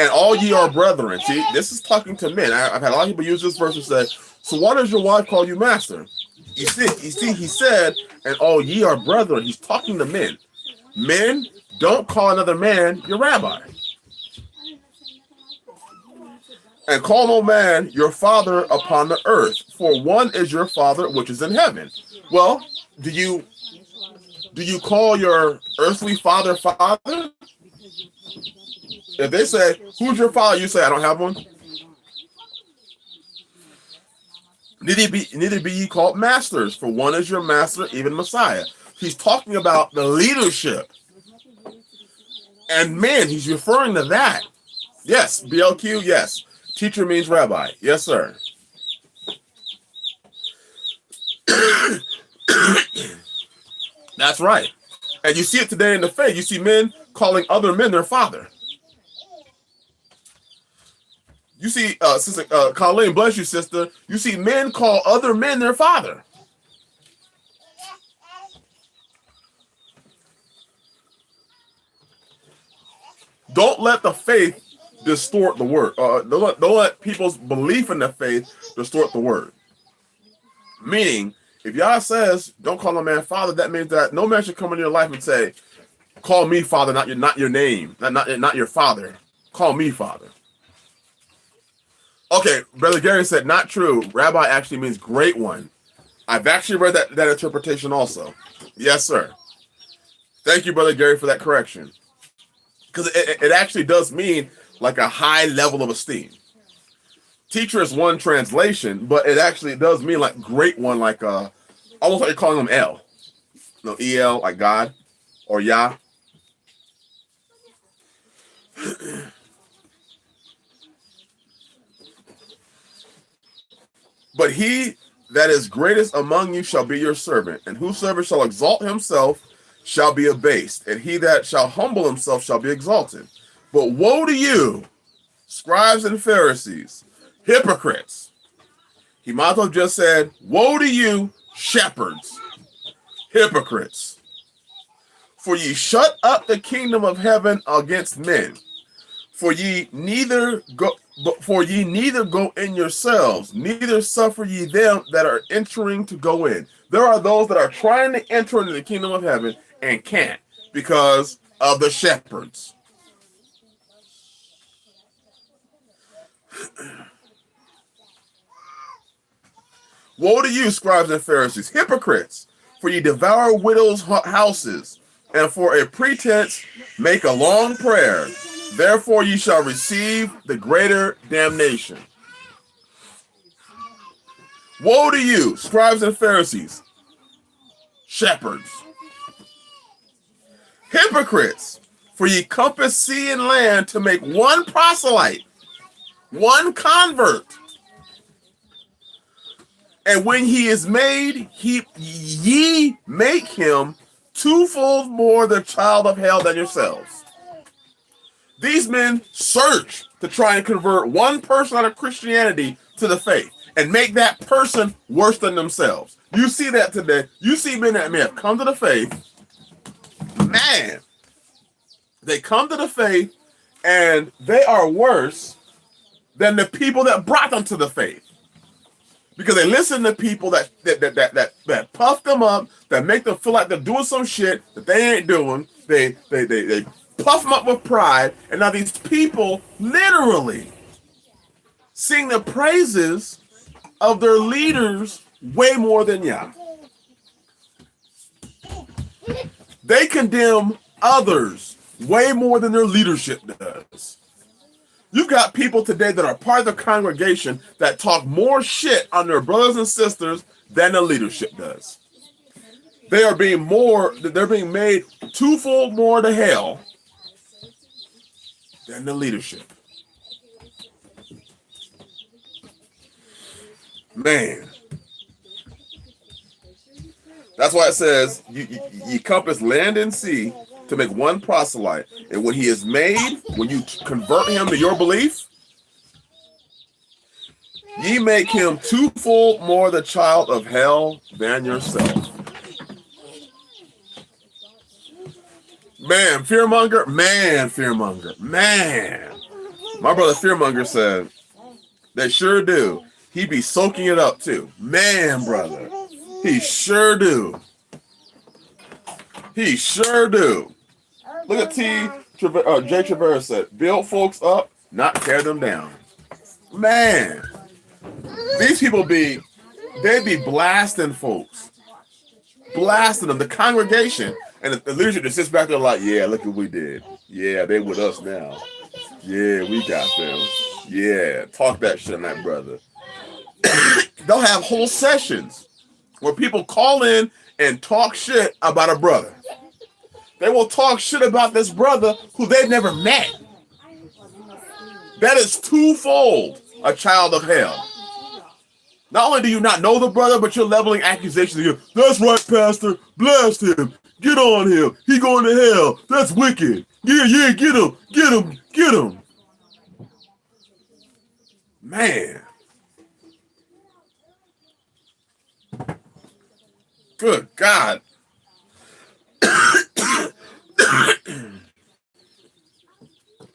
And all ye are brethren. See, this is talking to men. I've had a lot of people use this verse and say, so why does your wife call you master? You see, he said, and all ye are brethren. He's talking to men. Men, don't call another man your rabbi. And call no man your father upon the earth, for one is your father which is in heaven. Well, do you call your earthly father father? If they say, who's your father? You say, I don't have one. Neither be ye called masters, for one is your master, even Messiah. He's talking about the leadership. And men, he's referring to that. Yes, BLQ, yes. Teacher means rabbi. Yes, sir. That's right. And you see it today in the faith. You see men calling other men their father. You see, Sister Colleen, bless you, sister. You see men call other men their father. Don't let the faith distort the word. Don't let people's belief in the faith distort the word. Meaning, if Yah says, don't call a man father, that means that no man should come into your life and say, call me father, not your name, not your father. Call me father. Okay, Brother Gary said, not true. Rabbi actually means great one. I've actually read that interpretation also. Yes, sir. Thank you, Brother Gary, for that correction. Because it actually does mean like a high level of esteem. Teacher is one translation, but it actually does mean like great one, like almost like you're calling them El. No, EL, like God or Yah. But he that is greatest among you shall be your servant, and whosoever shall exalt himself shall be abased, and he that shall humble himself shall be exalted. But woe to you, scribes and Pharisees, hypocrites. He might as well just said, woe to you, shepherds, hypocrites. For ye shut up the kingdom of heaven against men. For ye neither go in yourselves, neither suffer ye them that are entering to go in. There are those that are trying to enter into the kingdom of heaven and can't because of the shepherds. Woe to you, scribes and Pharisees, hypocrites, for ye devour widows' houses, and for a pretense make a long prayer. Therefore ye shall receive the greater damnation. Woe to you, scribes and Pharisees, shepherds, hypocrites, for ye compass sea and land to make one proselyte, one convert. And when he is made, ye make him twofold more the child of hell than yourselves. These men search to try and convert one person out of Christianity to the faith and make that person worse than themselves. You see that today. You see men that may have come to the faith. Man, they come to the faith and they are worse than the people that brought them to the faith. Because they listen to people that puff them up, that make them feel like they're doing some shit that they ain't doing. They puff them up with pride, and now these people literally sing the praises of their leaders way more than Yah. They condemn others way more than their leadership does. You've got people today that are part of the congregation that talk more shit on their brothers and sisters than the leadership does. They're being made twofold more to hell than the leadership. Man. That's why it says, you compass land and sea to make one proselyte. And when he is made, when you convert him to your belief, ye make him twofold more the child of hell than yourself. Man, fearmonger. Man. My brother Fearmonger said, they sure do. He be soaking it up too. Man, brother. He sure do. He sure do. Look at Jay Travera said, build folks up, not tear them down. Man, these people they be blasting folks. Blasting them. The congregation and the leadership just sits back there like, yeah, look what we did. Yeah, they with us now. Yeah, we got them. Yeah, talk that shit on that brother. They'll have whole sessions where people call in and talk shit about a brother. They will talk shit about this brother who they've never met. That is twofold a child of hell. Not only do you not know the brother, but you're leveling accusations against him. That's right, Pastor. Blast him. Get on him. He going to hell. That's wicked. Yeah, get him. Get him. Get him. Man. Good God.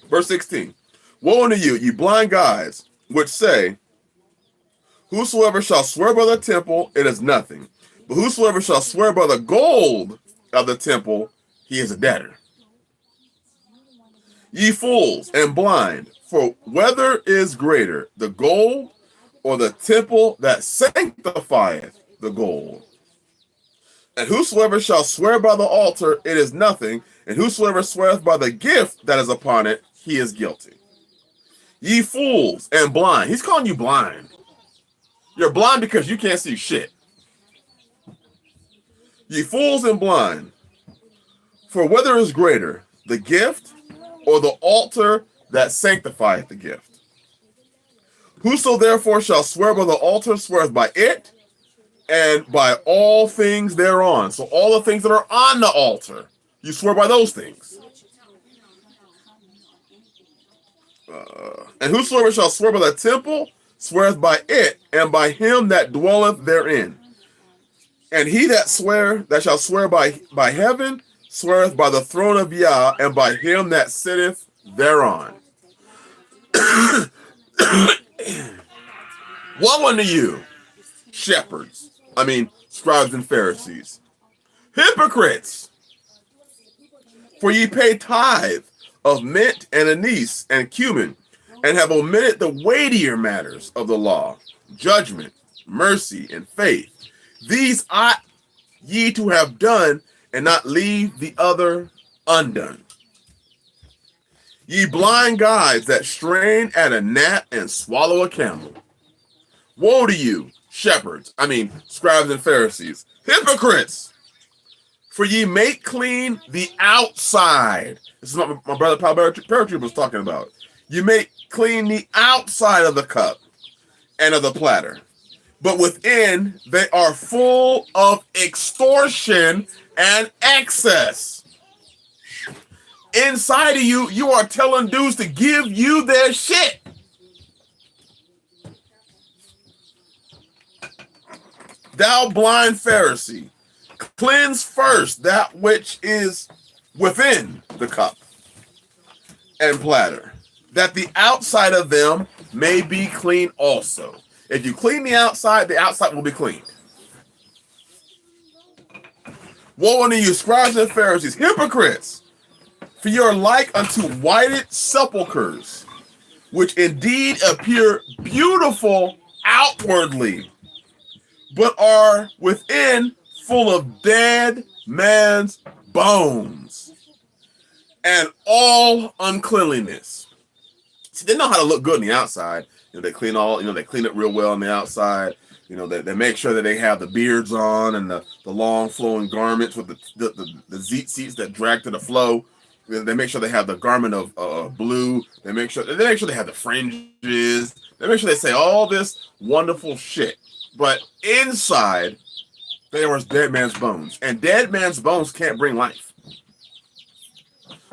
Verse 16. Woe unto you, ye blind guides, which say, whosoever shall swear by the temple, it is nothing. But whosoever shall swear by the gold of the temple, he is a debtor. Ye fools and blind, for whether is greater, the gold or the temple that sanctifieth the gold. And whosoever shall swear by the altar, it is nothing, and whosoever sweareth by the gift that is upon it, he is guilty. Ye fools and blind. He's calling you blind. You're blind because you can't see shit. Ye fools and blind. For whether is greater, the gift or the altar that sanctifieth the gift? Whoso therefore shall swear by the altar sweareth by it, and by all things thereon. So all the things that are on the altar, you swear by those things. And whosoever shall swear by the temple sweareth by it, and by him that dwelleth therein. And he that shall swear by heaven sweareth by the throne of Yah, and by him that sitteth thereon. Woe unto you, shepherds, scribes and Pharisees, hypocrites! For ye pay tithe of mint and anise and cumin, and have omitted the weightier matters of the law, judgment, mercy, and faith. These ought ye to have done, and not leave the other undone. Ye blind guides that strain at a gnat and swallow a camel. Woe to you, shepherds, scribes and Pharisees, hypocrites! For ye make clean the outside. This is what my brother Paratroop was talking about. You make clean the outside of the cup and of the platter, but within they are full of extortion and excess. Inside of you, you are telling dudes to give you their shit. Thou blind Pharisee, cleanse first that which is within the cup and platter, that the outside of them may be clean also. If you clean the outside will be clean. Woe unto you, scribes and Pharisees, hypocrites! For you are like unto whited sepulchres, which indeed appear beautiful outwardly, but are within full of dead man's bones and all uncleanliness. See, they know how to look good on the outside. They clean it real well on the outside. They make sure that they have the beards on and the long flowing garments with the seats that drag to the flow. They make sure they have the garment of blue. They make sure they have the fringes. They make sure they say all this wonderful shit. But inside, there was dead man's bones. And dead man's bones can't bring life.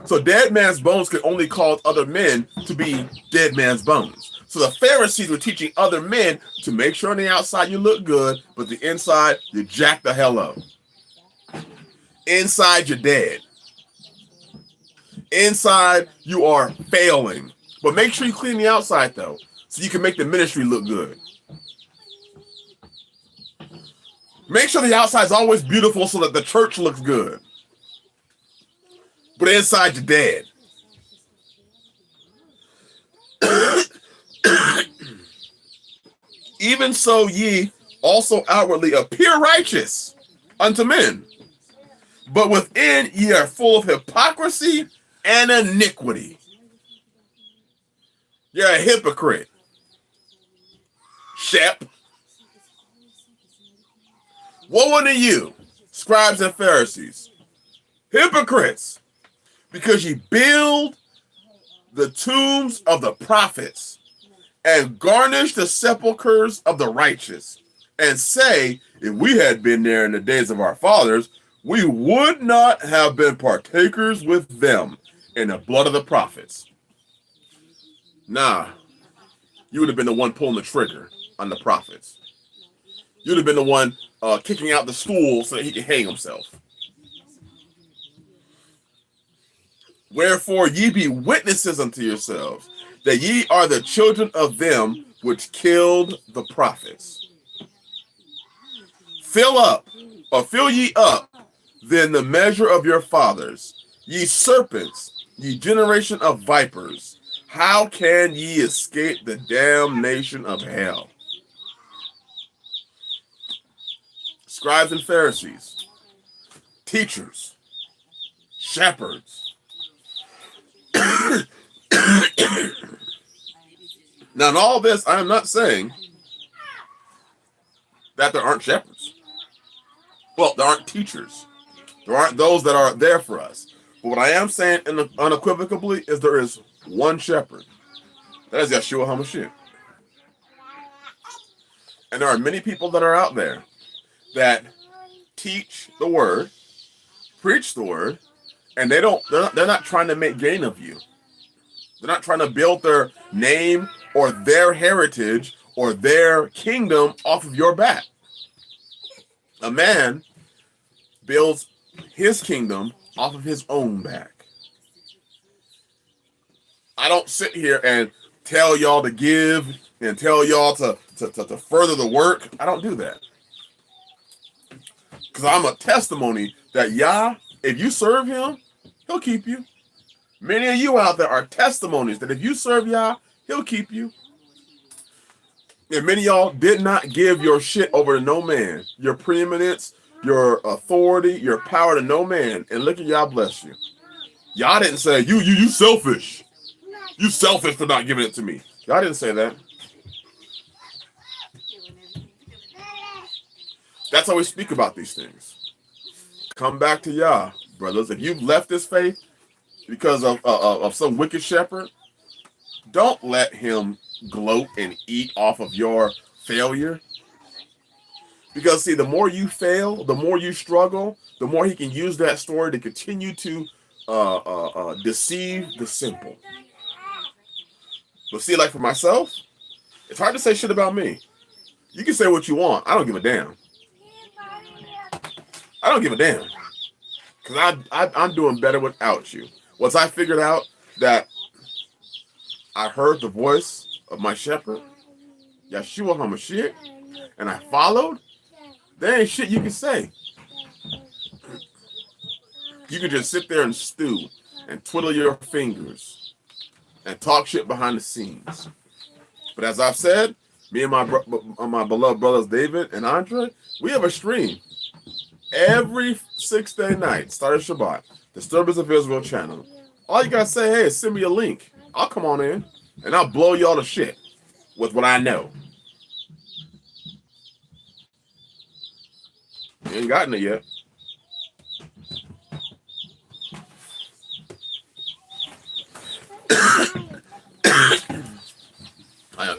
So dead man's bones can only cause other men to be dead man's bones. So the Pharisees were teaching other men to make sure on the outside you look good, but the inside, you jack the hell up. Inside, you're dead. Inside, you are failing. But make sure you clean the outside, though, so you can make the ministry look good. Make sure the outside is always beautiful so that the church looks good. But inside, you're dead. Even so, ye also outwardly appear righteous unto men, but within ye are full of hypocrisy and iniquity. You're a hypocrite. Shep. Woe unto you, scribes and Pharisees, hypocrites, because ye build the tombs of the prophets and garnish the sepulchres of the righteous, and say, if we had been there in the days of our fathers, we would not have been partakers with them in the blood of the prophets. Nah, you would have been the one pulling the trigger on the prophets. You'd have been the one kicking out the stool so that he could hang himself. Wherefore ye be witnesses unto yourselves, that ye are the children of them which killed the prophets. Fill ye up, then the measure of your fathers, ye serpents, ye generation of vipers. How can ye escape the damnation of hell? scribes and Pharisees, teachers, shepherds. Now, in all this, I am not saying that there aren't shepherds. Well, there aren't teachers. There aren't those that are there for us. But what I am saying unequivocally is there is one shepherd. That is Yahshua HaMashiach. And there are many people that are out there that teach the word, preach the word, and they're not trying to make gain of you. They're not trying to build their name or their heritage or their kingdom off of your back. A man builds his kingdom off of his own back. I don't sit here and tell y'all to give and tell y'all to further the work. I don't do that. Because I'm a testimony that Yah, if you serve him, he'll keep you. Many of you out there are testimonies that if you serve Yah, he'll keep you. And many of y'all did not give your shit over to no man, your preeminence, your authority, your power to no man. And look at Yah bless you. Yah didn't say, you selfish. You selfish for not giving it to me. Yah didn't say that. That's how we speak about these things. Come back to Yah, brothers. If you've left this faith because of some wicked shepherd, don't let him gloat and eat off of your failure. Because see, the more you fail, the more you struggle, the more he can use that story to continue to deceive the simple. But see, like for myself, it's hard to say shit about me. You can say what you want. I don't give a damn. I don't give a damn. Because I'm doing better without you. Once I figured out that I heard the voice of my shepherd, Yahshua HaMashiach, and I followed, there ain't shit you can say. You can just sit there and stew and twiddle your fingers and talk shit behind the scenes. But as I've said, me and my beloved brothers David and Andre, we have a stream every 6-day night, starting Shabbat, Disturbers of Israel channel. All you gotta say, hey, is send me a link. I'll come on in and I'll blow y'all to shit with what I know. You ain't gotten it yet.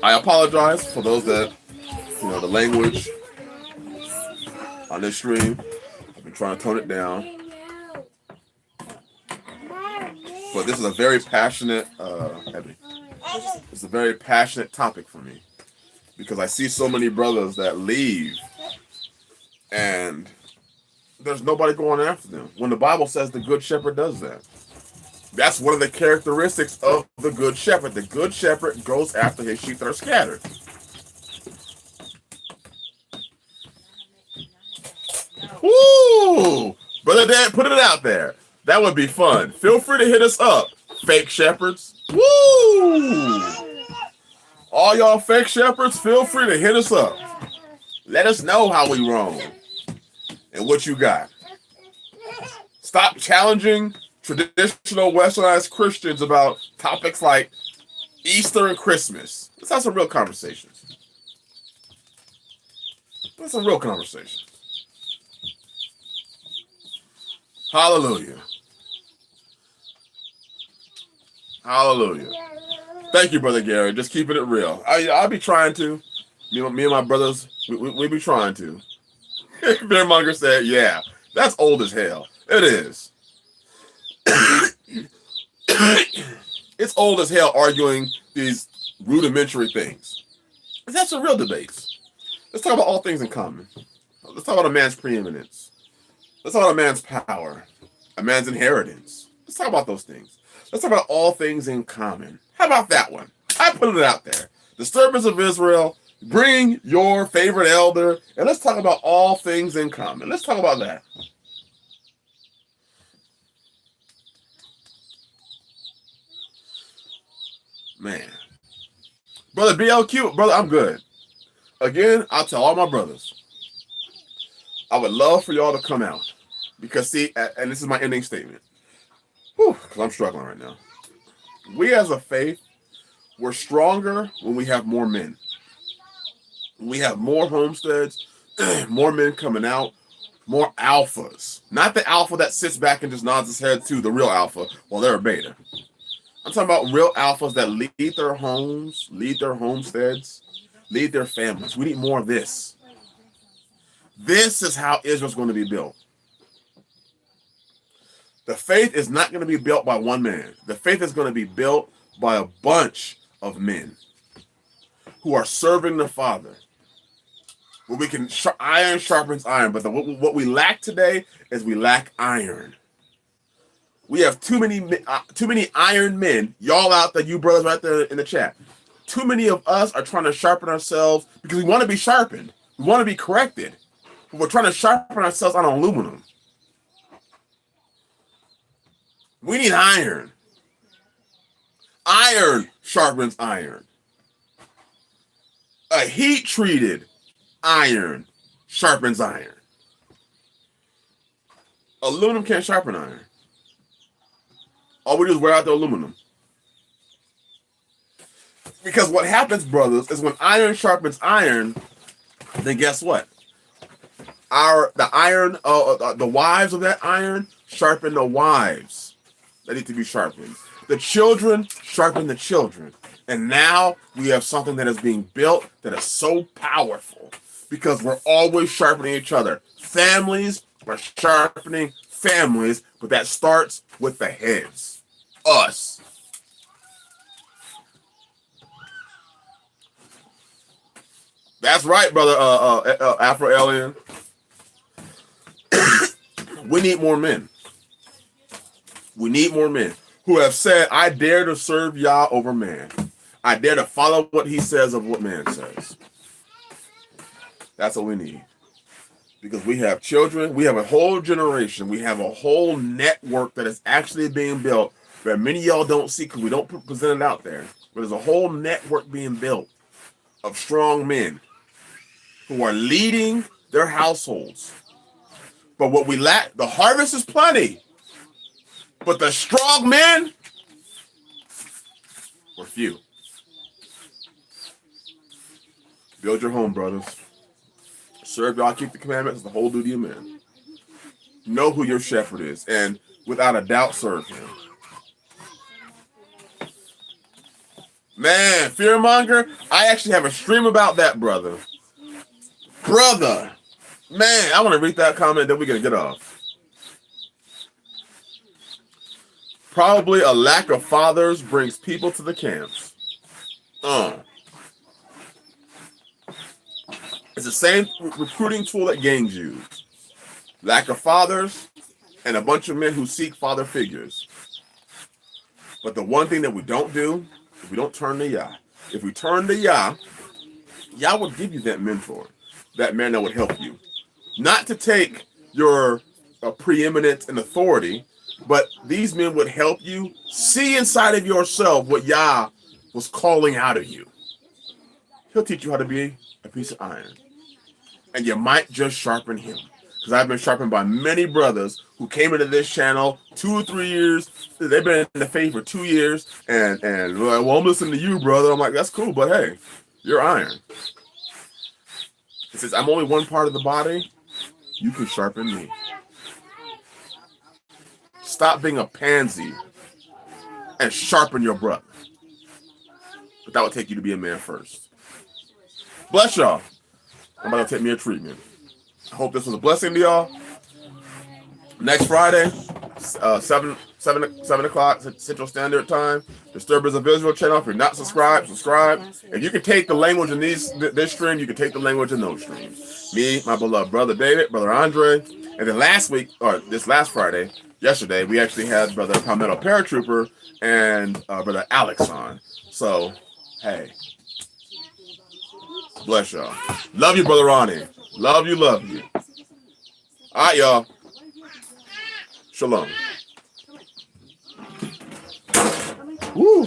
I apologize for those that, the language on this stream. I've been trying to tone it down. But this is a very passionate, it's a very passionate topic for me. Because I see so many brothers that leave and there's nobody going after them. When the Bible says the good shepherd does that. That's one of the characteristics of the good shepherd. The good shepherd goes after his sheep that are scattered. Woo! Brother Dad, put it out there. That would be fun. Feel free to hit us up, fake shepherds. Woo! All y'all fake shepherds, feel free to hit us up. Let us know how we wrong and what you got. Stop challenging traditional westernized Christians about topics like Easter and Christmas. Let's have some real conversations. Let's have some real conversations. Hallelujah. Hallelujah. Thank you, Brother Gary. Just keeping it real. I'll be trying to. Me and my brothers, we be trying to. Bearmonger said, yeah, that's old as hell. It is. It's old as hell arguing these rudimentary things. Let's have some real debates. Let's talk about all things in common. Let's talk about a man's preeminence. Let's talk about a man's power, a man's inheritance. Let's talk about those things. Let's talk about all things in common. How about that one? I put it out there. Disturbers of Israel, bring your favorite elder, and let's talk about all things in common. Let's talk about that. Man. Brother BLQ, brother, I'm good. Again, I'll tell all my brothers. I would love for y'all to come out. Because see, and this is my ending statement. Because I'm struggling right now. We as a faith, we're stronger when we have more men. We have more homesteads, more men coming out, more alphas. Not the alpha that sits back and just nods his head to the real alpha while they're a beta. I'm talking about real alphas that lead their homes, lead their homesteads, lead their families. We need more of this. This is how Israel's going to be built. The faith is not going to be built by one man. The faith is going to be built by a bunch of men who are serving the Father. Where we can iron sharpens iron, but what we lack today is we lack iron. We have too many iron men. Y'all out there, you brothers right there in the chat. Too many of us are trying to sharpen ourselves because we want to be sharpened. We want to be corrected. But we're trying to sharpen ourselves on aluminum. We need iron. Iron sharpens iron. A heat-treated iron sharpens iron. Aluminum can't sharpen iron. All we do is wear out the aluminum. Because what happens, brothers, is when iron sharpens iron, then guess what? The wives of that iron sharpen the wives that need to be sharpened. The children sharpen the children. And now we have something that is being built that is so powerful because we're always sharpening each other. Families are sharpening families, but that starts with the heads. Us. That's right, brother Afro-Alien. We need more men. We need more men who have said, I dare to serve Yah over man. I dare to follow what he says of what man says. That's what we need. Because we have children, we have a whole generation, we have a whole network that is actually being built that many of y'all don't see because we don't present it out there. But there's a whole network being built of strong men who are leading their households. But what we lack, the harvest is plenty. But the strong men were few. Build your home, brothers. Serve y'all, keep the commandments, it's the whole duty of men. Know who your shepherd is, and without a doubt, serve him. Man, fearmonger, I actually have a stream about that, brother. Brother, man, I want to read that comment, then we're going to get off. Probably a lack of fathers brings people to the camps. It's the same recruiting tool that gangs use. Lack of fathers and a bunch of men who seek father figures. But the one thing that we don't do, we don't turn to Yah. If we turn to Yah, Yah will give you that mentor, that man that would help you. Not to take your preeminence and authority, but these men would help you see inside of yourself what Yah was calling out of you. He'll teach you how to be a piece of iron. And you might just sharpen him. Because I've been sharpened by many brothers who came into this channel 2 or 3 years. They've been in the faith for 2 years. And well, I'm listening to you, brother. I'm like, that's cool, but hey, you're iron. He says, I'm only one part of the body. You can sharpen me. Stop being a pansy and sharpen your brother. But that would take you to be a man first. Bless y'all. I'm about to take me a treatment. I hope this was a blessing to y'all. Next Friday, 7 o'clock Central Standard Time. Disturbers of Israel channel. If you're not subscribed, subscribe. If you can take the language in this stream, you can take the language in those streams. Me, my beloved brother David, brother Andre, and then this last Friday, yesterday, we actually had brother Palmetto Paratrooper and brother Alex on. So, hey. Bless y'all. Love you, brother Ronnie. Love you, love you. All right, y'all. Shalom. Woo.